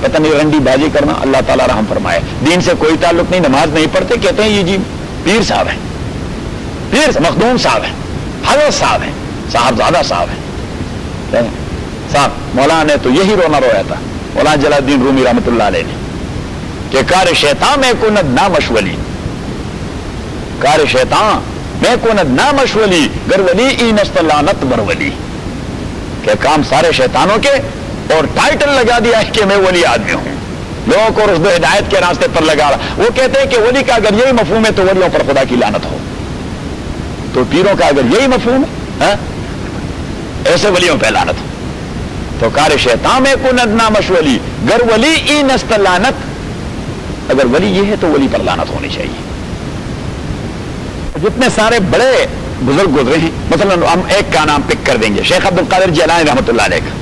پتہ نہیں رنڈی بازی کرنا. اللہ تعالیٰ رحم فرمائے. دین سے کوئی تعلق نہیں، نماز نہیں پڑھتے، کہتے ہیں یہ جی پیر صاحب ہیں، پیر مخدوم صاحب ہیں، حضرت صاحب ہیں، صاحبزادہ صاحب ہیں. صاحب مولانا نے تو یہی رونا رویا تھا، مولانا جلال الدین رومی رحمۃ اللہ علیہ نے، کہ کار شیطان میں کند نہ مشولی، کار شیطان میں کند نہ مشولی گر ولی ای نست لعنت بر ولی. کہ کام سارے شیطانوں کے، اور ٹائٹل لگا دیا ہے کہ میں ولی آدمی ہوں، لوگوں کو رشد و ہدایت کے راستے پر لگا رہا. وہ کہتے ہیں کہ ولی کا اگر یہی مفہوم ہے تو ولیوں پر خدا کی لعنت ہو. تو پیروں کا اگر یہی مفہوم ہے ایسے ولیوں پہ لعنت ہو. تو کار شیطان میں کند نہ مشولی گر ولی ای نست لعنت. اگر ولی یہ ہے تو ولی پر لعنت ہونی چاہیے. جتنے سارے بڑے بزرگ گزرے ہیں، مثلا ہم ایک کا نام پک کر دیں گے، شیخ عبد القادر جیلانی رحمۃ اللہ علیہ کا،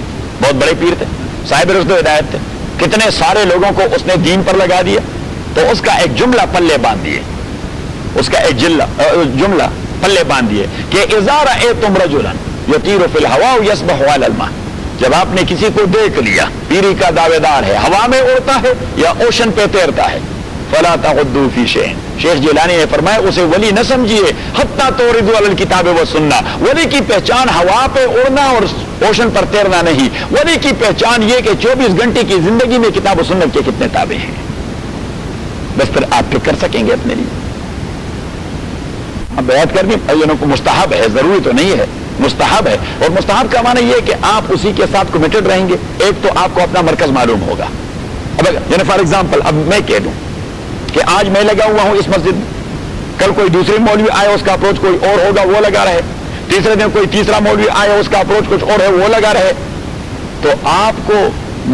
بہت بڑے پیر تھے، صاحب رشد و ہدایت تھے. کتنے سارے لوگوں کو اس نے دین پر لگا دیا. تو اس کا ایک جملہ پلے باندھ دیے، اس کا ایک جملہ پلے باندھ دیے کہ اذا رأیتم رجلا یطیر فی الہواء یسبح علی الماء. جب آپ نے کسی کو دیکھ لیا پیری کا دعوے دار ہے، ہوا میں اڑتا ہے یا اوشن پہ تیرتا ہے، فلا تغدوا فی شیء. شیخ جیلانی نے فرمایا اسے ولی نہ سمجھیے حتی توردوا علی الکتاب والسنہ. ولی کی پہچان ہوا پہ اڑنا اور اوشن پر تیرنا نہیں، ولی کی پہچان یہ کہ 24 گھنٹے کی زندگی میں کتاب و سنت کے کتنے تابع ہیں. بس پھر آپ پک کر سکیں گے اپنے لیے. اب بیعت کرنی مستحب ہے، ضروری تو نہیں ہے، مستحب ہے. اور مستحب کا معنی یہ ہے کہ آپ اسی کے ساتھ کمیٹڈ رہیں گے. ایک تو آپ کو اپنا مرکز معلوم ہوگا. اب یعنی فار ایگزامپل اب میں کہہ دوں کہ آج میں لگا ہوا ہوں اس مسجد میں، کل کوئی دوسری مولوی آئے اس کا اپروچ کوئی اور ہوگا، وہ لگا رہے. تیسرے دن کوئی تیسرا مولوی آئے اس کا اپروچ کچھ اور ہے، وہ لگا رہے. تو آپ کو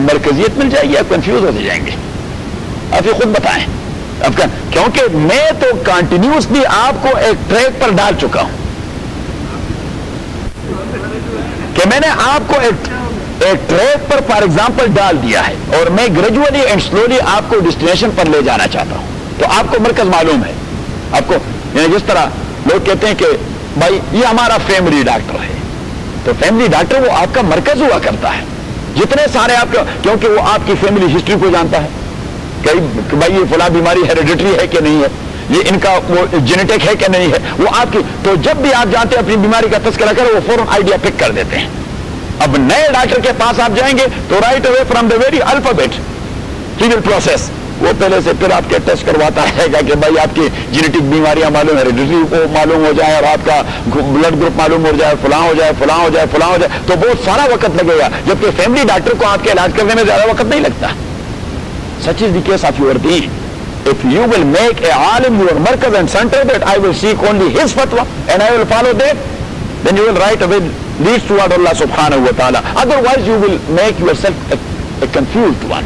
مرکزیت مل جائے گی، آپ کنفیوز ہوتے جائیں گے. آپ یہ خود بتائیں. اب کیونکہ میں تو کنٹینیوسلی آپ کو ایک ٹریک پر ڈال چکا ہوں کہ میں نے آپ کو ایک ٹریک پر فار ایگزامپل ڈال دیا ہے، اور میں گریجولی اینڈ سلولی آپ کو ڈیسٹینیشن پر لے جانا چاہتا ہوں. تو آپ کو مرکز معلوم ہے. آپ کو یعنی جس طرح لوگ کہتے ہیں کہ بھائی یہ ہمارا فیملی ڈاکٹر ہے، تو فیملی ڈاکٹر وہ آپ کا مرکز ہوا کرتا ہے. جتنے سارے آپ کا، کیونکہ وہ آپ کی فیملی ہسٹری کو جانتا ہے کہ بھائی یہ فلاں بیماری ہیریڈیٹری ہے کہ نہیں ہے، یہ ان کا وہ جینیٹک ہے کہ نہیں ہے، وہ آپ کی. تو جب بھی آپ جانتے ہیں اپنی بیماری کا تذکرہ کریں، وہ فوراً آئیڈیا پک کر دیتے ہیں. اب نئے ڈاکٹر کے پاس آپ جائیں گے تو right away from the very alphabet he will process. وہ پہلے سے پھر آپ کے ٹیسٹ کرواتا رہے گا کہ بھائی آپ کی جینیٹک بیماریاں معلوم ہے، ہیریڈیٹری کو معلوم ہو جائے، اور آپ کا بلڈ گروپ معلوم ہو جائے، فلاں ہو جائے، فلاں ہو جائے، فلاں ہو جائے. تو بہت سارا وقت لگے گا، جبکہ فیملی ڈاکٹر کو آپ کے علاج کرنے میں زیادہ وقت نہیں لگتا. Such is the case of your deen. If you will make a alim your markaz and center that I will seek only his fatwa and I will follow that, then you will right away leads toward Allah subhanahu wa ta'ala. Otherwise you will make yourself a confused one,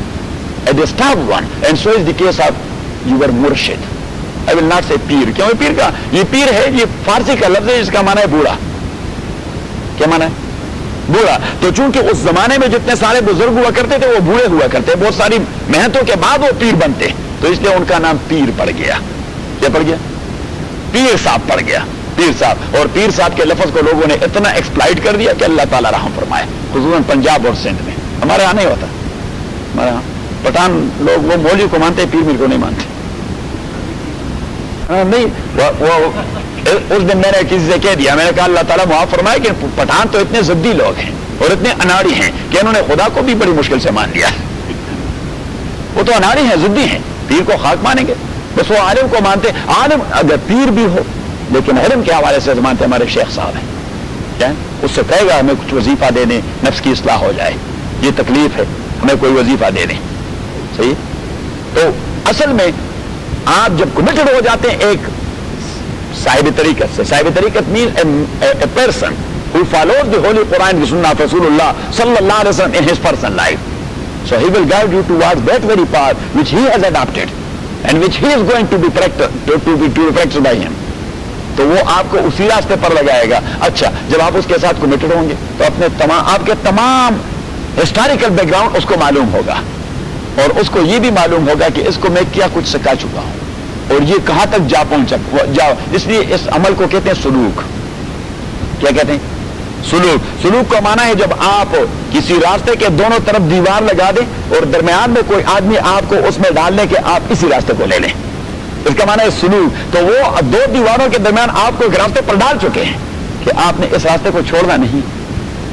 a disturbed one. And so is the case of your murshid. I will not say پیر. کیوں پیر کا یہ پیر ہے, یہ فارسی کا لفظ ہے جس کا معنی ہے بوڑھا. کیا معنی ہے؟ بوڑھا. تو چونکہ اس زمانے میں جتنے سارے بزرگ ہوا کرتے تھے وہ بوڑھے ہوا کرتے, بہت ساری محنتوں کے بعد وہ پیر بنتے, تو اس لیے ان کا نام پیر پڑ گیا. کیا پڑ گیا؟ پیر صاحب پڑ گیا. پیر صاحب. اور پیر صاحب کے لفظ کو لوگوں نے اتنا ایکسپلائٹ کر دیا کہ اللہ تعالیٰ رحم فرمائے, خصوصاً پنجاب اور سندھ میں. ہمارے یہاں نہیں ہوتا. ہمارے یہاں پٹھان لوگ وہ مولوی کو مانتے, پیر میر کو نہیں مانتے. نہیں, وہ اس دن میں نے کسی سے کہہ دیا, میں نے کہا اللہ تعالیٰ معاف فرمائے کہ پٹھان تو اتنے ضدی لوگ ہیں اور اتنے اناڑی ہیں کہ انہوں نے خدا کو بھی بڑی مشکل سے مان لیا. وہ تو اناڑی ہیں, ضدی ہیں, پیر کو خاک مانیں گے. بس وہ عالم کو مانتے. عالم اگر پیر بھی ہو لیکن علم کے حوالے سے مانتے ہمارے شیخ صاحب ہیں, کیا اس سے کہے گا ہمیں کچھ وظیفہ دے دیں, نفس کی اصلاح ہو جائے, یہ تکلیف ہے, ہمیں کوئی وظیفہ دے دیں. صحیح. تو اصل میں آپ جب کمیٹڈ ہو جاتے ہیں ایک صاحب طریقت سے, صاحب طریقت means a person who follows the holy Quran and Sunnah of Rasulullah sallallahu alaihi wasallam in his personal life. So he will guide you towards that very path which he has adopted and which he is going to be practiced by him. تو وہ آپ کو اسی راستے پر لگائے گا. اچھا, جب آپ اس کے ساتھ کمیٹڈ ہوں گے تو اپنے آپ کے تمام ہسٹوریکل بیک گراؤنڈ اس کو معلوم ہوگا, اور اس کو یہ بھی معلوم ہوگا کہ اس کو میں کیا کچھ سکھا چکا ہوں اور یہ کہاں تک جا پہنچا. اس لیے اس عمل کو کہتے ہیں سلوک. کیا کہتے ہیں؟ سلوک. سلوک کا معنی ہے جب آپ کسی راستے کے دونوں طرف دیوار لگا دیں اور درمیان میں کوئی آدمی آپ کو اس میں ڈال دے کہ آپ اسی راستے کو لے لیں, اس کا معنی ہے سلوک. تو وہ دو دیواروں کے درمیان آپ کو ایک راستے پر ڈال چکے ہیں کہ آپ نے اس راستے کو چھوڑنا نہیں.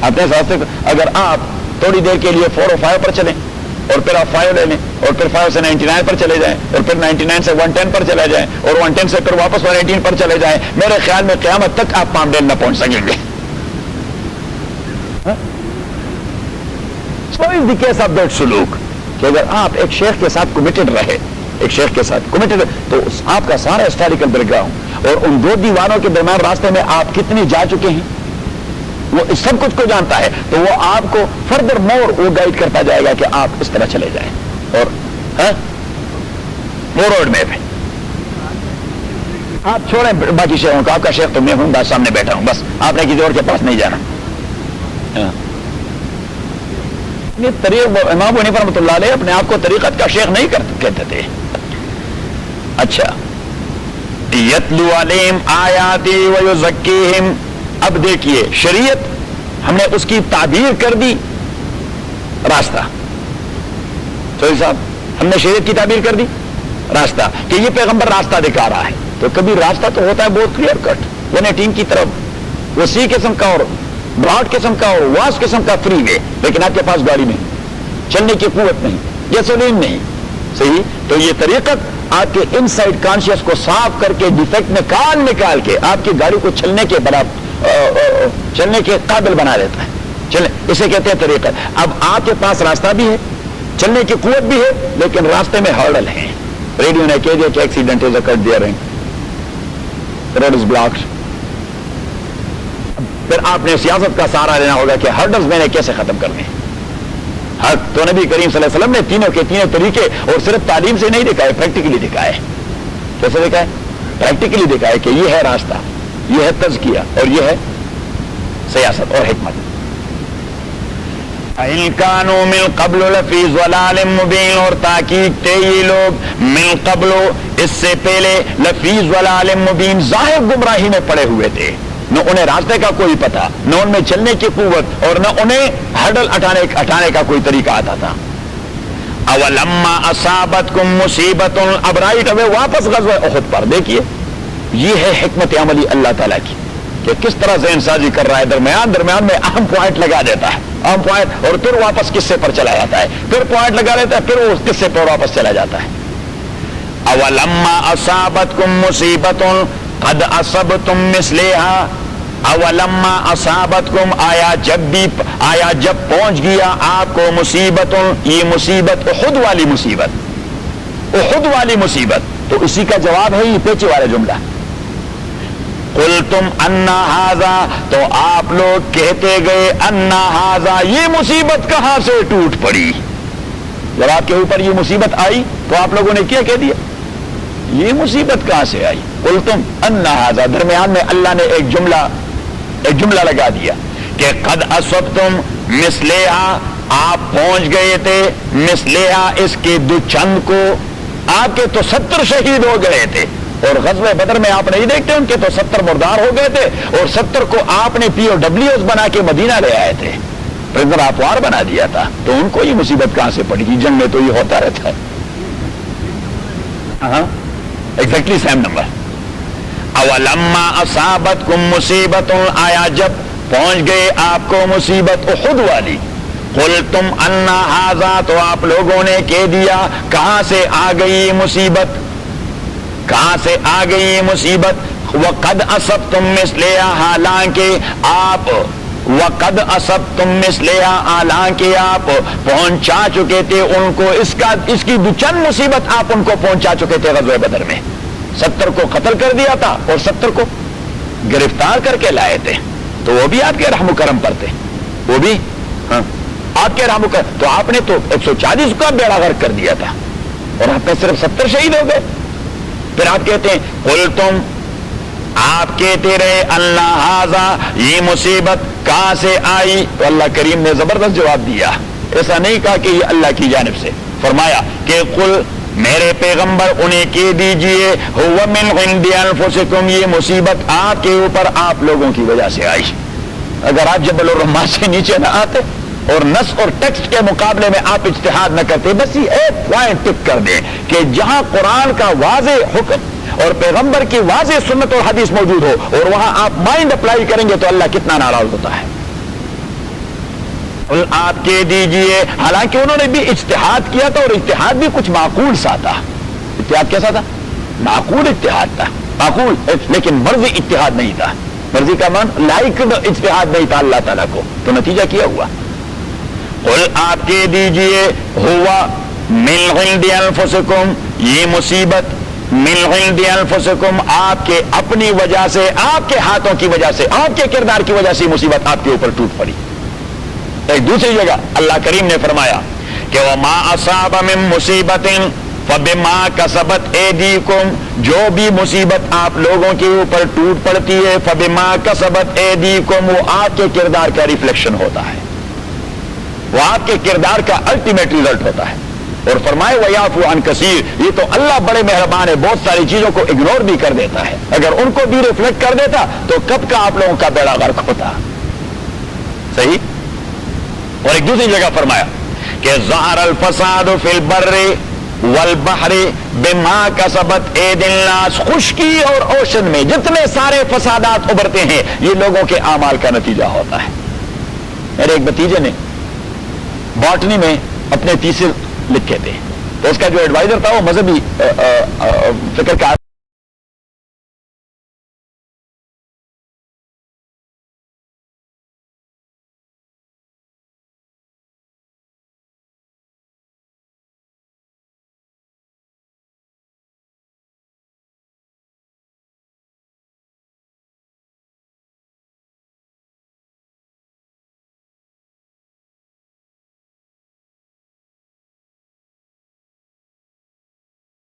آپ نے اس راستے کو, اگر آپ تھوڑی دیر کے لیے 405 پر چلیں اور پھر آپ 5 لے لیں اور پھر 5 سے 99 پر چلے جائیں اور پھر 99 سے 110 پر چلے جائیں اور 110 سے پھر واپس 118 پر چلے جائیں, میرے خیال میں قیامت تک آپ پامڈیل نہ پہنچ سکیں گے. So is the case of that سلوک کہ اگر آپ ایک شیخ کے ساتھ کمیٹڈ رہے, ایک شیخ کے ساتھ کمیٹڈ, تو آپ کا سارا ہسٹوریکل بیک گراؤنڈ اور ان دو دیواروں کے درمیان راستے میں آپ کتنے جا چکے ہیں وہ اس سب کچھ کو جانتا ہے, تو وہ آپ کو فردر مور وہ گائیڈ کرتا جائے گا کہ آپ اس طرح چلے جائیں. اور وہ روڈ میپ ہے. آپ چھوڑیں باقی شیخوں کو, آپ کا شیخ تو میں ہوں, بس سامنے بیٹھا ہوں, بس آپ نے کسی اور کے پاس نہیں جانا. امام ابو حنیفہ رحمۃ اللہ علیہ اپنے آپ کو طریقت کا شیخ نہیں کہتے تھے. اچھا, یتلو علیہم آیاتی ویزکیہم. اب دیکھیے شریعت ہم نے اس کی تعبیر کر دی راستہ. تو صاحب ہم نے شریعت کی تعبیر کر دی راستہ کہ یہ پیغمبر راستہ دکھا رہا ہے. تو کبھی راستہ تو ہوتا ہے بہت کلیئر کٹ, 118 کی طرف وسیع قسم کا اور براڈ قسم کا اور واس قسم کا فری وے, لیکن آپ کے پاس گاڑی نہیں, چلنے کی قوت نہیں, گیسولین نہیں. صحیح. تو یہ طریقت آپ کے ان سائڈ کانشیس کو صاف کر کے ڈیفیکٹ نکال کے آپ کی گاڑی کو چلنے کے برابر چلنے کے قابل بنا دیتا ہے. چلے, اسے کہتے ہیں طریقت. اب آپ کے پاس راستہ بھی ہے, چلنے کی قوت بھی ہے, لیکن راستے میں ہرڈل ہیں. ریڈیو نے کہہ دیا کہ accident is occurred there, road is blocked. پھر آپ نے سیاست کا سہارا لینا ہوگا کہ ہرڈلز میں نے کیسے ختم کرنے. تو نبی کریم صلی اللہ علیہ وسلم نے تینوں کے تینوں طریقے اور صرف تعلیم سے نہیں دکھائے, پریکٹیکلی دکھائے. کیسے دکھائے؟ پریکٹیکلی دکھائے کہ یہ ہے راستہ, یہ ہے تزکیہ اور یہ ہے سیاست اور حکمت. ان کانوا من قبل لفی ضلال مبین, اور تاکید تھے یہ لوگ من قبل اس سے پہلے لفی ضلال مبین, ظاہر گمراہی میں پڑے ہوئے تھے. نہ انہیں راستے کا کوئی پتہ, نہ ان میں چلنے کی قوت, اور نہ انہیں ہڈل ہٹانے کا کوئی طریقہ آتا تھا. اولما اصابتکم مصیبت, اب رائٹ اوے واپس غزوہ احد پر دیکھیے, یہ ہے حکمت عملی اللہ تعالیٰ کی کہ کس طرح ذہن سازی کر رہا ہے. درمیان میں اہم پوائنٹ لگا دیتا ہے, اہم پوائنٹ, اور پھر واپس قصے پر چلا جاتا ہے, پھر پوائنٹ لگا لیتا ہے, پھر وہ قصے پر واپس چلا جاتا ہے. اولما اصابتکم مصیبت قد اصبتم مثلها, اولما اصابتکم, آیا جب پہنچ گیا آپ کو مصیبت, یہ مصیبت احد والی مصیبت, احد والی مصیبت. تو اسی کا جواب ہے یہ پیچھے والا جملہ, قلتم انا ھذا، تو آپ لوگ کہتے گئے انا ھذا، یہ مصیبت کہاں سے ٹوٹ پڑی؟ جب آپ کے اوپر یہ مصیبت آئی تو آپ لوگوں نے کیا کہہ دیا؟ یہ مصیبت کہاں سے آئی؟ قلتم انا ھذا، درمیان میں اللہ نے ایک جملہ لگا دیا کہ قد اصبتم مثلھا، آپ پہنچ گئے تھے مثلھا، اس کے دو چند کو، آپ کے تو 70 شہید ہو گئے تھے، اور غزوہ بدر میں آپ نہیں دیکھتے ان کے تو 70 مردار ہو گئے تھے، اور 70 کو آپ نے POWs بنا کے مدینہ لے آئے تھے، پرزنر آف وار بنا دیا تھا، تو ان کو یہ مصیبت کہاں سے پڑی؟ جنگ میں تو یہ ہوتا رہتا ہے. ہاں ایگزیکٹلی سیم نمبر. اولما اصابتکم مصیبت، آیا جب پہنچ گئے آپ کو مصیبت احد والی، قلتم انا ھذا، تو آپ لوگوں نے کہہ دیا کہاں سے آ گئی مصیبت، کہاں سے آ گئی مصیبت؟ وقد اصبتم مثلھا، حالانکہ آپ وقد اصبتم مثلھا، حالانکہ آپ پہنچا چکے تھے ان کو اس کی دو چند مصیبت آپ ان کو پہنچا چکے تھے غزوہ بدر میں. 70 کو قتل کر دیا تھا اور 70 کو گرفتار کر کے لائے تھے، تو وہ بھی آپ کے رحم و کرم پر تھے، وہ بھی ہاں آپ کے رحم و کرم. تو آپ نے تو 140 کا بیڑا غرق کر دیا تھا اور آپ میں صرف 70 شہید ہو گئے. پھر آپ کہتے ہیں قلتم، آپ کہتے رہے اللہ ھذا، یہ مصیبت کہاں سے آئی؟ تو اللہ کریم نے زبردست جواب دیا. ایسا نہیں کہا کہ یہ اللہ کی جانب سے، فرمایا کہ قل، میرے پیغمبر انہیں کہہ دیجئے ھو من عند انفسکم، یہ مصیبت آپ کے اوپر آپ لوگوں کی وجہ سے آئی. اگر آپ جبل الرحمہ سے نیچے نہ آتے اور نص اور ٹیکسٹ کے مقابلے میں آپ اجتہاد نہ کرتے، بس یہ ایک پوائنٹ ٹک کر دیں کہ جہاں قرآن کا واضح حکم اور پیغمبر کی واضح سنت اور حدیث موجود ہو اور وہاں آپ مائنڈ اپلائی کریں گے تو اللہ کتنا ناراض ہوتا ہے. آپ کہہ دیجئے، حالانکہ انہوں نے بھی اجتہاد کیا تھا اور اجتہاد بھی کچھ معقول سا تھا. اجتہاد کیسا تھا؟ معقول اجتہاد تھا، معقول، لیکن مرضی اجتہاد نہیں تھا. مرضی کا مان لائق اجتہاد نہیں تھا اللہ تعالیٰ کو، تو نتیجہ کیا ہوا؟ قل، آپ کہہ دیجئے ہوا من عند انفسکم، یہ مصیبت من عند انفسکم، آپ کے اپنی وجہ سے، آپ کے ہاتھوں کی وجہ سے، آپ کے کردار کی وجہ سے مصیبت آپ کے اوپر ٹوٹ پڑی. ایک دوسری جگہ اللہ کریم نے فرمایا کہ وما اصاب من مصیبت فبما کسبت ایدیکم، جو بھی مصیبت آپ لوگوں کے اوپر ٹوٹ پڑتی ہے فبما کسبت ایدیکم، وہ آپ کے کردار کا ریفلیکشن ہوتا ہے، وہ آپ کے کردار کا الٹیمیٹ ریزلٹ ہوتا ہے. اور فرمائے وَيَعْفُو عَنْ كَثِيرٍ، یہ تو اللہ بڑے مہربان ہے، بہت ساری چیزوں کو اگنور بھی کر دیتا ہے. اگر ان کو بھی ریفلیکٹ کر دیتا تو کب کا آپ لوگوں کا بیڑا غرق ہوتا. صحیح. اور ایک دوسری جگہ فرمایا کہ ظہر الفساد فی البر والبحر بما کسبت ایدی الناس، خشکی اور اوشن میں جتنے سارے فسادات ابھرتے ہیں یہ لوگوں کے اعمال کا نتیجہ ہوتا ہے. میرے ایک بھتیجے نے باٹنی میں اپنے تیسر لکھے تھے، تو اس کا جو ایڈوائزر تھا وہ مذہبی فکر کا